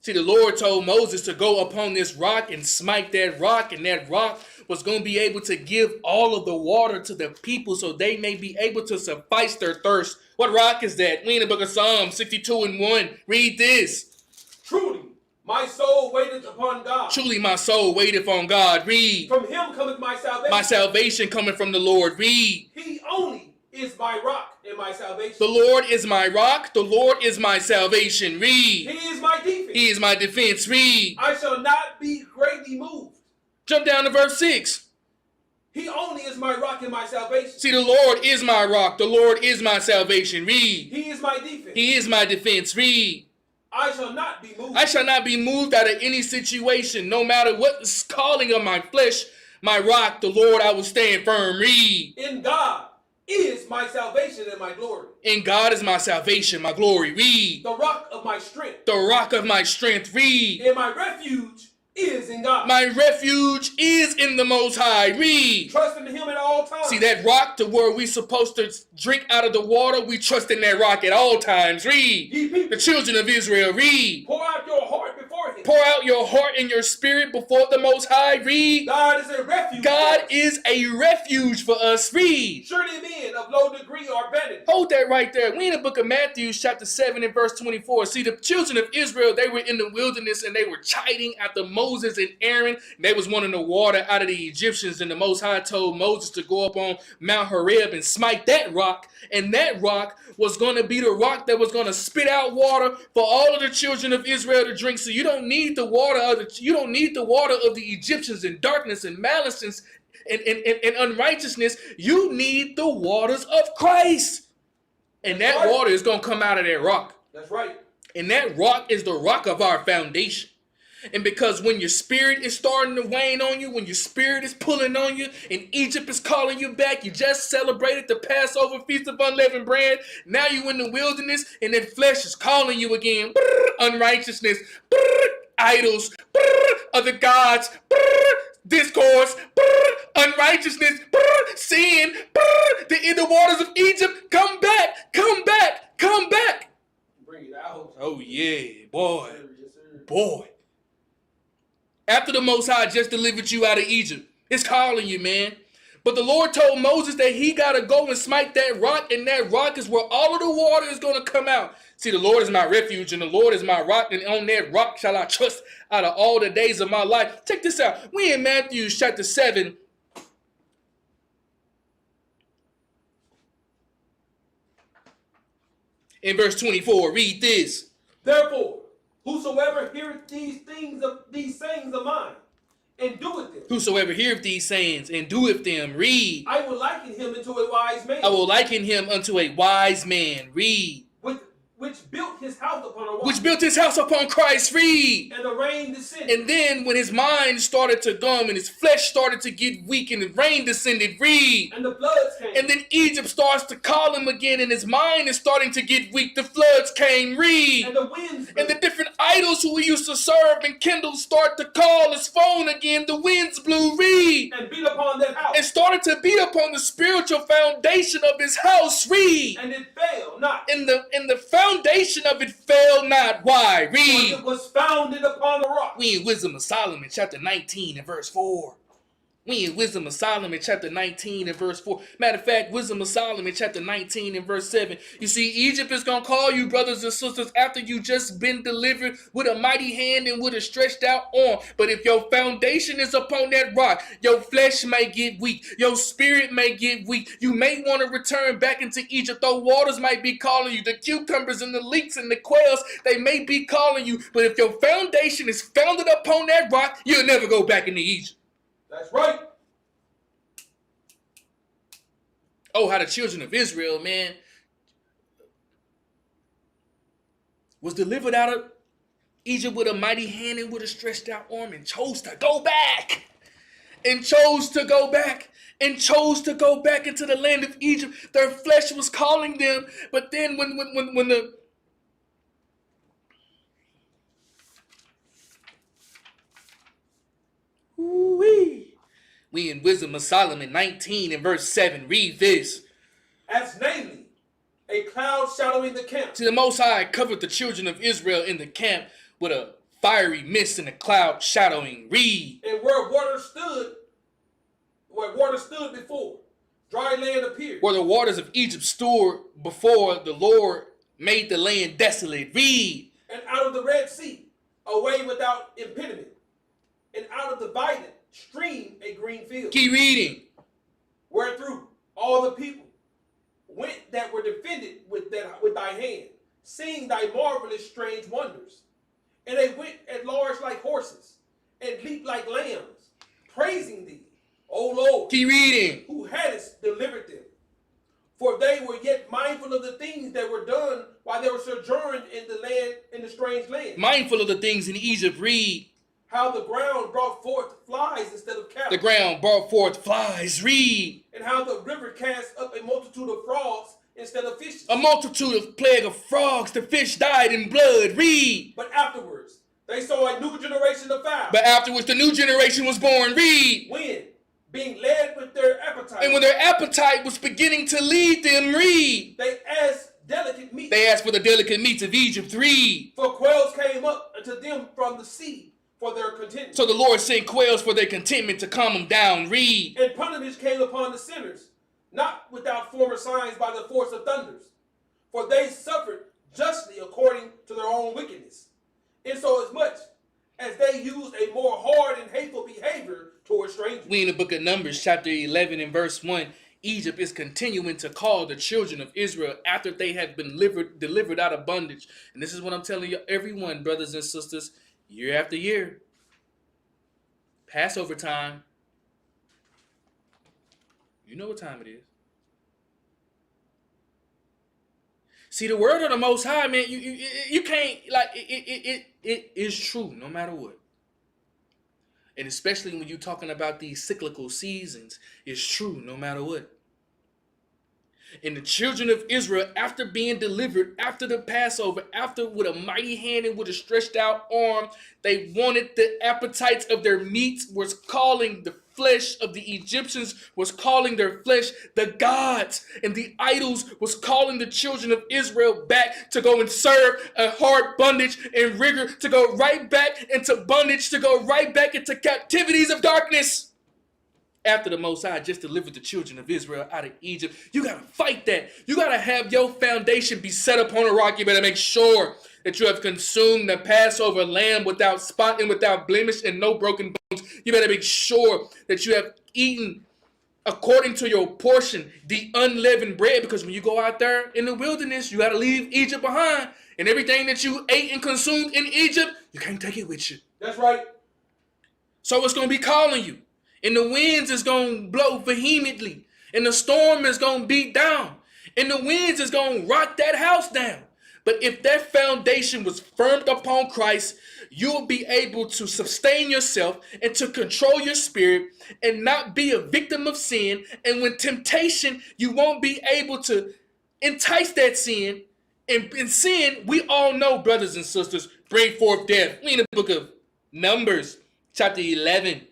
See, the Lord told Moses to go upon this rock and smite that rock, and that rock was going to be able to give all of the water to the people so they may be able to suffice their thirst. What rock is that? We in the book of Psalms 62 and 1. Read this. Truly, my soul waiteth upon God. Truly, my soul waiteth on God. Read. From him cometh my salvation. My salvation coming from the Lord. Read. He only is my rock and my salvation. The Lord is my rock. The Lord is my salvation. Read. He is my defense. He is my defense. Read. I shall not be greatly moved. Jump down to verse 6. He only is my rock and my salvation. See, the Lord is my rock. The Lord is my salvation. Read. He is my defense. He is my defense. Read. I shall not be moved. I shall not be moved out of any situation, no matter what is calling of my flesh. My rock, the Lord, I will stand firm. Read. In God is my salvation and my glory. In God is my salvation, my glory. Read. The rock of my strength. The rock of my strength. Read. And my refuge is in God. My refuge is in the Most High. Read. Trust in him at all times. See, that rock to where we supposed to drink out of the water, we trust in that rock at all times. Read. Ye people, the children of Israel. Read. pour out your heart before him. Pour out your heart and your spirit before the Most High. Read. God is a refuge. God is a refuge for us. Read. Surely men of low degree are vanity. Hold that right there. We in the book of Matthew, chapter 7 and verse 24. See, the children of Israel, they were in the wilderness and they were chiding after Moses and Aaron. They was wanting the water out of the Egyptians, and the Most High told Moses to go up on Mount Horeb and smite that rock. And that rock was going to be the rock that was going to spit out water for all of the children of Israel to drink. So you don't need the water of the Egyptians and darkness and malice and unrighteousness. You need the waters of Christ. And that water is going to come out of that rock. That's right. And that rock is the rock of our foundation. And because when your spirit is starting to wane on you, when your spirit is pulling on you, and Egypt is calling you back, you just celebrated the Passover Feast of Unleavened Bread. Now you in the wilderness, and that flesh is calling you again. Unrighteousness, idols, other gods, discourse, unrighteousness, sin, in the waters of Egypt. Come back, come back, come back. Bring it out. Oh yeah, boy, Yes, sir. boy. After the Most High just delivered you out of Egypt, it's calling you, man. But the Lord told Moses that he got to go and smite that rock, and that rock is where all of the water is going to come out. See, the Lord is my refuge, and the Lord is my rock, and on that rock shall I trust out of all the days of my life. Check this out. We in Matthew chapter 7. In verse 24, read this. Therefore, whosoever heareth these sayings of mine, and doeth them. Whosoever heareth these sayings and doeth them, read. I will liken him unto a wise man. I will liken him unto a wise man, read. Which built his house upon a rock. which built his house upon Christ. Read. And the rain descended. And then when his mind started to gum and his flesh started to get weak and the rain descended. Read. And the floods came. And then Egypt starts to call him again and his mind is starting to get weak. The floods came. Read. And the winds blew. And the different idols who he used to serve and kindle start to call his phone again. The winds blew. Read. And beat upon that house. And started to beat upon the spiritual foundation of his house. Read. And it fell not. And the foundation of it fell not. Why? Read. For it was founded upon a rock. We in Wisdom of Solomon, chapter 19 and verse 4. We in Wisdom of Solomon, chapter 19 and verse 4. Matter of fact, Wisdom of Solomon, chapter 19 and verse 7. You see, Egypt is going to call you, brothers and sisters, after you just been delivered with a mighty hand and with a stretched out arm. But if your foundation is upon that rock, your flesh may get weak. Your spirit may get weak. You may want to return back into Egypt, though waters might be calling you. The cucumbers and the leeks and the quails, they may be calling you. But if your foundation is founded upon that rock, you'll never go back into Egypt. That's right. Oh, how the children of Israel, man, was delivered out of Egypt with a mighty hand and with a stretched out arm and chose to go back. And chose to go back. And chose to go back into the land of Egypt. Their flesh was calling them. But then when the Ooh-wee. We in Wisdom of Solomon 19 and verse 7. Read this. As namely, a cloud shadowing the camp. See, the Most High covered the children of Israel in the camp with a fiery mist and a cloud shadowing. Read. And where water stood before, dry land appeared. Where the waters of Egypt stood before, the Lord made the land desolate. Read. And out of the Red Sea, a way without impediment. And out of the Vidant stream, a green field. Keep reading. Wherethrough all the people went that were defended with thy hand, seeing thy marvelous strange wonders. And they went at large like horses, and leaped like lambs, praising thee, O Lord, Keep reading. who hadst delivered them. For they were yet mindful of the things that were done while they were sojourned in the land, in the strange land. Mindful of the things in Egypt. Read. How the ground brought forth flies instead of cattle. The ground brought forth flies. Read. And how the river cast up a multitude of frogs instead of fishes. A multitude of plague of frogs. The fish died in blood. Read. But afterwards, they saw a new generation of fowl. But afterwards, the new generation was born. Read. When, being led with their appetite, And when their appetite was beginning to lead them, read. they asked delicate meat. They asked for the delicate meats of Egypt. Read. For quails came up unto them from the sea for their contentment. So the Lord sent quails for their contentment to calm them down. Read. And punishment came upon the sinners, not without former signs by the force of thunders. For they suffered justly according to their own wickedness. And so as much as they used a more hard and hateful behavior towards strangers. We in the book of Numbers, chapter 11 and verse 1. Egypt is continuing to call the children of Israel after they have been delivered out of bondage. And this is what I'm telling you, everyone, brothers and sisters, year after year. Passover time. You know what time it is. See, the word of the Most High, man, you can't, like, it is true no matter what. And especially when you're talking about these cyclical seasons, it's true no matter what. And the children of Israel, after being delivered, after the Passover, after with a mighty hand and with a stretched out arm, they wanted the appetites of their meats, was calling the flesh of the Egyptians, was calling their flesh the gods, and the idols was calling the children of Israel back to go and serve a hard bondage and rigor, to go right back into bondage, to go right back into captivities of darkness. After the Most High just delivered the children of Israel out of Egypt, you got to fight that. You got to have your foundation be set upon a rock. You better make sure that you have consumed the Passover lamb without spot and without blemish and no broken bones. You better make sure that you have eaten according to your portion the unleavened bread, because when you go out there in the wilderness, you got to leave Egypt behind. And everything that you ate and consumed in Egypt, you can't take it with you. That's right. So it's going to be calling you. And the winds is going to blow vehemently. And the storm is going to beat down. And the winds is going to rock that house down. But if that foundation was firmed upon Christ, you will be able to sustain yourself and to control your spirit and not be a victim of sin. And when temptation, you won't be able to entice that sin. And in sin, we all know, brothers and sisters, bring forth death. We in the book of Numbers, chapter 11.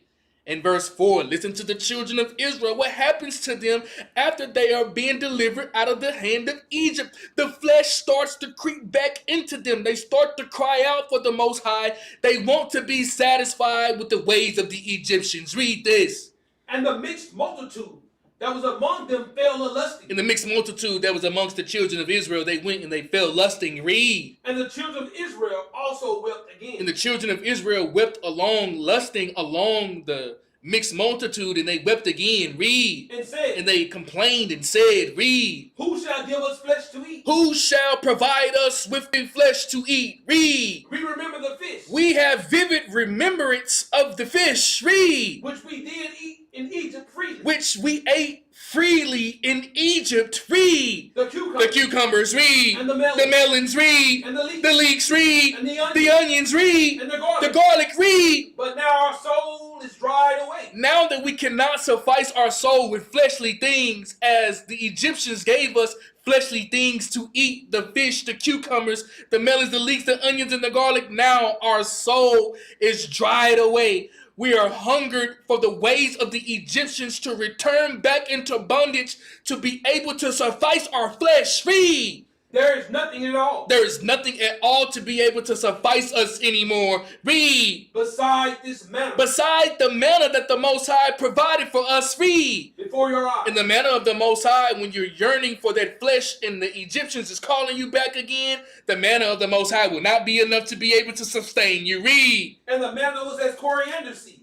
In verse 4, listen to the children of Israel. What happens to them after they are being delivered out of the hand of Egypt? The flesh starts to creep back into them. They start to cry out for the Most High. They want to be satisfied with the ways of the Egyptians. Read this. And the mixed multitude that was among them fell a lusting. In the mixed multitude that was amongst the children of Israel, they went and they fell lusting. Read. And the children of Israel also wept again. And the children of Israel wept along, lusting along the mixed multitude, and they wept again. Read. And said. And they complained and said, read. Who shall give us flesh to eat? Who shall provide us with the flesh to eat? Read. We remember the fish. We have vivid remembrance of the fish. Read. Which we did eat in Egypt freely. Which we ate freely in Egypt. Read. The cucumbers. Read. And the melons. Read. And the leeks. Read. And the onions. Read. And the garlic. Read. But now our soul is dried away. Now that we cannot suffice our soul with fleshly things, as the Egyptians gave us fleshly things to eat, the fish, the cucumbers, the melons, the leeks, the onions, and the garlic, now our soul is dried away. We are hungered for the ways of the Egyptians to return back into bondage to be able to suffice our flesh. Read. There is nothing at all. There is nothing at all to be able to suffice us anymore. Read. Beside this manna. Beside the manna that the Most High provided for us. Read. Before your eyes. In the manna of the Most High, when you're yearning for that flesh and the Egyptians is calling you back again, the manna of the Most High will not be enough to be able to sustain you. Read. And the manna was as coriander seed,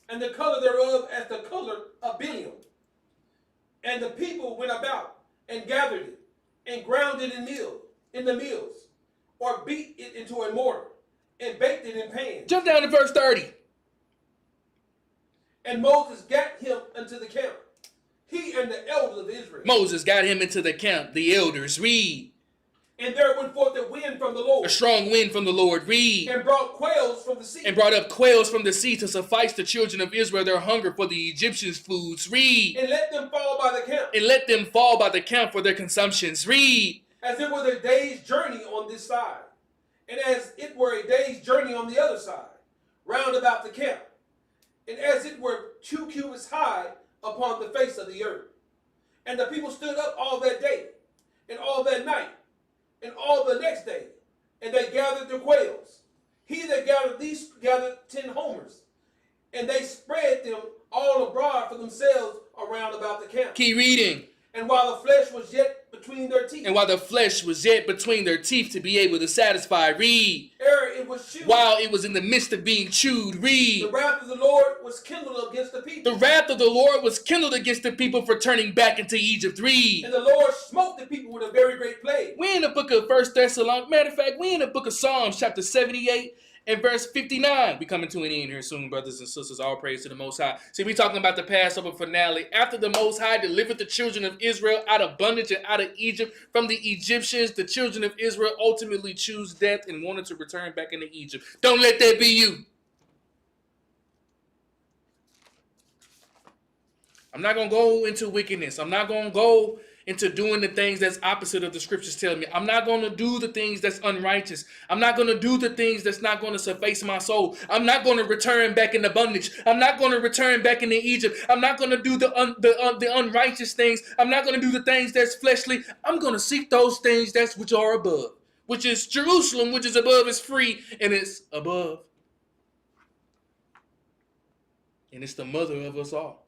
and the color thereof as the color of bdellium. And the people went about and gathered it, and ground it in the mills, or beat it into a mortar, and baked it in pans. Jump down to verse 30. And Moses got him unto the camp, he and the elders of Israel. Moses got him into the camp, the elders. Read. And there went forth a wind from the Lord. A strong wind from the Lord. Read. And brought quails from the sea. And brought up quails from the sea to suffice the children of Israel their hunger for the Egyptians' foods. Read. And let them fall by the camp. And let them fall by the camp for their consumptions. Read. As it was a day's journey on this side, and as it were a day's journey on the other side, round about the camp, and as it were 2 cubits high upon the face of the earth. And the people stood up all that day, and all that night, and all the next day, and they gathered the quails. He that gathered these gathered 10 homers, and they spread them all abroad for themselves around about the camp. Keep reading. And while the flesh was yet between their teeth. And while the flesh was yet between their teeth to be able to satisfy. Read. Ere it was chewed. While it was in the midst of being chewed. Read. The wrath of the Lord was kindled against the people. The wrath of the Lord was kindled against the people for turning back into Egypt. Read. And the Lord smote the people with a very great plague. We in the book of 1 Thessalonians. Matter of fact, we in the book of Psalms chapter 78 and verse 59. We coming to an end here soon, brothers and sisters. All praise to the Most High. See, we talking about the Passover finale. After the Most High delivered the children of Israel out of bondage and out of Egypt from the Egyptians, the children of Israel ultimately chose death and wanted to return back into Egypt. Don't let that be you. I'm not going to go into wickedness. I'm not going to go into doing the things that's opposite of the scriptures tell me. I'm not going to do the things that's unrighteous. I'm not going to do the things that's not going to suffice my soul. I'm not going to return back into bondage. I'm not going to return back into Egypt. I'm not going to do the unrighteous things. I'm not going to do the things that's fleshly. I'm going to seek those things that's which are above, which is Jerusalem, which is above, is free, and it's above. And it's the mother of us all.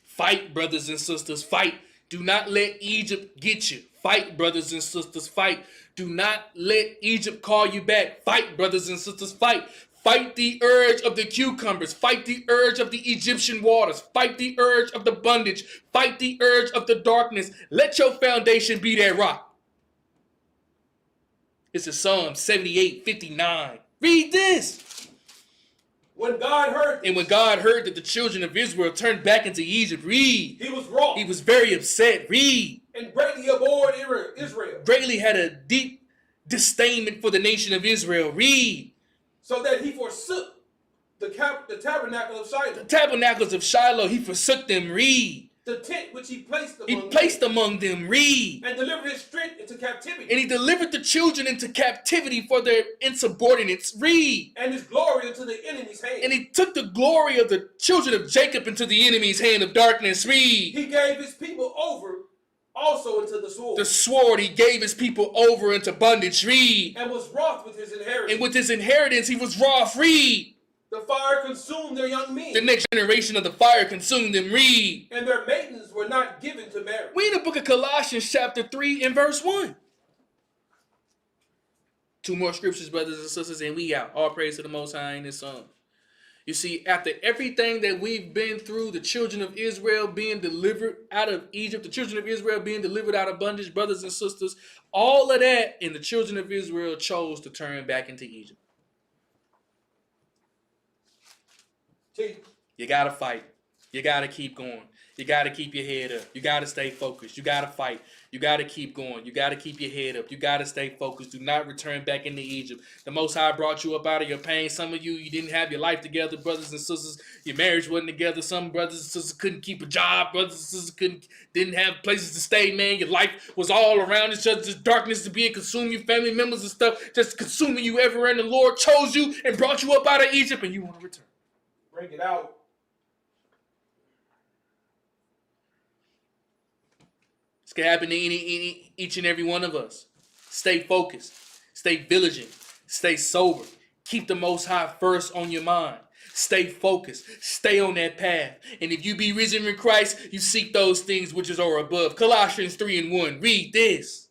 Fight, brothers and sisters, fight. Do not let Egypt get you. Fight, brothers and sisters, fight. Do not let Egypt call you back. Fight, brothers and sisters, fight. Fight the urge of the cucumbers. Fight the urge of the Egyptian waters. Fight the urge of the bondage. Fight the urge of the darkness. Let your foundation be that rock. It's a Psalm 78:59. Read this. When God heard this, and when God heard that the children of Israel turned back into Egypt, read. He was wroth. He was very upset. Read. And greatly abhorred Israel. Greatly had a deep disdainment for the nation of Israel. Read. So that he forsook the tabernacle of Shiloh. The tabernacles of Shiloh, he forsook them. Read. The tent which he placed among them. Read. And delivered his strength into captivity. And he delivered the children into captivity for their insubordinates. Read. And his glory into the enemy's hand. And he took the glory of the children of Jacob into the enemy's hand of darkness. Read. He gave his people over also into the sword. The sword, he gave his people over into bondage. Read. And was wroth with his inheritance. And with his inheritance, he was wroth. Read. The fire consumed their young men. The next generation of the fire consumed them. Read. And their maidens were not given to marry. We in the book of Colossians chapter 3 and verse 1. 2 more scriptures, brothers and sisters, and we out. All praise to the Most High in His Son. You see, after everything that we've been through, the children of Israel being delivered out of Egypt, the children of Israel being delivered out of bondage, brothers and sisters, all of that, and the children of Israel chose to turn back into Egypt. You got to fight. You got to keep going. You got to keep your head up. You got to stay focused. You got to fight. You got to keep going. You got to keep your head up. You got to stay focused. Do not return back into Egypt. The Most High brought you up out of your pain. Some of you didn't have your life together, brothers and sisters. Your marriage wasn't together. Some brothers and sisters couldn't keep a job. Brothers and sisters didn't have places to stay, man. Your life was all around each other. Just darkness to being consumed. Your family members and stuff just consuming you everywhere. And the Lord chose you and brought you up out of Egypt, and you want to return. Break it out. This can happen to each and every one of us. Stay focused. Stay vigilant. Stay sober. Keep the Most High first on your mind. Stay focused. Stay on that path. And if you be risen with Christ, you seek those things which are above. Colossians 3 and 1. Read this.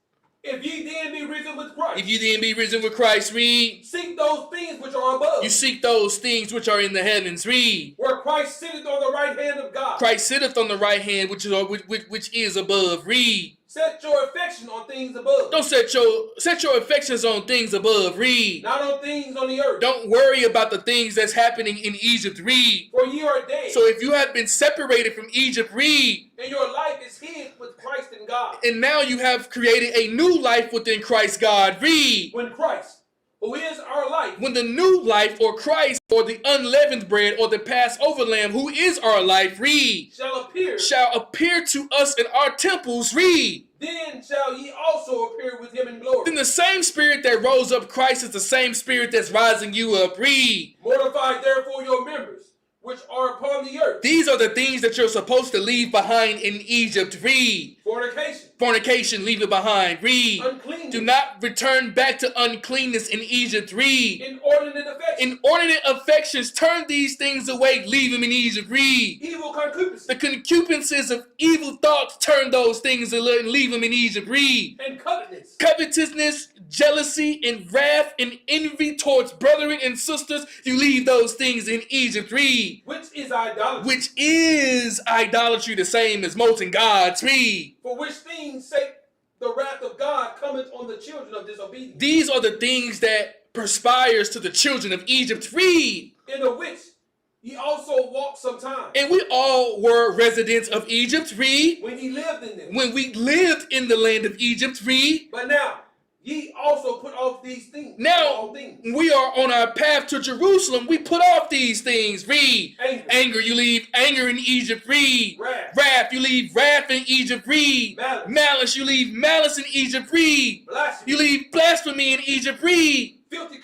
If ye then be risen with Christ. If you then be risen with Christ, read. Seek those things which are above. You seek those things which are in the heavens, read. Where Christ sitteth on the right hand of God. Christ sitteth on the right hand which is above, read. Set your affection on things above. Don't set your affections on things above, read. Not on things on the earth. Don't worry about the things that's happening in Egypt, read. For ye are dead. So if you have been separated from Egypt, read. And your life is hid with Christ in God. And now you have created a new life within Christ God, read. When Christ, who is our life. When the new life, or Christ, or the unleavened bread, or the Passover lamb, who is our life, read. Shall appear to us in our temples, read. Then shall ye also appear with him in glory. Then the same spirit that rose up Christ is the same spirit that's rising you up, read. Mortify therefore your members, which are upon the earth. These are the things that you're supposed to leave behind in Egypt, read. Fornication, leave it behind, read. Uncleanness. Do not return back to uncleanness in Egypt, read. Inordinate affections, turn these things away, leave them in Egypt, read. Evil concupiscence. The concupiscences of evil thoughts, turn those things and leave them in Egypt, read. And covetousness, jealousy, and wrath, and envy towards brethren and sisters, you leave those things in Egypt, read. Which is idolatry. Which is idolatry, the same as molten gods, read. For which things sake the wrath of God cometh on the children of disobedience. These are the things that perspires to the children of Egypt, read. In the which ye also walked sometime. And we all were residents of Egypt, read. When he lived in them. When we lived in the land of Egypt, read. But now ye also put off these things. Now we are on our path to Jerusalem. We put off these things. Read. Anger, you leave anger in Egypt. Read. Wrath, you leave wrath in Egypt. Read. Malice, you leave malice in Egypt. Read. Blasphemy. You leave blasphemy in Egypt. Read. Filthy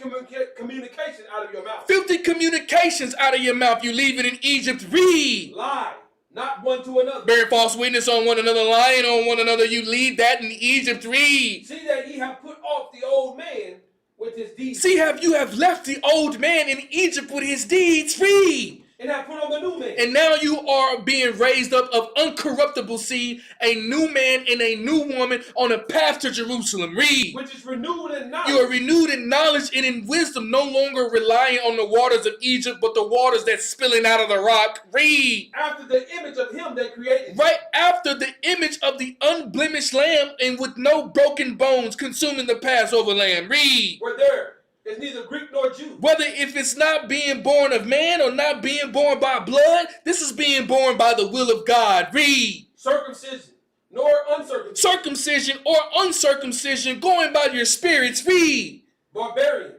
communication out of your mouth. Filthy communications out of your mouth. You leave it in Egypt. Read. Lie. Not one to another. Bearing false witness on one another, lying on one another. You leave that in Egypt. Read. See that ye have put off the old man with his deeds. See how you have left the old man in Egypt with his deeds. Read. And have put on the new man. And now you are being raised up of uncorruptible seed, a new man and a new woman on a path to Jerusalem. Read. Which is renewed in knowledge. You are renewed in knowledge and in wisdom, no longer relying on the waters of Egypt, but the waters that's spilling out of the rock. Read. After the image of him that created. Right after the image of the unblemished lamb, and with no broken bones, consuming the Passover lamb. Read. Where there is neither Greek nor Jew. Whether if it's not being born of man or not being born by blood, this is being born by the will of God. Read. Circumcision nor uncircumcision. circumcision or uncircumcision, going by your spirits, read. Barbarian,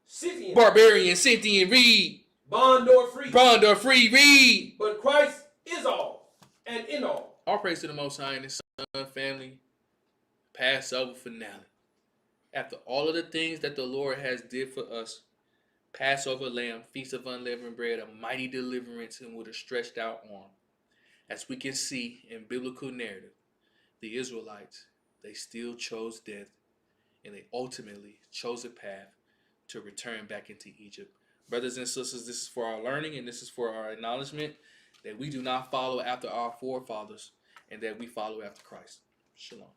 Scythian, Barbarian, Scythian, read. bond or free. Bond or free, read. But Christ is all and in all. All praise to the Most High and His Son, family. Passover finale. After all of the things that the Lord has did for us, Passover lamb, feast of unleavened bread, a mighty deliverance, and with a stretched out arm. As we can see in biblical narrative, the Israelites, they still chose death, and they ultimately chose a path to return back into Egypt. Brothers and sisters, this is for our learning and this is for our acknowledgement that we do not follow after our forefathers and that we follow after Christ. Shalom.